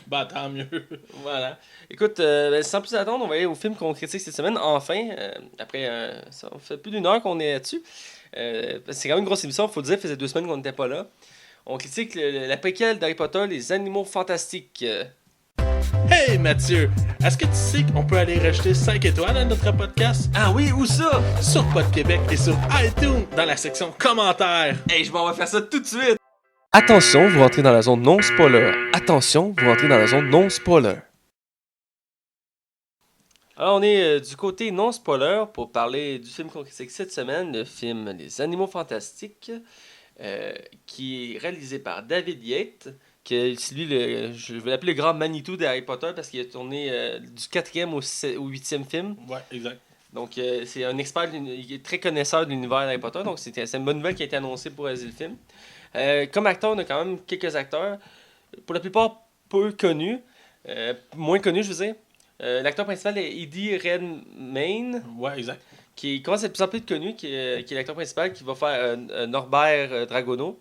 [SPEAKER 2] Bah, tant mieux.
[SPEAKER 1] Voilà. Écoute, sans plus attendre, on va aller au film qu'on critique cette semaine. Enfin, après, ça fait plus d'une heure qu'on est là-dessus. C'est quand même une grosse émission, faut le dire, ça faisait 2 semaines qu'on n'était pas là. On critique la préquelle d'Harry Potter, Les Animaux Fantastiques.
[SPEAKER 2] Hey Mathieu, est-ce que tu sais qu'on peut aller rajouter 5 étoiles à notre podcast?
[SPEAKER 1] Ah oui, où ça?
[SPEAKER 2] Sur Pod Québec et sur iTunes dans la section commentaires.
[SPEAKER 1] Hey, je m'en vais faire ça tout de suite! Attention, vous rentrez dans la zone non spoiler. Attention, vous rentrez dans la zone non spoiler. Alors, on est du côté non spoiler pour parler du film qu'on critique cette semaine, le film Les Animaux Fantastiques, qui est réalisé par David Yates, que c'est lui, je vais l'appeler le grand Manitou de Harry Potter parce qu'il a tourné du 4e au 8e film.
[SPEAKER 2] Ouais, exact.
[SPEAKER 1] Donc, c'est un expert, il est très connaisseur de l'univers d'Harry Potter, donc c'est une bonne nouvelle qui a été annoncée pour réaliser le film. Comme acteur, on a quand même quelques acteurs, pour la plupart peu connus, moins connus, je veux dire. L'acteur principal est Eddie Redmayne,
[SPEAKER 2] Ouais, exact.
[SPEAKER 1] qui commence à être de plus en plus connu, qui est l'acteur principal qui va faire Norbert Dragono.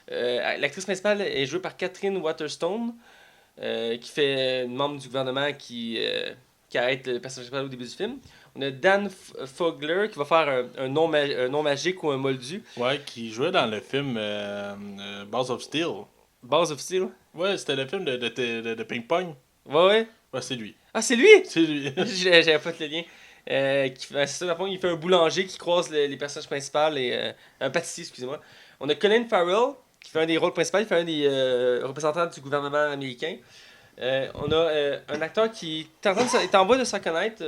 [SPEAKER 1] L'actrice principale est jouée par Catherine Waterstone, qui fait une membre du gouvernement qui arrête le personnage principal au début du film. On a Dan Fogler qui va faire un nom magique ou un moldu.
[SPEAKER 2] Ouais, qui jouait dans le film Balls of Steel.
[SPEAKER 1] Balls of Steel.
[SPEAKER 2] Ouais, c'était le film de ping-pong.
[SPEAKER 1] Ouais.
[SPEAKER 2] Ouais, c'est lui.
[SPEAKER 1] Ah, c'est lui!
[SPEAKER 2] C'est lui.
[SPEAKER 1] J'avais pas le lien. C'est ça, dans le fond, il fait un boulanger qui croise les personnages principaux et un pâtissier, excusez-moi. On a Colin Farrell qui fait un des rôles principaux, il fait un des représentants du gouvernement américain. On a un acteur qui est en voie de se reconnaître.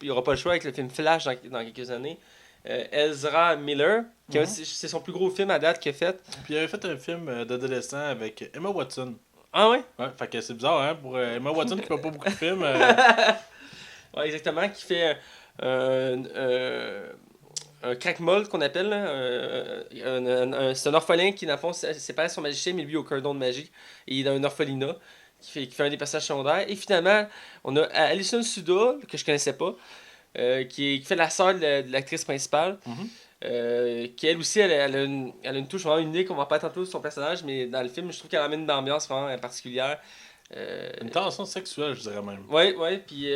[SPEAKER 1] Il aura pas le choix avec le film Flash dans quelques années. Ezra Miller, C'est son plus gros film à date qu'il a fait.
[SPEAKER 2] Puis il avait fait un film d'adolescent avec Emma Watson.
[SPEAKER 1] Ah ouais?
[SPEAKER 2] Ouais, fait que c'est bizarre, hein, pour Emma Watson qui fait pas beaucoup de films.
[SPEAKER 1] Ouais, exactement, qui fait un crack-molle qu'on appelle. Là, c'est un orphelin qui, dans le fond, ses parents sont magiciens, mais lui, a aucun don de magie. Et il est dans un orphelinat qui fait un des personnages secondaires. Et finalement, on a Alison Suda, que je connaissais pas, qui fait la sœur de l'actrice principale. Qui elle aussi, elle a une touche vraiment unique. On va pas tantôt sur son personnage, mais dans le film, je trouve qu'elle amène une ambiance vraiment particulière.
[SPEAKER 2] Une tension sexuelle, je dirais même.
[SPEAKER 1] Ouais, puis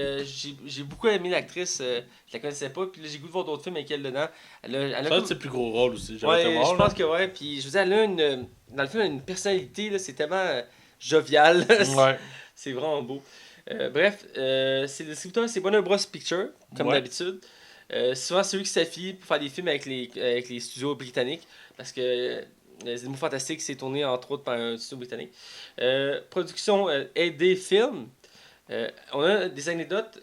[SPEAKER 1] j'ai beaucoup aimé l'actrice, je la connaissais pas, puis là j'ai goût de voir d'autres films avec elle dedans. Elle a
[SPEAKER 2] Ça,
[SPEAKER 1] comme-
[SPEAKER 2] c'est le plus gros rôle aussi.
[SPEAKER 1] Ouais,
[SPEAKER 2] Été voir,
[SPEAKER 1] je
[SPEAKER 2] là.
[SPEAKER 1] pense que ouais, puis je veux dire, elle a dans le film, elle a une personnalité, là, c'est tellement jovial,
[SPEAKER 2] Ouais.
[SPEAKER 1] c'est vraiment beau. Bref, c'est le distributeur, c'est Warner Bros. Picture, comme
[SPEAKER 2] Ouais.
[SPEAKER 1] d'habitude. Souvent, c'est eux qui s'affilient pour faire des films avec les studios britanniques, parce que Les Animaux Fantastiques, c'est tourné entre autres par un studio britannique. Production AD Film. On a des anecdotes.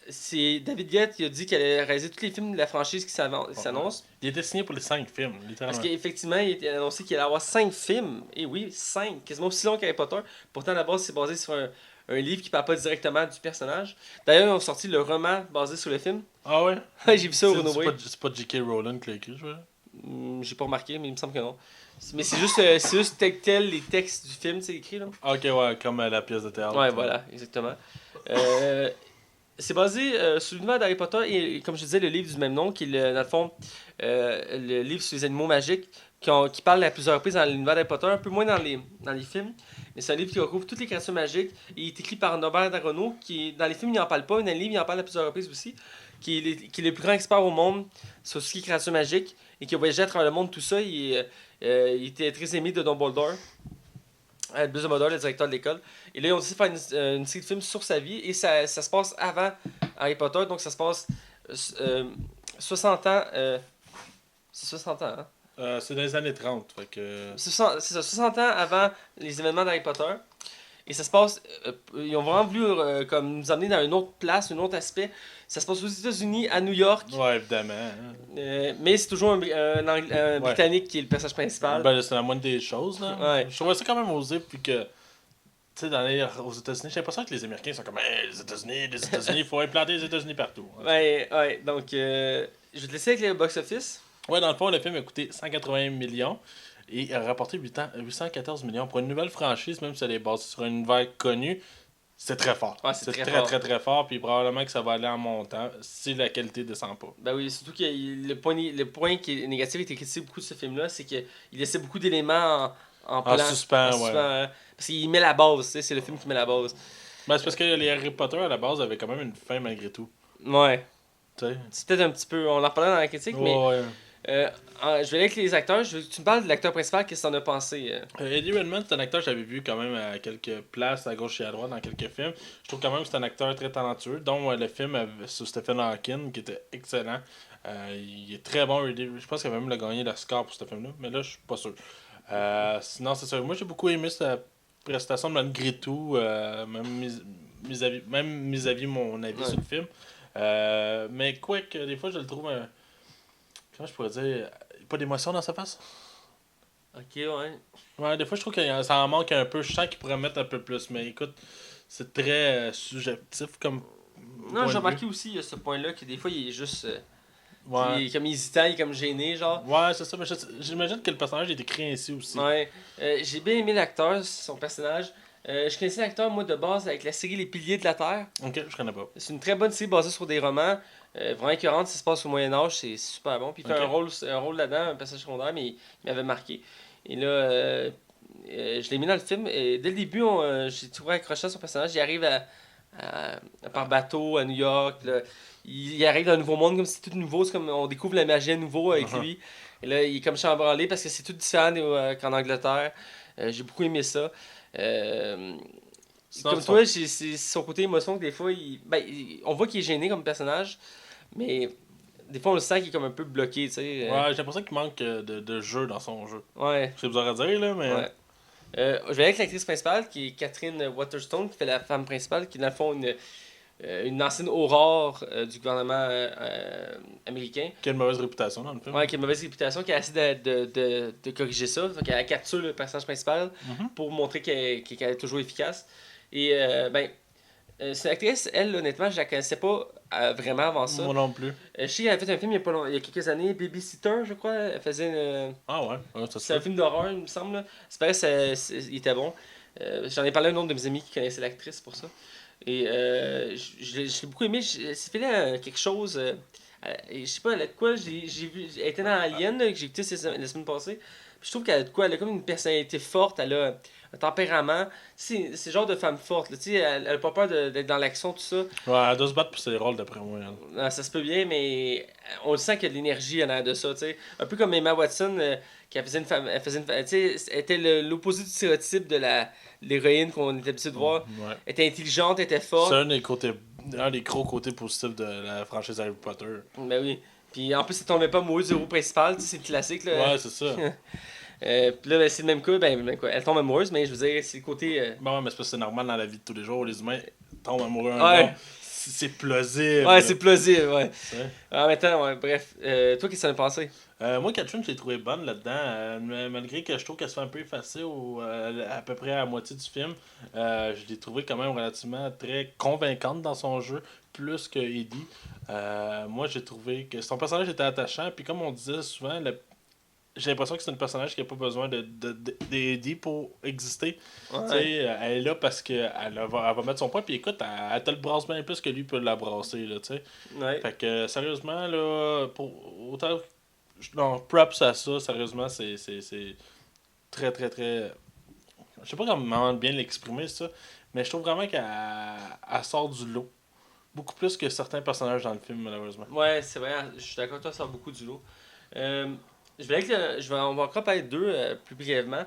[SPEAKER 1] C'est David Guett qui a dit qu'elle allait réaliser tous les films de la franchise qui s'annoncent.
[SPEAKER 2] Il était signé pour les 5 films,
[SPEAKER 1] Parce
[SPEAKER 2] littéralement.
[SPEAKER 1] qu'effectivement, il a été annoncé qu'il allait avoir 5 films. Et oui, 5, quasiment aussi long qu'Harry Potter. Pourtant, à la base, c'est basé sur un livre qui ne parle pas directement du personnage. D'ailleurs, ils ont sorti le roman basé sur le film.
[SPEAKER 2] Ah ouais?
[SPEAKER 1] J'ai vu ça au Renaud Bré.
[SPEAKER 2] C'est pas J.K. Rowling qui l'a écrit, je vois.
[SPEAKER 1] J'ai pas remarqué, mais il me semble que non. Mais c'est juste tel les textes du film, c'est écrit là.
[SPEAKER 2] Ah, ok, ouais, comme la pièce de théâtre.
[SPEAKER 1] Ouais, voilà, exactement. C'est basé sur l'univers d'Harry Potter et, comme je disais, le livre du même nom, qui est, dans le fond, le livre sur les animaux magiques, qui parle à plusieurs reprises dans l'univers d'Harry Potter, un peu moins dans les films. Mais c'est un livre qui recouvre toutes les créatures magiques. Et il est écrit par Norbert D'Arono, qui, dans les films, il n'en parle pas, mais dans les livres, il en parle à plusieurs reprises aussi, qui est le plus grand expert au monde sur ce qui est créatures magiques et qui a voyagé à travers le monde, tout ça. Il était très aimé de Dumbledore. Albus Dumbledore, le directeur de l'école. Et là, ils ont décidé de faire une série de films sur sa vie. Et ça se passe avant Harry Potter. Donc, ça se passe 60 ans. C'est 60 ans, hein?
[SPEAKER 2] C'est dans les années 30, fait que...
[SPEAKER 1] C'est ça, 60 ans avant les événements d'Harry Potter. Et ça se passe. Ils ont vraiment voulu comme nous amener dans une autre place, un autre aspect. Ça se passe aux États-Unis, à New York.
[SPEAKER 2] Ouais, évidemment.
[SPEAKER 1] Mais c'est toujours un Britannique qui est le personnage principal.
[SPEAKER 2] Ben, c'est la moindre des choses, là.
[SPEAKER 1] Ouais.
[SPEAKER 2] Je trouvais ça quand même osé, puis que... Tu sais, aux États-Unis, j'ai l'impression que les Américains sont comme hey, les États-Unis, il faut implanter les États-Unis partout.
[SPEAKER 1] Ouais. Donc, je vais te laisser avec le box-office.
[SPEAKER 2] Ouais, dans le fond, le film a coûté 180 millions et a rapporté 814 millions. Pour une nouvelle franchise, même si elle est basée sur un univers connu, c'est très fort.
[SPEAKER 1] Ouais, c'est très
[SPEAKER 2] très,
[SPEAKER 1] fort.
[SPEAKER 2] très, très fort. Puis probablement que ça va aller en montant si la qualité descend pas.
[SPEAKER 1] Ben oui, surtout que le point qui est négatif et qui est critiqué beaucoup de ce film-là, c'est qu'il laissait beaucoup d'éléments en plan.
[SPEAKER 2] En suspens,
[SPEAKER 1] en
[SPEAKER 2] ouais.
[SPEAKER 1] hein. Parce qu'il met la base, tu sais, c'est le film qui met la base.
[SPEAKER 2] Ben, c'est parce que les Harry Potter, à la base, avaient quand même une fin malgré tout.
[SPEAKER 1] Ouais.
[SPEAKER 2] Tu sais?
[SPEAKER 1] C'est peut-être un petit peu. On en reparlera dans la critique, mais.
[SPEAKER 2] Ouais.
[SPEAKER 1] Je vais aller avec les acteurs. Tu me parles de l'acteur principal, qu'est-ce que t'en as pensé?
[SPEAKER 2] Eddie Redmayne, c'est un acteur que j'avais vu quand même à quelques places, à gauche et à droite, dans quelques films. Je trouve quand même que c'est un acteur très talentueux, dont le film sur Stephen Hawking, qui était excellent. Il est très bon. Je pense qu'il a même gagné l'Oscar pour ce film-là, mais là, je suis pas sûr. Sinon, c'est ça. Moi, j'ai beaucoup aimé sa prestation, malgré tout, même vis-à-vis mon avis sur le film. Mais quoi que des fois, je le trouve comment je pourrais dire, pas d'émotion dans sa face.
[SPEAKER 1] Ok, ouais.
[SPEAKER 2] Ouais, des fois, je trouve que ça en manque un peu. Je sens qu'il pourrait mettre un peu plus, mais écoute, c'est très subjectif comme.
[SPEAKER 1] Non, j'ai remarqué aussi ce point-là que des fois il est juste.
[SPEAKER 2] Ouais.
[SPEAKER 1] Il est comme hésitant, il est comme gêné, genre.
[SPEAKER 2] Ouais, c'est ça, mais j'imagine que le personnage est écrit ainsi aussi.
[SPEAKER 1] Ouais. J'ai bien aimé l'acteur, son personnage. Je connaissais l'acteur, moi, de base, avec la série Les Piliers de la Terre.
[SPEAKER 2] Ok, je connais pas.
[SPEAKER 1] C'est une très bonne série basée sur des romans. Vraiment écœurante, ça se passe au Moyen-Âge, c'est super bon. Puis il fait un rôle là-dedans, un personnage secondaire, mais il m'avait marqué. Et là, je l'ai mis dans le film. Et dès le début, j'ai trouvé accroché à son personnage. Il arrive par bateau à New York. Là. Il arrive dans un nouveau monde, comme si c'était tout nouveau. C'est comme on découvre la magie à nouveau avec lui. Et là, il est comme chambranlé parce que c'est tout différent qu'en Angleterre. J'ai beaucoup aimé ça. Comme toi, c'est son côté émotion que des fois, on voit qu'il est gêné comme personnage, mais des fois on le sent qu'il est comme un peu bloqué, tu sais.
[SPEAKER 2] Ouais, j'ai l'impression qu'il manque de jeu dans son jeu.
[SPEAKER 1] Ouais.
[SPEAKER 2] C'est bizarre à dire, là, mais...
[SPEAKER 1] Ouais. Je vais avec l'actrice principale, qui est Catherine Waterstone, qui fait la femme principale, qui est dans le fond une ancienne aurore du gouvernement américain.
[SPEAKER 2] Quelle mauvaise réputation dans le film.
[SPEAKER 1] Ouais, qui a une mauvaise réputation, qui a essayé de corriger ça. Donc, elle capture le personnage principal pour montrer qu'elle est toujours efficace. Et c'est une actrice, elle, honnêtement, je la connaissais pas vraiment avant ça.
[SPEAKER 2] Moi non plus.
[SPEAKER 1] Je sais qu'elle a fait un film il y a quelques années, Babysitter, je crois. Elle faisait une.
[SPEAKER 2] Ah ouais, ça
[SPEAKER 1] C'est un film d'horreur, il me semble. Là. C'est pareil, il était bon. J'en ai parlé à un nombre de mes amis qui connaissaient l'actrice pour ça. Et je l'ai beaucoup aimé. C'est fait quelque chose. Je sais pas, elle a de quoi. J'ai vu. Elle était dans Alien, là, que j'ai écouté la semaine passée. Puis je trouve qu'elle a de quoi. Elle a comme une personnalité forte. Elle a un tempérament. C'est le genre de femme forte. Là, elle a pas peur d'être dans l'action, tout ça.
[SPEAKER 2] Ouais, elle doit se battre pour ses rôles d'après moi.
[SPEAKER 1] Non, ça se peut bien, mais on le sent qu'il y a de l'énergie en arrière de ça. T'sais. Un peu comme Emma Watson, qui faisait une femme. Elle était l'opposé du stéréotype de l'héroïne qu'on était habitué de voir.
[SPEAKER 2] Ouais.
[SPEAKER 1] Elle était intelligente, elle était forte.
[SPEAKER 2] C'est un des gros côtés positifs de la franchise Harry Potter.
[SPEAKER 1] Ben oui. Puis en plus, elle tombait pas amoureuse du héros principal, c'est le classique. Là.
[SPEAKER 2] Ouais, c'est ça.
[SPEAKER 1] Puis là, c'est le même cas, quoi, elle tombe amoureuse, mais je veux dire, c'est le côté.
[SPEAKER 2] Bon, mais c'est parce que c'est normal dans la vie de tous les jours, les humains tombent amoureux
[SPEAKER 1] Ouais.
[SPEAKER 2] C'est plausible.
[SPEAKER 1] Ouais, c'est plausible, ouais.
[SPEAKER 2] Ouais.
[SPEAKER 1] En même temps, ouais, bref. Toi, qu'est-ce que ça en a pensé?
[SPEAKER 2] Moi, Catherine, je l'ai trouvé bonne là-dedans. Malgré que je trouve qu'elle se fait un peu effacer à peu près à la moitié du film, je l'ai trouvé quand même relativement très convaincante dans son jeu, plus que Eddie. Moi, j'ai trouvé que son personnage était attachant, puis comme on disait souvent, j'ai l'impression que c'est un personnage qui n'a pas besoin d'Eddie pour exister.
[SPEAKER 1] Ouais.
[SPEAKER 2] Elle est là parce qu'elle va mettre son point, puis écoute, elle te le brasse bien plus que lui peut la brasser. Là, t'sais.
[SPEAKER 1] Ouais.
[SPEAKER 2] Fait que sérieusement, là, autant. Non, props à ça, sérieusement, c'est très, très, très. Je sais pas comment bien l'exprimer, ça, mais je trouve vraiment qu'elle sort du lot. Beaucoup plus que certains personnages dans le film, malheureusement.
[SPEAKER 1] Ouais, c'est vrai, je suis d'accord avec toi, ça sort beaucoup du lot. On va encore parler d'eux plus brièvement.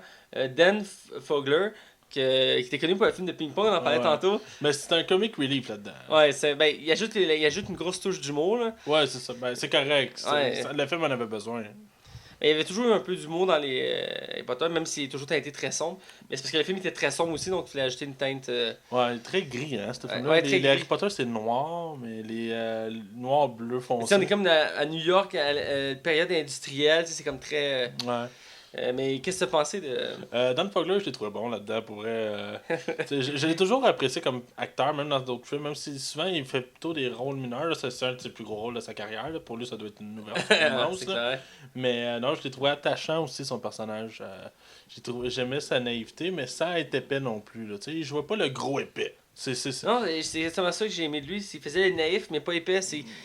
[SPEAKER 1] Dan Fogler, qui était connu pour un film de ping-pong, on en parlait
[SPEAKER 2] Ouais.
[SPEAKER 1] tantôt.
[SPEAKER 2] Mais c'est un comic relief là-dedans.
[SPEAKER 1] Ouais, il ajoute une grosse touche d'humour. Là.
[SPEAKER 2] Ouais, c'est ça. Ben, c'est correct.
[SPEAKER 1] Ouais.
[SPEAKER 2] Le film en avait besoin.
[SPEAKER 1] Mais il y avait toujours un peu d'humour dans les Harry Potter, même s'il est toujours teinté très sombre. Mais c'est parce que le film était très sombre aussi, donc il fallait ajouter une teinte.
[SPEAKER 2] Ouais, très gris, hein, ce film-là.
[SPEAKER 1] Ouais, très
[SPEAKER 2] les Harry
[SPEAKER 1] gris.
[SPEAKER 2] Potter, c'est noir, mais les noirs, bleus
[SPEAKER 1] Tu
[SPEAKER 2] foncés.
[SPEAKER 1] sais, on est comme à New York, à la période industrielle, tu sais, c'est comme très.
[SPEAKER 2] Ouais.
[SPEAKER 1] Mais qu'est-ce que tu as pensé de.
[SPEAKER 2] Dan Fogler, je l'ai trouvé bon là-dedans, pour vrai. Je l'ai toujours apprécié comme acteur, même dans d'autres films, même si souvent il fait plutôt des rôles mineurs. Là, c'est un de ses plus gros rôles de sa carrière. Là. Pour lui, ça doit être une nouvelle immense.
[SPEAKER 1] C'est
[SPEAKER 2] là.
[SPEAKER 1] clair.
[SPEAKER 2] Mais non, je l'ai trouvé attachant aussi, son personnage. J'aimais sa naïveté, mais sans être épais non plus. Là. Il jouait pas le gros épais. C'est
[SPEAKER 1] Non, c'est exactement ça que j'ai aimé de lui. Il faisait les naïfs, mais pas épais.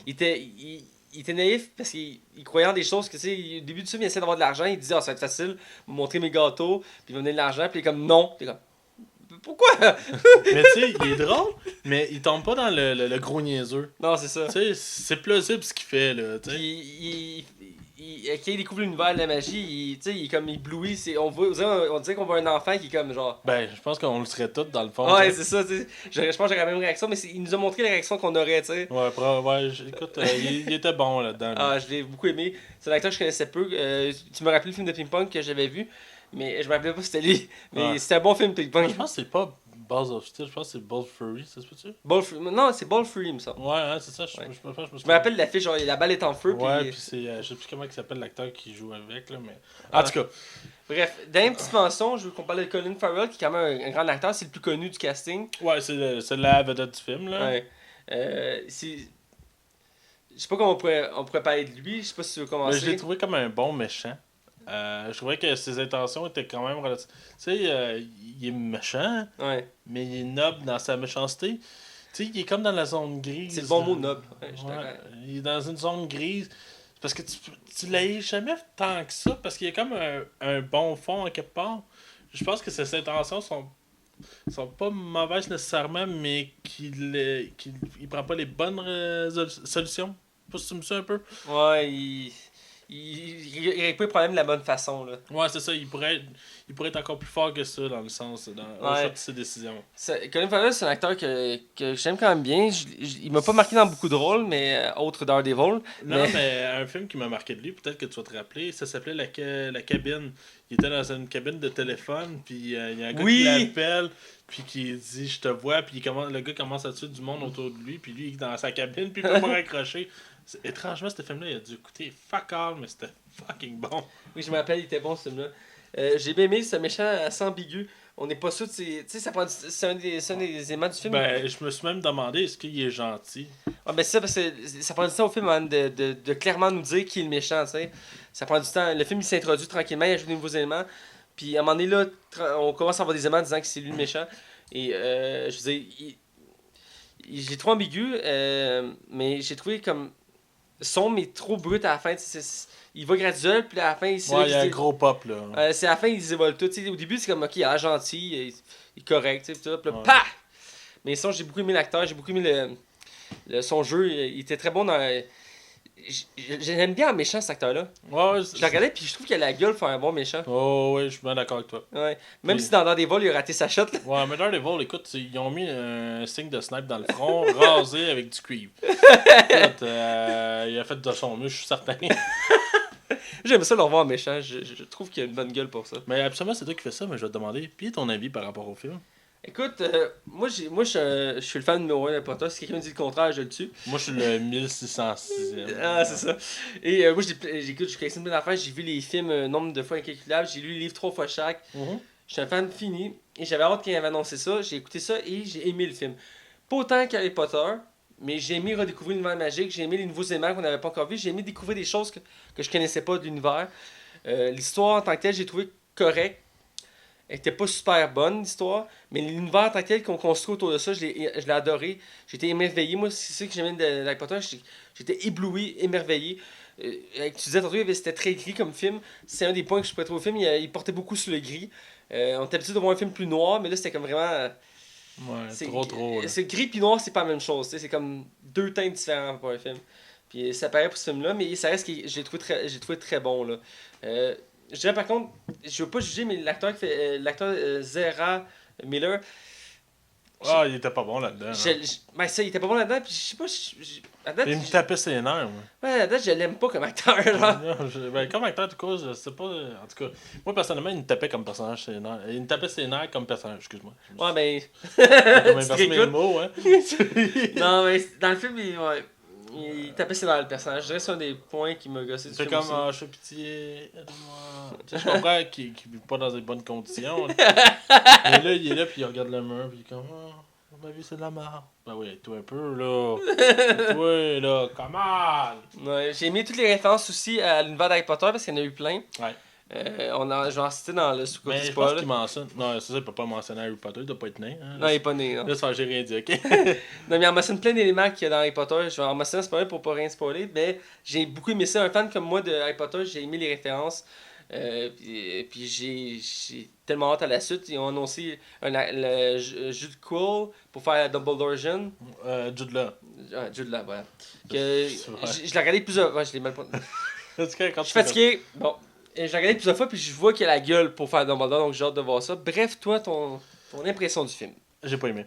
[SPEAKER 1] Il était naïf parce qu'il croyait en des choses que, tu sais, au début du film, il essayait d'avoir de l'argent. Il disait, ça va être facile, me montrer mes gâteaux, puis il va me donner de l'argent. Puis il est comme, non. T'es comme, pourquoi?
[SPEAKER 2] Mais tu sais, il est drôle, mais il tombe pas dans le gros niaiseux.
[SPEAKER 1] Non, c'est ça.
[SPEAKER 2] Tu sais, c'est plausible ce qu'il fait, là. tu sais.
[SPEAKER 1] Puis, quand il découvre l'univers de la magie, tu sais, il est comme ébloui. On dirait qu'on voit un enfant qui est comme, genre.
[SPEAKER 2] Ben, je pense qu'on le serait tous, dans le fond.
[SPEAKER 1] Ouais,
[SPEAKER 2] tu sais.
[SPEAKER 1] c'est ça, tu sais. Je pense que j'aurais la même réaction, mais il nous a montré la réaction qu'on aurait, tu sais.
[SPEAKER 2] Ouais, écoute, il était bon là-dedans. lui.
[SPEAKER 1] Ah, je l'ai beaucoup aimé. C'est un acteur que je connaissais peu. Tu me rappelles le film de ping-pong que j'avais vu, mais je me rappelais pas si c'était lui. Mais
[SPEAKER 2] Ouais.
[SPEAKER 1] c'était un bon film de
[SPEAKER 2] Je
[SPEAKER 1] ping-pong.
[SPEAKER 2] pense que c'est pas Balls of Steel, je pense que c'est Ball Fury, ça se peut-tu?
[SPEAKER 1] Non, c'est Ball Free, il me semble.
[SPEAKER 2] Ouais, hein, c'est ça,
[SPEAKER 1] Ouais.
[SPEAKER 2] je
[SPEAKER 1] Je me rappelle l'affiche, genre la balle est en feu.
[SPEAKER 2] Ouais,
[SPEAKER 1] Puis...
[SPEAKER 2] puis c'est. Je sais plus comment il s'appelle l'acteur qui joue avec, là, mais.
[SPEAKER 1] Ah.
[SPEAKER 2] En tout cas,
[SPEAKER 1] Bref, dernière petite mention, je veux qu'on parle de Colin Farrell, qui est quand même un grand acteur, c'est le plus connu du casting.
[SPEAKER 2] ouais, c'est la vedette du film, là.
[SPEAKER 1] Ouais. Je sais pas comment on pourrait parler de lui, je sais pas si tu veux
[SPEAKER 2] Mais
[SPEAKER 1] commencer.
[SPEAKER 2] je l'ai trouvé comme un bon méchant. Je trouvais que ses intentions étaient quand même relatives. Tu sais, il est méchant,
[SPEAKER 1] Ouais.
[SPEAKER 2] mais il est noble dans sa méchanceté. Tu sais, il est comme dans la zone grise.
[SPEAKER 1] C'est le bon mot, noble. Ouais, je suis
[SPEAKER 2] Ouais,
[SPEAKER 1] d'accord.
[SPEAKER 2] il est dans une zone grise. Parce que tu l'as jamais tant que ça, parce qu'il y a comme un bon fond à quelque part. Je pense que ses intentions sont pas mauvaises nécessairement, mais qu'il prend pas les bonnes solutions. Je sais pas si tu me suis un peu.
[SPEAKER 1] Ouais, il règle pas les problèmes de la bonne façon. Là.
[SPEAKER 2] Ouais, c'est ça. Il pourrait être encore plus fort que ça dans le sens, au choix de ses décisions.
[SPEAKER 1] Colin Farrell, c'est un acteur que j'aime quand même bien. Il m'a pas marqué dans beaucoup de rôles, mais autre Daredevil.
[SPEAKER 2] Non, mais un film qui m'a marqué de lui, peut-être que tu vas te rappeler, ça s'appelait la cabine. Il était dans une cabine de téléphone, puis il y a un gars qui l'appelle, puis qui dit je te vois, puis le gars commence à tuer du monde autour de lui, puis lui il est dans sa cabine, puis il peut pas raccrocher. Étrangement, ce film-là, il a dû coûter fuck all, mais c'était fucking bon.
[SPEAKER 1] Oui, je me rappelle, il était bon ce film-là. J'ai bien aimé ce méchant assez ambigu. On n'est pas sûr de tu sais, c'est un des éléments du film.
[SPEAKER 2] Ben, je me suis même demandé, est-ce qu'il est gentil?
[SPEAKER 1] Ah, ben ça, parce que ça prend du temps au film hein, de clairement nous dire qui est le méchant, tu sais. Ça prend du temps. Le film, il s'introduit tranquillement, il ajoute des nouveaux éléments. Puis à un moment donné, là, on commence à avoir des éléments disant que c'est lui le méchant. Et je veux dire, j'ai trouvé ambigu, mais j'ai trouvé comme sombre, mais trop brut à la fin. Il va graduel, puis à la fin, il
[SPEAKER 2] y a un gros pop, là.
[SPEAKER 1] c'est à la fin, ils dévoilent tout. T'sais, au début, c'est comme, ok, il a l'air gentil, il est correct, tu sais, puis là,
[SPEAKER 2] Ouais.
[SPEAKER 1] pah! Mais sinon, j'ai beaucoup aimé l'acteur, j'ai beaucoup aimé son jeu, il était très bon dans. J'aime bien un méchant, cet acteur-là.
[SPEAKER 2] Ouais,
[SPEAKER 1] Je le regardais, puis je trouve qu'il a la gueule pour faire un bon méchant.
[SPEAKER 2] Oh, ouais, je suis bien d'accord avec toi.
[SPEAKER 1] Ouais. Même si dans des vols, il a raté sa shot, là.
[SPEAKER 2] Ouais, mais Daredevil, écoute, ils ont mis un signe de snipe dans le front, rasé avec du cuivre. Écoute, il a fait de son mieux, je suis certain.
[SPEAKER 1] J'aime ça le revoir méchant, je trouve qu'il a une bonne gueule pour ça.
[SPEAKER 2] Mais absolument, c'est toi qui fais ça, mais je vais te demander, puis ton avis par rapport au film?
[SPEAKER 1] Écoute, moi, je suis le fan numéro 1 de Potter. Si quelqu'un me dit le contraire, je le tue.
[SPEAKER 2] Moi, je suis le 1606e.
[SPEAKER 1] Ah, c'est ça. Et moi, j'écoute, je collectionne plein d'affaires. J'ai vu les films un nombre de fois incalculable. J'ai lu les livres 3 fois chaque. Je suis un fan fini. Et j'avais hâte qu'il avait annoncé ça. J'ai écouté ça et j'ai aimé le film. Pas autant qu'Harry Potter, mais j'ai aimé redécouvrir l'univers magique. J'ai aimé les nouveaux éléments qu'on n'avait pas encore vus. J'ai aimé découvrir des choses que je connaissais pas de l'univers. L'histoire en tant que telle, j'ai trouvé correcte. Elle était pas super bonne, l'histoire, mais l'univers en tant que tel qu'on construit autour de ça, je l'ai adoré. J'étais émerveillé. Moi, c'est ça que j'aimais de Harry Potter. J'étais ébloui, émerveillé. Tu disais tantôt, c'était très gris comme film. C'est un des points que je pourrais trouver au film. Il portait beaucoup sur le gris. On était habitué de voir un film plus noir, mais là, c'était comme vraiment.
[SPEAKER 2] Ouais, trop.
[SPEAKER 1] C'est gris puis noir, c'est pas la même chose. C'est comme deux teintes différentes pour un film. Puis ça paraît pour ce film-là, mais ça reste que j'ai trouvé très bon. Là. Je dirais par contre, je veux pas juger, mais l'acteur qui fait l'acteur Zera Miller.
[SPEAKER 2] Il était pas bon là-dedans.
[SPEAKER 1] Ben ça, il était pas bon là-dedans, puis je sais pas. À date,
[SPEAKER 2] il me tapait ses nerfs, moi.
[SPEAKER 1] Ouais, à date, je l'aime pas comme acteur. Genre.
[SPEAKER 2] Ben, comme acteur, tout cas, je sais pas. En tout cas, moi personnellement, il me tapait comme personnage ses nerfs. Il me tapait ses nerfs comme personnage, excuse-moi.
[SPEAKER 1] Ouais, ben.
[SPEAKER 2] Comme inverser mes mots, hein.
[SPEAKER 1] Non, mais dans le film, il tapait ses nerfs, le personnage. Je dirais que c'est un des points qui m'a gossé du
[SPEAKER 2] c'est
[SPEAKER 1] film.
[SPEAKER 2] comme, je fais pitié, aide-moi. Tu sais, je comprends qu'il vit pas dans des bonnes conditions. mais là, il est là, puis il regarde le mur, puis il est comme, ma vie, c'est de la merde. Ben oui, toi un peu, là. Toi, là, come on!
[SPEAKER 1] Ouais, j'ai aimé toutes les références aussi à l'univers d'Harry Potter parce qu'il y en a eu plein.
[SPEAKER 2] Ouais.
[SPEAKER 1] Je vais en citer dans le sous
[SPEAKER 2] Mais je pense qu'il mentionne. Non, c'est ça, il peut pas mentionner Harry Potter, il doit pas être né. Hein.
[SPEAKER 1] Non, il est pas né. Non,
[SPEAKER 2] là ça, j'ai rien dit, ok?
[SPEAKER 1] non mais il en mentionne plein d'éléments qu'il y a dans Harry Potter. Je vais en mentionner un spoiler pour pas rien spoiler. Mais j'ai beaucoup aimé ça. Un fan comme moi de Harry Potter, j'ai aimé les références. Puis j'ai tellement hâte à la suite. Ils ont annoncé Jude Quill pour faire Dumbledore jeune.
[SPEAKER 2] Jude Law.
[SPEAKER 1] Jude Law, voilà. Que, je l'ai regardé plusieurs fois. Je l'ai mal pas. Je suis fatigué. Bon. Je l'ai regardé plusieurs fois, puis je vois qu'il a la gueule pour faire Dumbledore, donc j'ai hâte de voir ça. Bref, toi, ton impression du film.
[SPEAKER 2] J'ai pas aimé.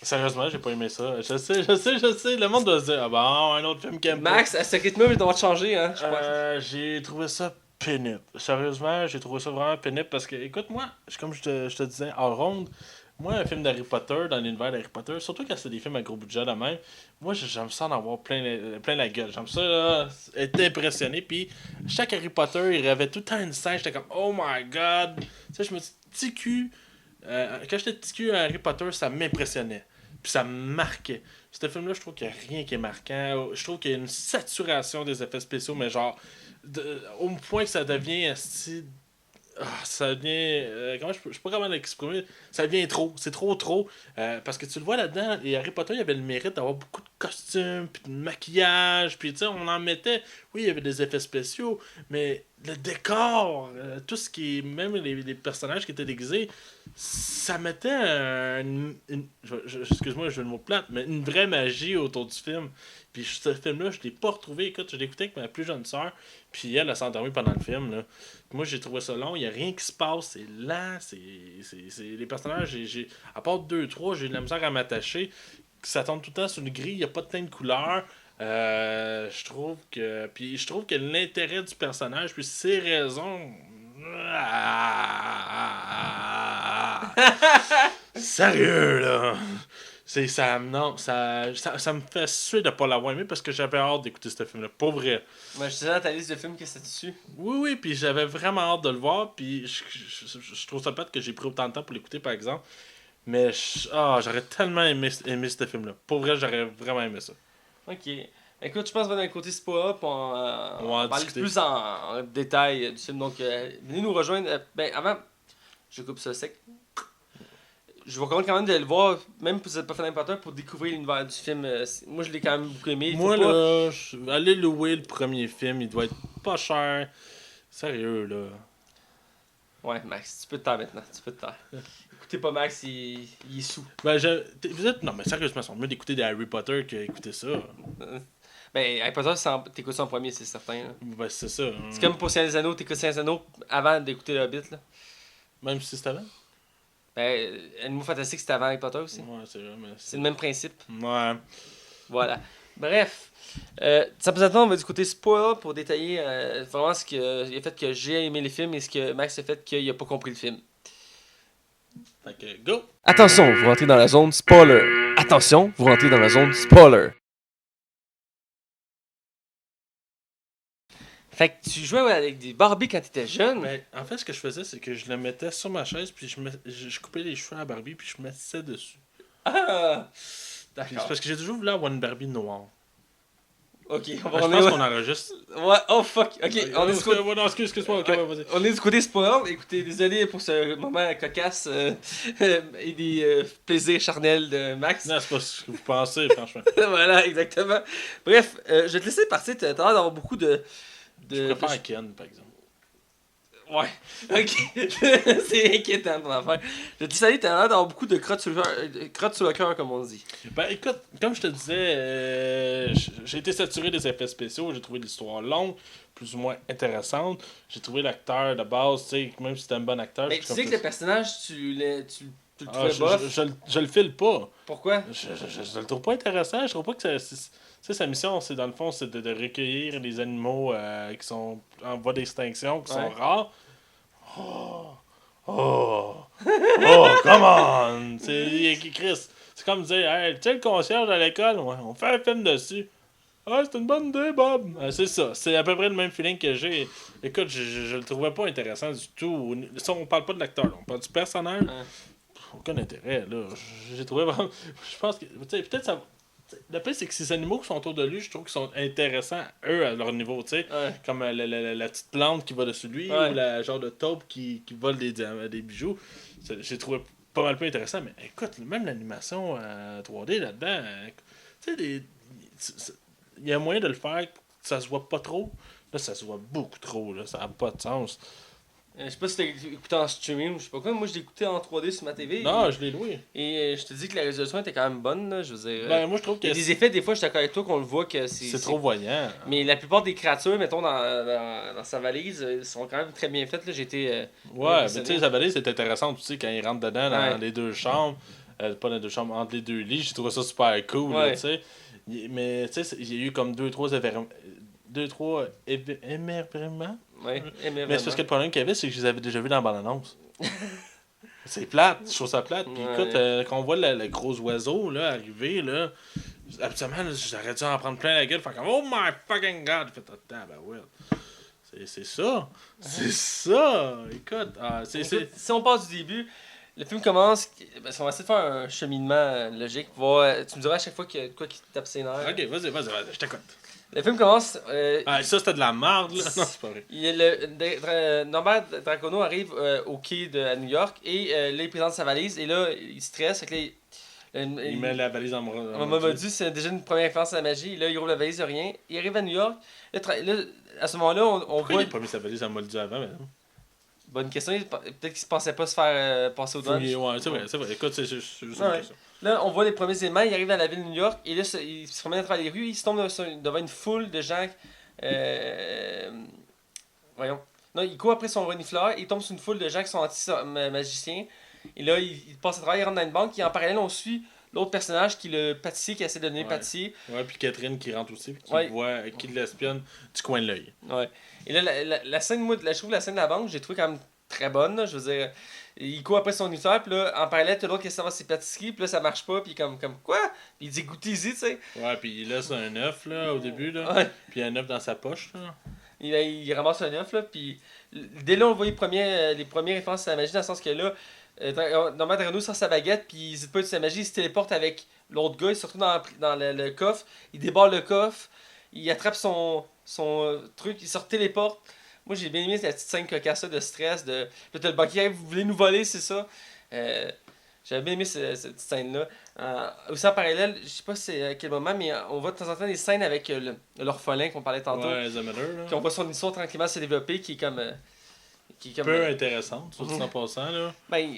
[SPEAKER 2] Sérieusement, j'ai pas aimé ça. Je sais. Le monde doit se dire, ah bon, un autre film qui aime
[SPEAKER 1] Max, à ce rythme-là, il doit te changer, hein, je crois.
[SPEAKER 2] J'ai trouvé ça pénible. Sérieusement, j'ai trouvé ça vraiment pénible parce que, écoute, moi, comme je te disais, en ronde, moi, un film d'Harry Potter, dans l'univers d'Harry Potter, surtout quand c'est des films à gros budget de même, moi, j'aime ça en avoir plein la gueule. J'aime ça, là, être impressionné. Puis, chaque Harry Potter, il rêvait tout le temps une scène. J'étais comme, oh my god. Tu sais, je me dis, petit cul. Quand j'étais petit cul à Harry Potter, ça m'impressionnait. Puis, ça me marquait. Ce film-là, je trouve qu'il n'y a rien qui est marquant. Je trouve qu'il y a une saturation des effets spéciaux, mais genre, au point que ça devient ça devient. Comment je sais pas comment l'exprimer. Ça devient trop. C'est trop. Parce que tu le vois là-dedans, et Harry Potter, il avait le mérite d'avoir beaucoup de costumes, puis de maquillage, puis tu sais, on en mettait. Oui, il y avait des effets spéciaux, mais le décor, tout ce qui est. Même les personnages qui étaient déguisés, ça mettait excuse-moi, je veux le mot plate, mais une vraie magie autour du film. Puis ce film-là, je l'ai pas retrouvé. Écoute, je l'ai écouté avec ma plus jeune sœur, puis elle s'est endormie pendant le film. Là. Moi, j'ai trouvé ça long, il n'y a rien qui se passe, c'est lent, les personnages, à part 2-3, j'ai de la misère à m'attacher. Ça tombe tout le temps sur une grille, il n'y a pas de teinte de couleur. Je trouve que l'intérêt du personnage, puis ses raisons. Sérieux, là! Ça me fait suer de pas l'avoir aimé parce que j'avais hâte d'écouter ce film-là. Pas vrai.
[SPEAKER 1] Moi, je te disais dans ta liste de films que c'était dessus.
[SPEAKER 2] Oui, puis j'avais vraiment hâte de le voir. Puis je trouve ça plate que j'ai pris autant de temps pour l'écouter, par exemple. Mais j'aurais tellement aimé ce film-là. Pour vrai, j'aurais vraiment aimé ça.
[SPEAKER 1] Ok. Écoute, je pense qu'on va dans le côté spoiler, puis on
[SPEAKER 2] va en
[SPEAKER 1] parler
[SPEAKER 2] discuter.
[SPEAKER 1] plus en détail du film. Donc, venez nous rejoindre. Avant, je coupe ça sec. Je vous recommande quand même de le voir, même si vous n'êtes pas fan d'Harry Potter, pour découvrir l'univers du film. Moi, je l'ai quand même beaucoup aimé.
[SPEAKER 2] Moi, là, allez louer le premier film, il doit être pas cher. Sérieux, là.
[SPEAKER 1] Ouais, Max, tu peux te taire maintenant. Tu peux te taire. Écoutez pas Max, il est sous.
[SPEAKER 2] Non, mais sérieusement, c'est mieux d'écouter des Harry Potter qu'écouter ça.
[SPEAKER 1] Harry Potter, t'écoutes ça en premier, c'est certain. Là.
[SPEAKER 2] Ben, c'est ça.
[SPEAKER 1] C'est comme pour Seigneur des Anneaux, t'écoutes Seigneur des Anneaux avant d'écouter le Hobbit. Là.
[SPEAKER 2] Même si c'est avant?
[SPEAKER 1] Animaux Fantastiques, c'était avant Harry Potter aussi.
[SPEAKER 2] Ouais, c'est vrai, mais
[SPEAKER 1] c'est le même principe.
[SPEAKER 2] Ouais.
[SPEAKER 1] Voilà. Bref. Ça présentement, on va du côté spoiler pour détailler vraiment ce qui a fait que j'ai aimé les films et ce que Max a fait qu'il a pas compris le film.
[SPEAKER 2] Fait que, go!
[SPEAKER 1] Attention, vous rentrez dans la zone spoiler. Attention, vous rentrez dans la zone spoiler. Fait que tu jouais avec des Barbie quand t'étais jeune.
[SPEAKER 2] Mais en fait, ce que je faisais, c'est que je le mettais sur ma chaise, puis je coupais les cheveux à Barbie, puis je me mettais dessus.
[SPEAKER 1] Ah!
[SPEAKER 2] D'accord. C'est parce que j'ai toujours voulu avoir une Barbie noire.
[SPEAKER 1] Ok,
[SPEAKER 2] je pense qu'on enregistre.
[SPEAKER 1] Ouais, oh fuck. Ok, on est du côté...
[SPEAKER 2] Non, excuse-moi, ok, vas-y.
[SPEAKER 1] On est du côté spoiler. Écoutez, désolé pour ce moment cocasse et des plaisirs charnels de Max.
[SPEAKER 2] Non, c'est pas ce que vous pensez, franchement.
[SPEAKER 1] Voilà, exactement. Bref, je vais te laisser partir. T'as l'air d'avoir beaucoup de...
[SPEAKER 2] Je préfère Ken, par exemple.
[SPEAKER 1] Ouais. Ok. C'est inquiétant ton affaire. Je te dis, t'as l'air d'avoir beaucoup de crottes sur le cœur, comme on dit.
[SPEAKER 2] Ben écoute, comme je te disais, j'ai été saturé des effets spéciaux. J'ai trouvé l'histoire longue, plus ou moins intéressante. J'ai trouvé l'acteur de base, tu sais, même si c'était un bon acteur.
[SPEAKER 1] Mais tu sais que le personnage, tu le trouvais bof.
[SPEAKER 2] Je le file pas.
[SPEAKER 1] Pourquoi?
[SPEAKER 2] Je le trouve pas intéressant. Je trouve pas que sa mission, c'est dans le fond, c'est de recueillir les animaux qui sont en voie d'extinction, qui sont rares. Come on! Chris, c'est comme dire, hey, tu sais, le concierge à l'école, on fait un film dessus. Ah, c'est une bonne idée, Bob! C'est ça, c'est à peu près le même feeling que j'ai. Écoute, je le trouvais pas intéressant du tout. Ça, on parle pas de l'acteur, on parle du personnage. Aucun intérêt, là. J'ai trouvé vraiment. Je pense que. Tu sais, peut-être ça. Le pire, c'est que ces animaux qui sont autour de lui, je trouve qu'ils sont intéressants, eux, à leur niveau, tu sais.
[SPEAKER 1] Ouais.
[SPEAKER 2] Comme la petite plante qui va dessus lui, ou la genre de taupe qui vole des bijoux. J'ai trouvé pas mal plus intéressant, mais écoute, même l'animation 3D là-dedans, tu sais, il y a moyen de le faire que ça se voit pas trop. Là, ça se voit beaucoup trop, là, ça n'a pas de sens.
[SPEAKER 1] Je sais pas si t'as écouté en streaming, je sais pas quoi. Moi, je l'ai écouté en 3D sur ma TV.
[SPEAKER 2] Non, je l'ai loué.
[SPEAKER 1] Et je te dis que la résolution était quand même bonne, là. Je veux dire.
[SPEAKER 2] Ben, moi, je trouve que.
[SPEAKER 1] Il y a des effets, des fois, je suis d'accord avec toi qu'on le voit que
[SPEAKER 2] c'est trop voyant.
[SPEAKER 1] Mais la plupart des créatures, mettons, dans sa valise, sont quand même très bien faites, là. J'ai été.
[SPEAKER 2] Ouais, mais tu sais, sa valise, c'est intéressant aussi quand il rentre dedans dans les deux chambres. Pas dans les deux chambres, entre les deux lits. J'ai trouvé ça super cool, tu sais. Mais, tu sais, il y a eu comme 2-3 émerveillements.
[SPEAKER 1] Ouais,
[SPEAKER 2] mais c'est parce que le problème qu'il y avait, c'est que je les avais déjà vus dans la bande-annonce. C'est plate, je trouve ça plate. Puis écoute, quand on voit le gros oiseau là, arriver, là, absolument, j'aurais dû en prendre plein la gueule. Faire comme, oh my fucking god! Fait, c'est ça. C'est ça. Écoute,
[SPEAKER 1] si on passe du début, le film commence. Parce qu'on va essayer de faire un cheminement logique. Tu me diras à chaque fois qu'il y a quoi qui te tape ses nerfs.
[SPEAKER 2] Ok, vas-y, je t'écoute.
[SPEAKER 1] Le film commence.
[SPEAKER 2] Ça, c'était de la merde, là. Non, c'est pas vrai.
[SPEAKER 1] Norbert Dracono arrive au quai à New York et là, il présente sa valise et là, il stresse. Fait que là,
[SPEAKER 2] Il met la valise en
[SPEAKER 1] Momodu, c'est déjà une première référence à la magie. Là, il roule la valise de rien. Il arrive à New York. Là, à ce moment-là, on
[SPEAKER 2] Pourquoi
[SPEAKER 1] voit.
[SPEAKER 2] il n'a pas mis sa valise en moldu avant, maintenant?
[SPEAKER 1] Bonne question. Peut-être qu'il se pensait pas se faire passer au douane.
[SPEAKER 2] Ouais, c'est vrai. Écoute, c'est juste une question.
[SPEAKER 1] Là, on voit les premiers éléments. Il arrive à la ville de New York. Et là, il se promène à travers les rues. Il se tombe devant une foule de gens. Voyons. Non, il court après son renifleur. Il tombe sur une foule de gens qui sont anti-magiciens. Et là, il passe à travers, il rentre dans une banque. Et en parallèle, on suit l'autre personnage qui est le pâtissier, qui essaie de devenir pâtissier.
[SPEAKER 2] Ouais, puis Catherine qui rentre aussi, puis qui l'espionne du coin de l'œil.
[SPEAKER 1] Ouais. Et là, la scène, moi, je trouve la scène de la banque, j'ai trouvé quand même très bonne. Là, je veux dire, il court après son univers, puis là, en parallèle, t'as l'autre qui essaie d'avoir ses pâtisseries, puis là, ça marche pas, puis comme quoi? Puis il dit goûtez-y, tu sais.
[SPEAKER 2] Ouais, puis il laisse un œuf, là, au début, là.
[SPEAKER 1] Ouais.
[SPEAKER 2] Puis un œuf dans sa poche, là.
[SPEAKER 1] Il ramasse un œuf, là, puis dès là, on voit les premières références à la magie, dans le sens que là, normalement, Drago sort sa baguette, puis il n'hésite pas à utiliser sa magie, il se téléporte avec l'autre gars, il se retrouve dans le coffre, il débarre le coffre, il attrape son truc, il se téléporte. Moi, j'ai bien aimé la petite scène cocasse de stress, de là, t'as le banquier, vous voulez nous voler, c'est ça? J'avais bien aimé cette petite scène-là. Aussi en parallèle, je sais pas c'est à quel moment, mais on voit de temps en temps des scènes avec l'orphelin qu'on parlait tantôt.
[SPEAKER 2] Ouais, Zemiller, là.
[SPEAKER 1] Puis on voit son histoire tranquillement se développer, qui est comme...
[SPEAKER 2] peu intéressante, sur 100%, là.
[SPEAKER 1] Ben,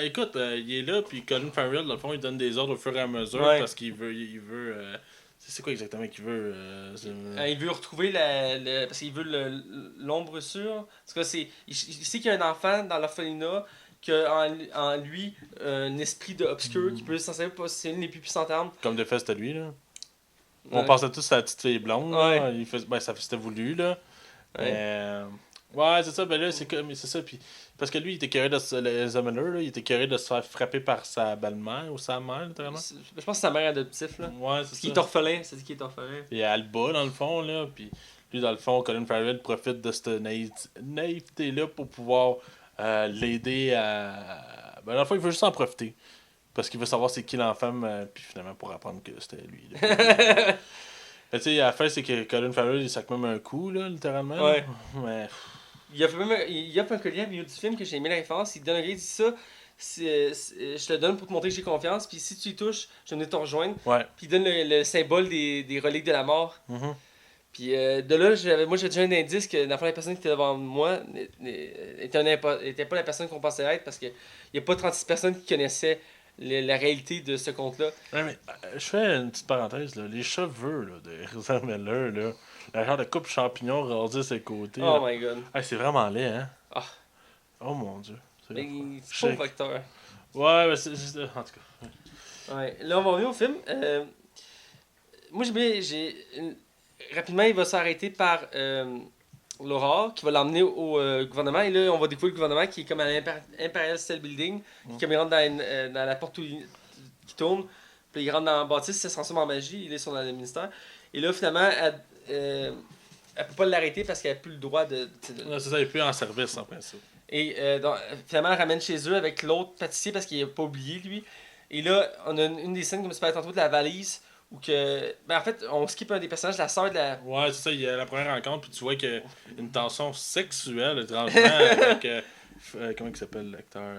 [SPEAKER 2] écoute, il est là, puis Colin Farrell, dans le fond, il donne des ordres au fur et à mesure, parce qu'il veut... c'est quoi exactement qu'il veut?
[SPEAKER 1] Il veut retrouver parce qu'il veut l'ombre sûre. Parce que il sait qu'il y a un enfant dans l'orphelinat qui a en lui un esprit obscur qui peut s'en servir pour c'est une des plus puissantes armes.
[SPEAKER 2] Comme de fait, c'était lui, là. On pensait tous à la petite fille blonde, là. C'était voulu, là. Ouais, c'est ça, ben là, c'est ça, puis parce que lui, il était curé de il était curé de se faire frapper par sa belle-mère ou sa mère, littéralement.
[SPEAKER 1] Je pense que c'est sa mère adoptive, là.
[SPEAKER 2] Ouais, c'est ça.
[SPEAKER 1] Qui est orphelin, c'est dit qu'il est orphelin.
[SPEAKER 2] Et Alba, dans le fond, là, puis lui, dans le fond, Colin Farrell profite de cette naïveté-là pour pouvoir l'aider à... Ben, dans le fond, il veut juste en profiter. Parce qu'il veut savoir c'est qui l'enfant, puis finalement, pour apprendre que c'était lui. Mais tu sais, à la fin, c'est que Colin Farrell, il sac même un coup, là, littéralement.
[SPEAKER 1] Ouais.
[SPEAKER 2] Là. Mais...
[SPEAKER 1] Il y a un collier à milieu du film que j'ai aimé la référence. Il donne un gars, il dit ça. Je te le donne pour te montrer que j'ai confiance. Puis si tu y touches, je vais venir te rejoindre.
[SPEAKER 2] Ouais.
[SPEAKER 1] Puis il donne le symbole des reliques de la mort.
[SPEAKER 2] Mm-hmm.
[SPEAKER 1] Puis de là, j'avais déjà un indice que la personne qui était devant moi était pas la personne qu'on pensait être parce qu'il n'y a pas 36 personnes qui connaissaient la réalité de ce conte-là.
[SPEAKER 2] Ouais, mais je fais une petite parenthèse. Là. Les cheveux là, de Ezra Miller, là, la genre de coupe champignon rasé sur ses côtés.
[SPEAKER 1] Oh
[SPEAKER 2] là.
[SPEAKER 1] my god.
[SPEAKER 2] Hey, c'est vraiment laid, hein?
[SPEAKER 1] Ah.
[SPEAKER 2] Oh mon dieu.
[SPEAKER 1] C'est pas un facteur.
[SPEAKER 2] Ouais, mais c'est en tout cas.
[SPEAKER 1] Ouais. Là, on va revenir au film. Moi, rapidement, il va s'arrêter par Laura, qui va l'emmener au gouvernement. Et là, on va découvrir le gouvernement qui est comme à l'Imperial State Building. Puis comme il rentre dans la porte qui tourne, puis il rentre dans la bâtisse, ça se transforme en magie. Il est sur le ministère. Et là, finalement, elle peut pas l'arrêter parce qu'elle n'a plus le droit de...
[SPEAKER 2] Non, c'est ça, il est plus en service, en principe.
[SPEAKER 1] Et finalement, elle ramène chez eux avec l'autre pâtissier parce qu'il n'a pas oublié, lui. Et là, on a une des scènes, comme je parlais tantôt, de la valise. Où que... Ben, en fait, on skip un des personnages, la sœur de la...
[SPEAKER 2] Ouais, c'est ça, il y a la première rencontre, puis tu vois qu'il y a une tension sexuelle, étrangement, avec... comment il s'appelle, l'acteur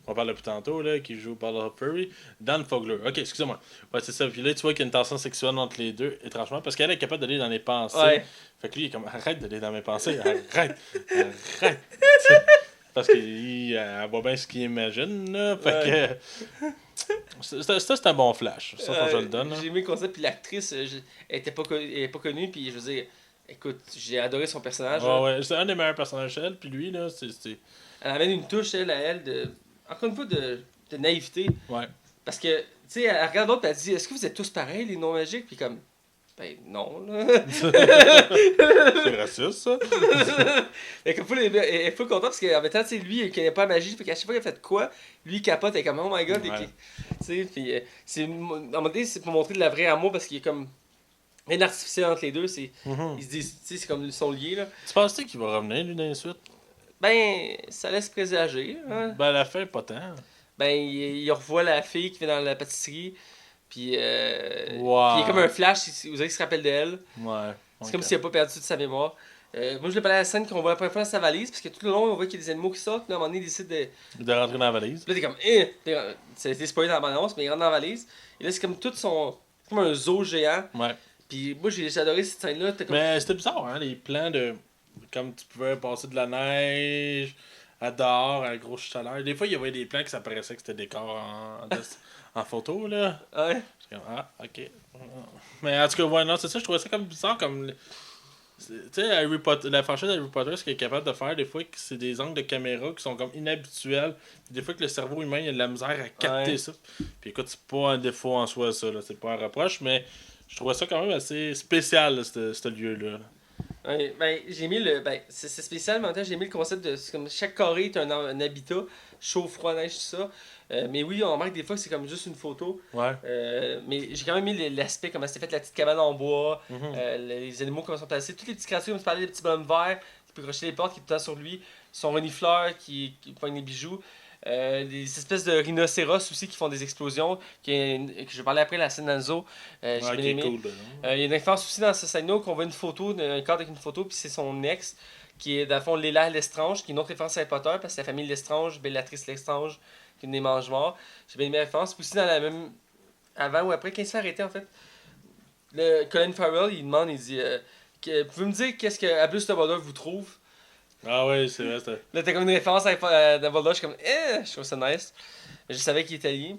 [SPEAKER 2] on parle depuis tantôt, là, qui joue par Fury, Dan Fogler. Ok, excusez-moi. Ouais, c'est ça. Puis là, tu vois qu'il y a une tension sexuelle entre les deux, étrangement, parce qu'elle est capable d'aller dans les pensées. Ouais. Fait que lui, il est comme, arrête d'aller dans mes pensées, arrête. Parce qu'elle voit bien ce qu'il imagine, là. Fait que... Ça, c'est un bon flash. Ça, faut que je le donne.
[SPEAKER 1] J'ai aimé le concept, puis l'actrice, elle était pas connue, puis je veux dire, écoute, j'ai adoré son personnage.
[SPEAKER 2] Ouais, c'est un des meilleurs personnages elle, puis lui, là, c'est...
[SPEAKER 1] Elle amène une touche, elle, de... Encore une fois, de naïveté.
[SPEAKER 2] Ouais.
[SPEAKER 1] Parce que, tu sais, elle regarde l'autre, et elle dit, est-ce que vous êtes tous pareils, les non-magiques? Puis comme, ben non, là.
[SPEAKER 2] C'est raciste, ça.
[SPEAKER 1] Elle est full contente parce qu'en même temps, tu sais, lui, il connaît pas la magie. Fait qu'à chaque fois qu'il a fait quoi, lui, il capote, et comme, oh my god. Tu sais, puis, à un moment donné, c'est pour montrer de la vraie amour parce qu'il est comme rien artificiel entre les deux. Ils se disent, tu sais, c'est comme ils sont liés, là.
[SPEAKER 2] Tu penses-tu qu'il va revenir, lui, dans les suites?
[SPEAKER 1] Ben, ça laisse présager. Hein?
[SPEAKER 2] Ben, à la fin, pas tant.
[SPEAKER 1] Ben, il revoit la fille qui vient dans la pâtisserie. Puis, puis il y a comme un flash, vous savez qu'il se rappelle d'elle.
[SPEAKER 2] Ouais.
[SPEAKER 1] C'est comme s'il n'a pas perdu de sa mémoire. Moi, je l'ai parlé à la scène qu'on voit la première fois dans sa valise, parce que tout le long, on voit qu'il y a des animaux qui sortent, puis là, à un moment donné, il décide de.
[SPEAKER 2] De rentrer dans la valise.
[SPEAKER 1] Puis là, t'es comme, c'est spoilé dans la bande-annonce, mais il rentre dans la valise. Et là, c'est comme tout son. C'est comme un zoo géant.
[SPEAKER 2] Ouais.
[SPEAKER 1] Puis moi, j'ai adoré cette scène-là. T'es comme.
[SPEAKER 2] Mais c'était bizarre, hein, les plans de. Comme tu pouvais passer de la neige à dehors, à la grosse chaleur. Des fois, il y avait des plans qui s'apparaissaient que c'était des décors en photo, là.
[SPEAKER 1] Ouais.
[SPEAKER 2] J'étais comme, ah, ok. Mais en tout cas, ouais, non, c'est ça, je trouvais ça comme bizarre, comme. Tu sais, Harry Potter, la franchise Harry Potter, ce qu'il est capable de faire, des fois, c'est des angles de caméra qui sont comme inhabituels. Des fois que le cerveau humain il a de la misère à capter ça. Puis écoute, c'est pas un défaut en soi, ça, là. C'est pas un reproche, mais je trouvais ça quand même assez spécial, là, ce lieu-là.
[SPEAKER 1] Ouais, ben, j'ai mis le. Ben, c'est spécial, mais en même temps, j'ai mis le concept de. C'est comme chaque carré est un habitat, chaud, froid, neige, tout ça. Mais oui, on remarque des fois que c'est comme juste une photo.
[SPEAKER 2] Ouais.
[SPEAKER 1] Mais j'ai quand même mis l'aspect, comment c'était fait, la petite cabane en bois,
[SPEAKER 2] Mhm.
[SPEAKER 1] les animaux, comment sont placés, toutes les petites créatures, comme tu parlais, les petits bonhommes verts qui peut crocher les portes, qui est tout le temps sur lui, son renifleur qui pogne des bijoux. Des espèces de rhinocéros aussi qui font des explosions, que je vais parler après la scène dans le zoo. J'ai
[SPEAKER 2] Ouais,
[SPEAKER 1] bien
[SPEAKER 2] qui est
[SPEAKER 1] aimé.
[SPEAKER 2] cool, là.
[SPEAKER 1] Il y a une influence aussi dans ce scène-là qu'on voit une photo, un cadre avec une photo, puis c'est son ex, qui est dans le fond Léla Lestrange, qui est une autre référence à Harry Potter, parce que c'est la famille Lestrange, Bellatrice Lestrange, qui est une des mange-morts. J'ai bien aimé la référence. Puis aussi dans la même. Avant ou après, quand il se fait arrêter, en fait, le Colin Farrell, il demande, il dit pouvez-vous me dire qu'est-ce que Albus Dumbledore vous trouve?
[SPEAKER 2] Ah ouais, c'est vrai, c'était.
[SPEAKER 1] Là, t'as comme une référence à Dumbledore, je suis comme je trouve ça nice. Je savais qu'il était lié.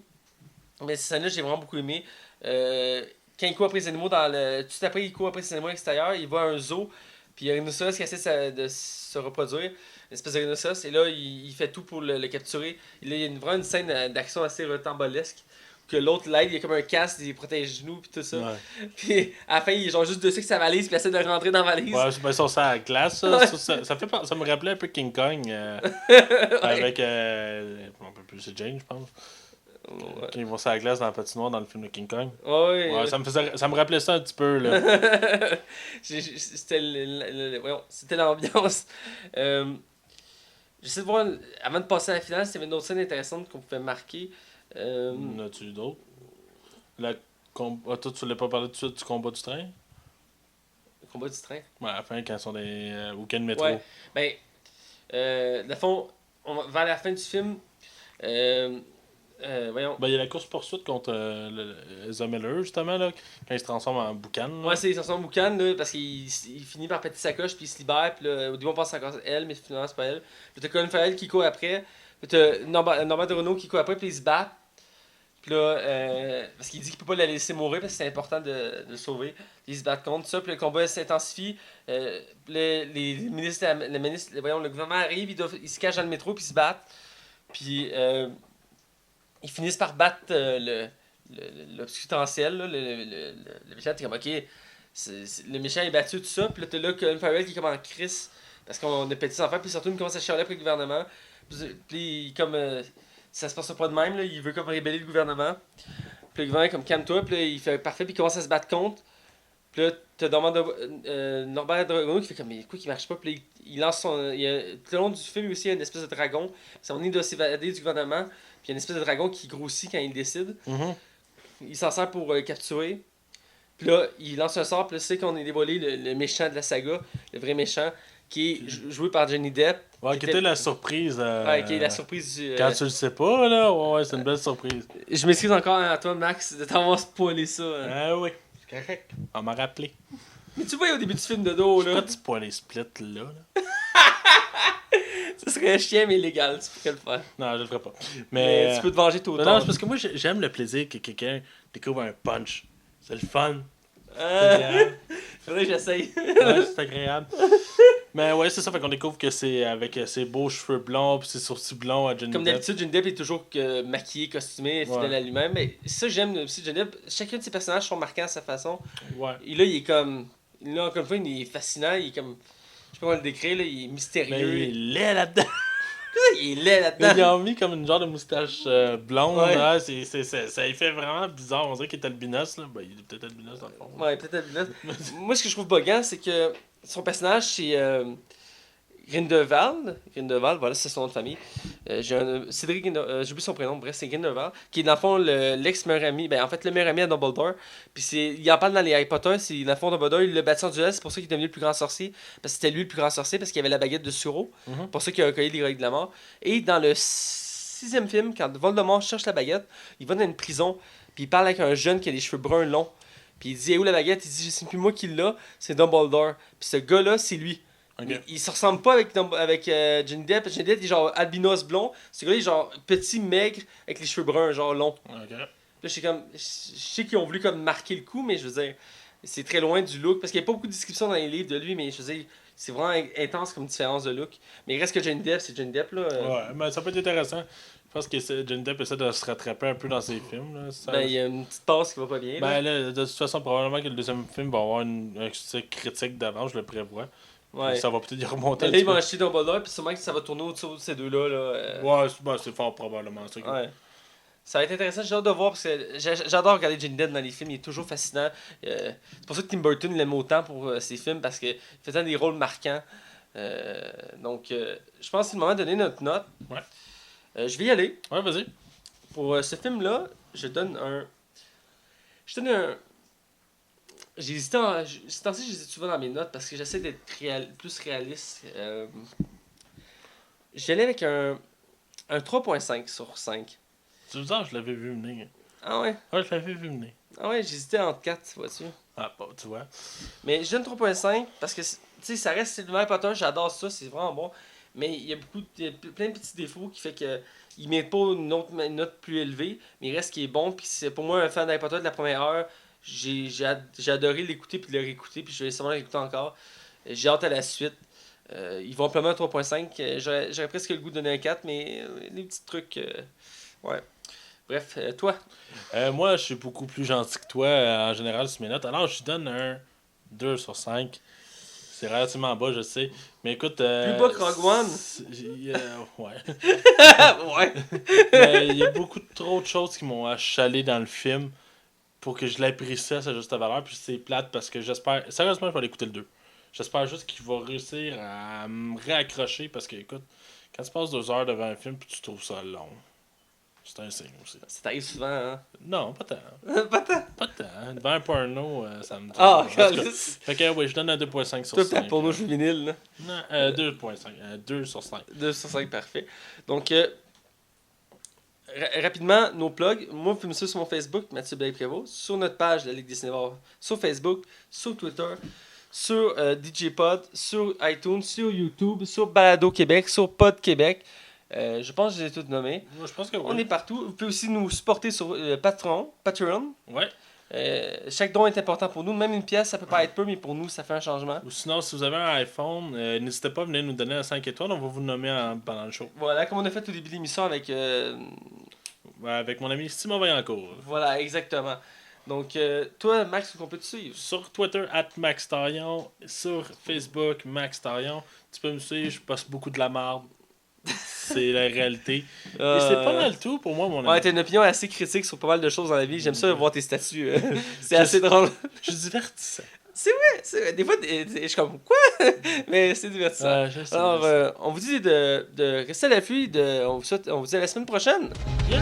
[SPEAKER 1] Mais cette scène-là, j'ai vraiment beaucoup aimé. Quand il court après les animaux, tout après, il court après les animaux à l'extérieur, il voit un zoo, puis il y a un rhinocéros qui essaie de se reproduire, une espèce de rhinocéros, et là, il fait tout pour le capturer. Et là, il y a vraiment une scène d'action assez rocambolesque, que l'autre l'aide, il y a comme un casque, il protège les genoux, puis tout ça.
[SPEAKER 2] Ouais.
[SPEAKER 1] Puis à la fin, il est genre juste dessus avec sa valise, puis il essaie de rentrer dans la valise.
[SPEAKER 2] Ouais, ben, ça, ça à la glace, ça.
[SPEAKER 1] Ouais.
[SPEAKER 2] Ça me rappelait un peu King Kong. Avec. On peut plus, c'est Jane, je pense.
[SPEAKER 1] Ouais.
[SPEAKER 2] Quand ils vont sur la glace dans la patinoire dans le film de King Kong.
[SPEAKER 1] Ouais,
[SPEAKER 2] Ouais, ça me rappelait ça un petit peu, là.
[SPEAKER 1] C'était l'ambiance. J'essaie de voir, avant de passer à la finale, s'il y avait une autre scène intéressante qu'on pouvait marquer.
[SPEAKER 2] En as-tu d'autres? Toi, tu voulais pas parler tout de suite du combat du train?
[SPEAKER 1] Le combat du train.
[SPEAKER 2] Ouais, à la fin, quand ils sont des week-ends métro.
[SPEAKER 1] Ouais. Ben, dans le fond, vers la fin du film, voyons.
[SPEAKER 2] Ben, il y a la course-poursuite contre Ezra Miller, justement, là, quand il se transforme en boucan. là.
[SPEAKER 1] Ouais, c'est son boucan, là, parce qu'il finit par péter sa coche, puis il se libère, puis là, au début on pense encore elle, mais finalement c'est pas elle. Puis t'as Colin Farrell qui court après, puis t'as Norbert de Renault qui court après, puis ils se battent. Puis là, parce qu'il dit qu'il peut pas la laisser mourir parce que c'est important de le sauver. Ils se battent contre ça, puis le combat s'intensifie. Puis les ministres, le gouvernement arrive, ils se cachent dans le métro, puis ils se battent. Puis ils finissent par battre l'obscuranticiel, là, le méchant. T'es comme, ok, le méchant est battu, tout ça. Puis là, t'as là Colin Farrell qui est comme en crise parce qu'on a pété ses enfants, puis surtout, il commence à chialer après le gouvernement. Puis il, comme. Ça se passe pas de même, là, il veut comme rébeller le gouvernement. Puis le gouvernement est comme calme-toi, puis là, il fait parfait, puis il commence à se battre contre. Puis là, t'as Norbert Dragon qui fait comme, mais quoi qui marche pas, puis là, il lance son. Tout le long du film, aussi, il y a une espèce de dragon. Ça on doit s'évader du gouvernement, puis il y a une espèce de dragon qui grossit quand il décide.
[SPEAKER 2] Mhm.
[SPEAKER 1] Il s'en sert pour capturer. Puis là, il lance un sort, puis là, c'est qu'on est dévoilé le méchant de la saga, le vrai méchant, qui est joué par Johnny Depp.
[SPEAKER 2] Ouais, qui était la surprise.
[SPEAKER 1] Ouais, qui est la surprise du.
[SPEAKER 2] Quand tu le sais pas, là, ouais, c'est une belle surprise.
[SPEAKER 1] Je m'excuse encore à toi, Max, de t'avoir spoilé ça. Hein.
[SPEAKER 2] Ah oui, c'est correct. On m'a rappelé.
[SPEAKER 1] Mais tu vois au début du film de dos, là.
[SPEAKER 2] Pourquoi tu spoil les splits, là?
[SPEAKER 1] Ça serait chiant, mais illégal, tu pourrais le faire.
[SPEAKER 2] Non, je le ferai pas.
[SPEAKER 1] Mais
[SPEAKER 2] Mais
[SPEAKER 1] tu peux te venger tout le
[SPEAKER 2] non,
[SPEAKER 1] temps.
[SPEAKER 2] c'est parce que moi, j'aime le plaisir que quelqu'un découvre un punch. C'est le fun. C'est
[SPEAKER 1] Euh,
[SPEAKER 2] agréable.
[SPEAKER 1] Faudrait que j'essaye.
[SPEAKER 2] Ouais, c'est agréable. Mais ouais, c'est ça, fait qu'on découvre que c'est avec ses beaux cheveux blonds pis ses sourcils blonds à Johnny
[SPEAKER 1] Comme
[SPEAKER 2] Depp.
[SPEAKER 1] d'habitude, Johnny Depp est toujours maquillé, costumé, fidèle
[SPEAKER 2] Ouais.
[SPEAKER 1] à lui-même. Mais ça, j'aime aussi Johnny Depp. Chacun de ses personnages sont marquants à sa façon.
[SPEAKER 2] Ouais.
[SPEAKER 1] Et là, il est comme. Là, encore une fois, il est fascinant. Il est comme. Je sais pas comment le décrire, là. Il est
[SPEAKER 2] Mais
[SPEAKER 1] mystérieux.
[SPEAKER 2] il est laid là-dedans.
[SPEAKER 1] Il est laid
[SPEAKER 2] Mais ils
[SPEAKER 1] là-dedans.
[SPEAKER 2] ont mis comme une genre de moustache blonde.
[SPEAKER 1] Ouais.
[SPEAKER 2] Là. Ça y fait vraiment bizarre. On dirait qu'il est albinos. Là. Ben, il est peut-être albinos dans le fond.
[SPEAKER 1] Ouais, peut-être albinos. Moi, ce que je trouve buggant, c'est que son personnage, c'est. Grindelwald, voilà, c'est son nom de famille. Cédric Grindelwald, j'ai oublié son prénom, bref, c'est Grindelwald, qui est dans le fond l'ex-meilleur ami, ben en fait le meilleur ami à Dumbledore. Puis il en parle dans les Harry Potter, c'est dans le fond Dumbledore, il l'a battu en duel, c'est pour ça qu'il est devenu le plus grand sorcier, parce que c'était lui le plus grand sorcier, parce qu'il avait la baguette de Suro, pour ça qu'il a recueilli les reliques de la mort. Et dans le sixième film, quand Voldemort cherche la baguette, il va dans une prison, puis il parle avec un jeune qui a les cheveux bruns longs. Puis il dit, où la baguette? Il dit, c'est plus moi qui l'a, c'est Dumbledore. Puis ce gars-là, c'est lui.
[SPEAKER 2] Ok.
[SPEAKER 1] Il se ressemble pas avec Johnny Depp. Johnny Depp, il est genre albinos blond. Ce gars-là, il est genre petit, maigre, avec les cheveux bruns, genre longs.
[SPEAKER 2] Ok.
[SPEAKER 1] Là, je sais qu'ils ont voulu comme marquer le coup, mais je veux dire, c'est très loin du look. Parce qu'il n'y a pas beaucoup de descriptions dans les livres de lui, mais je veux dire, c'est vraiment intense comme différence de look. Mais il reste que Johnny Depp, c'est Johnny Depp, là.
[SPEAKER 2] Ouais, mais ça peut être intéressant. Je pense que Johnny Depp essaie de se rattraper un peu dans ses films. Là. Ça...
[SPEAKER 1] Ben, il y a une petite passe qui va pas bien.
[SPEAKER 2] Ben là, de toute façon, probablement que le deuxième film va avoir un succès critique d'avance, je le prévois.
[SPEAKER 1] Ouais.
[SPEAKER 2] Ça va peut-être y remonter
[SPEAKER 1] Là, ils vont acheter Dumbledore, puis sûrement que ça va tourner autour de ces deux-là. Là,
[SPEAKER 2] Ouais, c'est fort probablement ça.
[SPEAKER 1] Ouais. Ça va être intéressant, j'ai hâte de voir parce que j'adore regarder Johnny Depp dans les films, il est toujours fascinant. C'est pour ça que Tim Burton l'aime autant pour ses films parce qu'il faisait des rôles marquants. Donc, je pense que c'est le moment de donner notre note.
[SPEAKER 2] Ouais.
[SPEAKER 1] Je vais y aller.
[SPEAKER 2] Ouais, vas-y.
[SPEAKER 1] Pour ce film-là, je donne un. J'ai hésité. Ces temps-ci, j'hésite souvent dans mes notes parce que j'essaie d'être plus réaliste. J'y allais avec un 3.5 sur 5.
[SPEAKER 2] C'est bizarre, je l'avais vu venir.
[SPEAKER 1] Ah ouais?
[SPEAKER 2] Ouais, je l'avais vu venir.
[SPEAKER 1] Ah ouais, j'hésitais entre 4, vois-tu?
[SPEAKER 2] Ah, bah, tu vois.
[SPEAKER 1] Mais je donne 3.5 parce que, tu sais, ça reste c'est le Harry Potter, j'adore ça, c'est vraiment bon. Mais il y a plein de petits défauts qui fait que il mérite pas une note plus élevée, mais il reste qui est bon. Puis c'est pour moi un fan d'Harry Potter de la première heure. J'ai adoré l'écouter puis de le réécouter, puis je vais sûrement l'écouter encore. J'ai hâte à la suite. Ils vont plein un 3.5. J'aurais presque le goût de donner un 4, mais les petits trucs. Ouais. Bref, toi.
[SPEAKER 2] Moi, je suis beaucoup plus gentil que toi en général sur mes notes. Alors, je te donne un 2 sur 5. C'est relativement bas, je sais. Mais écoute.
[SPEAKER 1] Plus bas que Rogue One.
[SPEAKER 2] Ouais.
[SPEAKER 1] Ouais.
[SPEAKER 2] Mais il y a beaucoup trop de choses qui m'ont achalé dans le film pour que je l'apprécie à sa juste valeur. Puis c'est plate parce que j'espère. Sérieusement, je vais aller écouter le 2. J'espère juste qu'il va réussir à me réaccrocher parce que, écoute, quand tu passes 2 heures devant un film puis tu trouves ça long, c'est un signe aussi.
[SPEAKER 1] Ça t'arrive souvent, hein?
[SPEAKER 2] Non, pas tant.
[SPEAKER 1] Pas tant.
[SPEAKER 2] Pas tant. Devant un porno, ça me dit.
[SPEAKER 1] Ah,
[SPEAKER 2] Fait que, oui, je donne un 2.5 sur
[SPEAKER 1] toi,
[SPEAKER 2] 5.
[SPEAKER 1] pour nous, juvénile, là.
[SPEAKER 2] Non, 2.5. 2 sur 5.
[SPEAKER 1] 2 sur 5, parfait. Donc, rapidement, nos plugs. Moi, vous pouvez me suivre sur mon Facebook, Mathieu Blais-Prévost, sur notre page de la Ligue des Cinévores, sur Facebook, sur Twitter, sur DJ Pod, sur iTunes, sur YouTube, sur Balado Québec, sur Pod Québec. Je pense que je les ai tous nommés.
[SPEAKER 2] Moi, je pense que oui.
[SPEAKER 1] On est partout. Vous pouvez aussi nous supporter sur Patreon.
[SPEAKER 2] Ouais.
[SPEAKER 1] Chaque don est important pour nous. Même une pièce, ça peut pas être peu, mais pour nous, ça fait un changement.
[SPEAKER 2] Ou sinon, si vous avez un iPhone, n'hésitez pas à venir nous donner un 5 étoiles. On va vous nommer pendant le show.
[SPEAKER 1] Voilà, comme on a fait au début de l'émission avec...
[SPEAKER 2] Avec mon ami Simon Vaillancourt.
[SPEAKER 1] Voilà, exactement. Donc, toi, Max, où on peut te suivre?
[SPEAKER 2] Sur Twitter, @MaxTarion. Sur Facebook, Max Tarion. Tu peux me suivre, je poste beaucoup de la marde. C'est la réalité. Et c'est pas mal tout pour moi, mon ami.
[SPEAKER 1] Ouais, t'as une opinion assez critique sur pas mal de choses dans la vie. J'aime ça voir tes statuts. C'est assez drôle.
[SPEAKER 2] Je suis divertissant.
[SPEAKER 1] C'est vrai. Des fois, je suis comme, quoi? Mais c'est divertissant.
[SPEAKER 2] Je sais,
[SPEAKER 1] Alors, on vous dit de rester à l'affût. On vous dit à la semaine prochaine.
[SPEAKER 2] Yeah!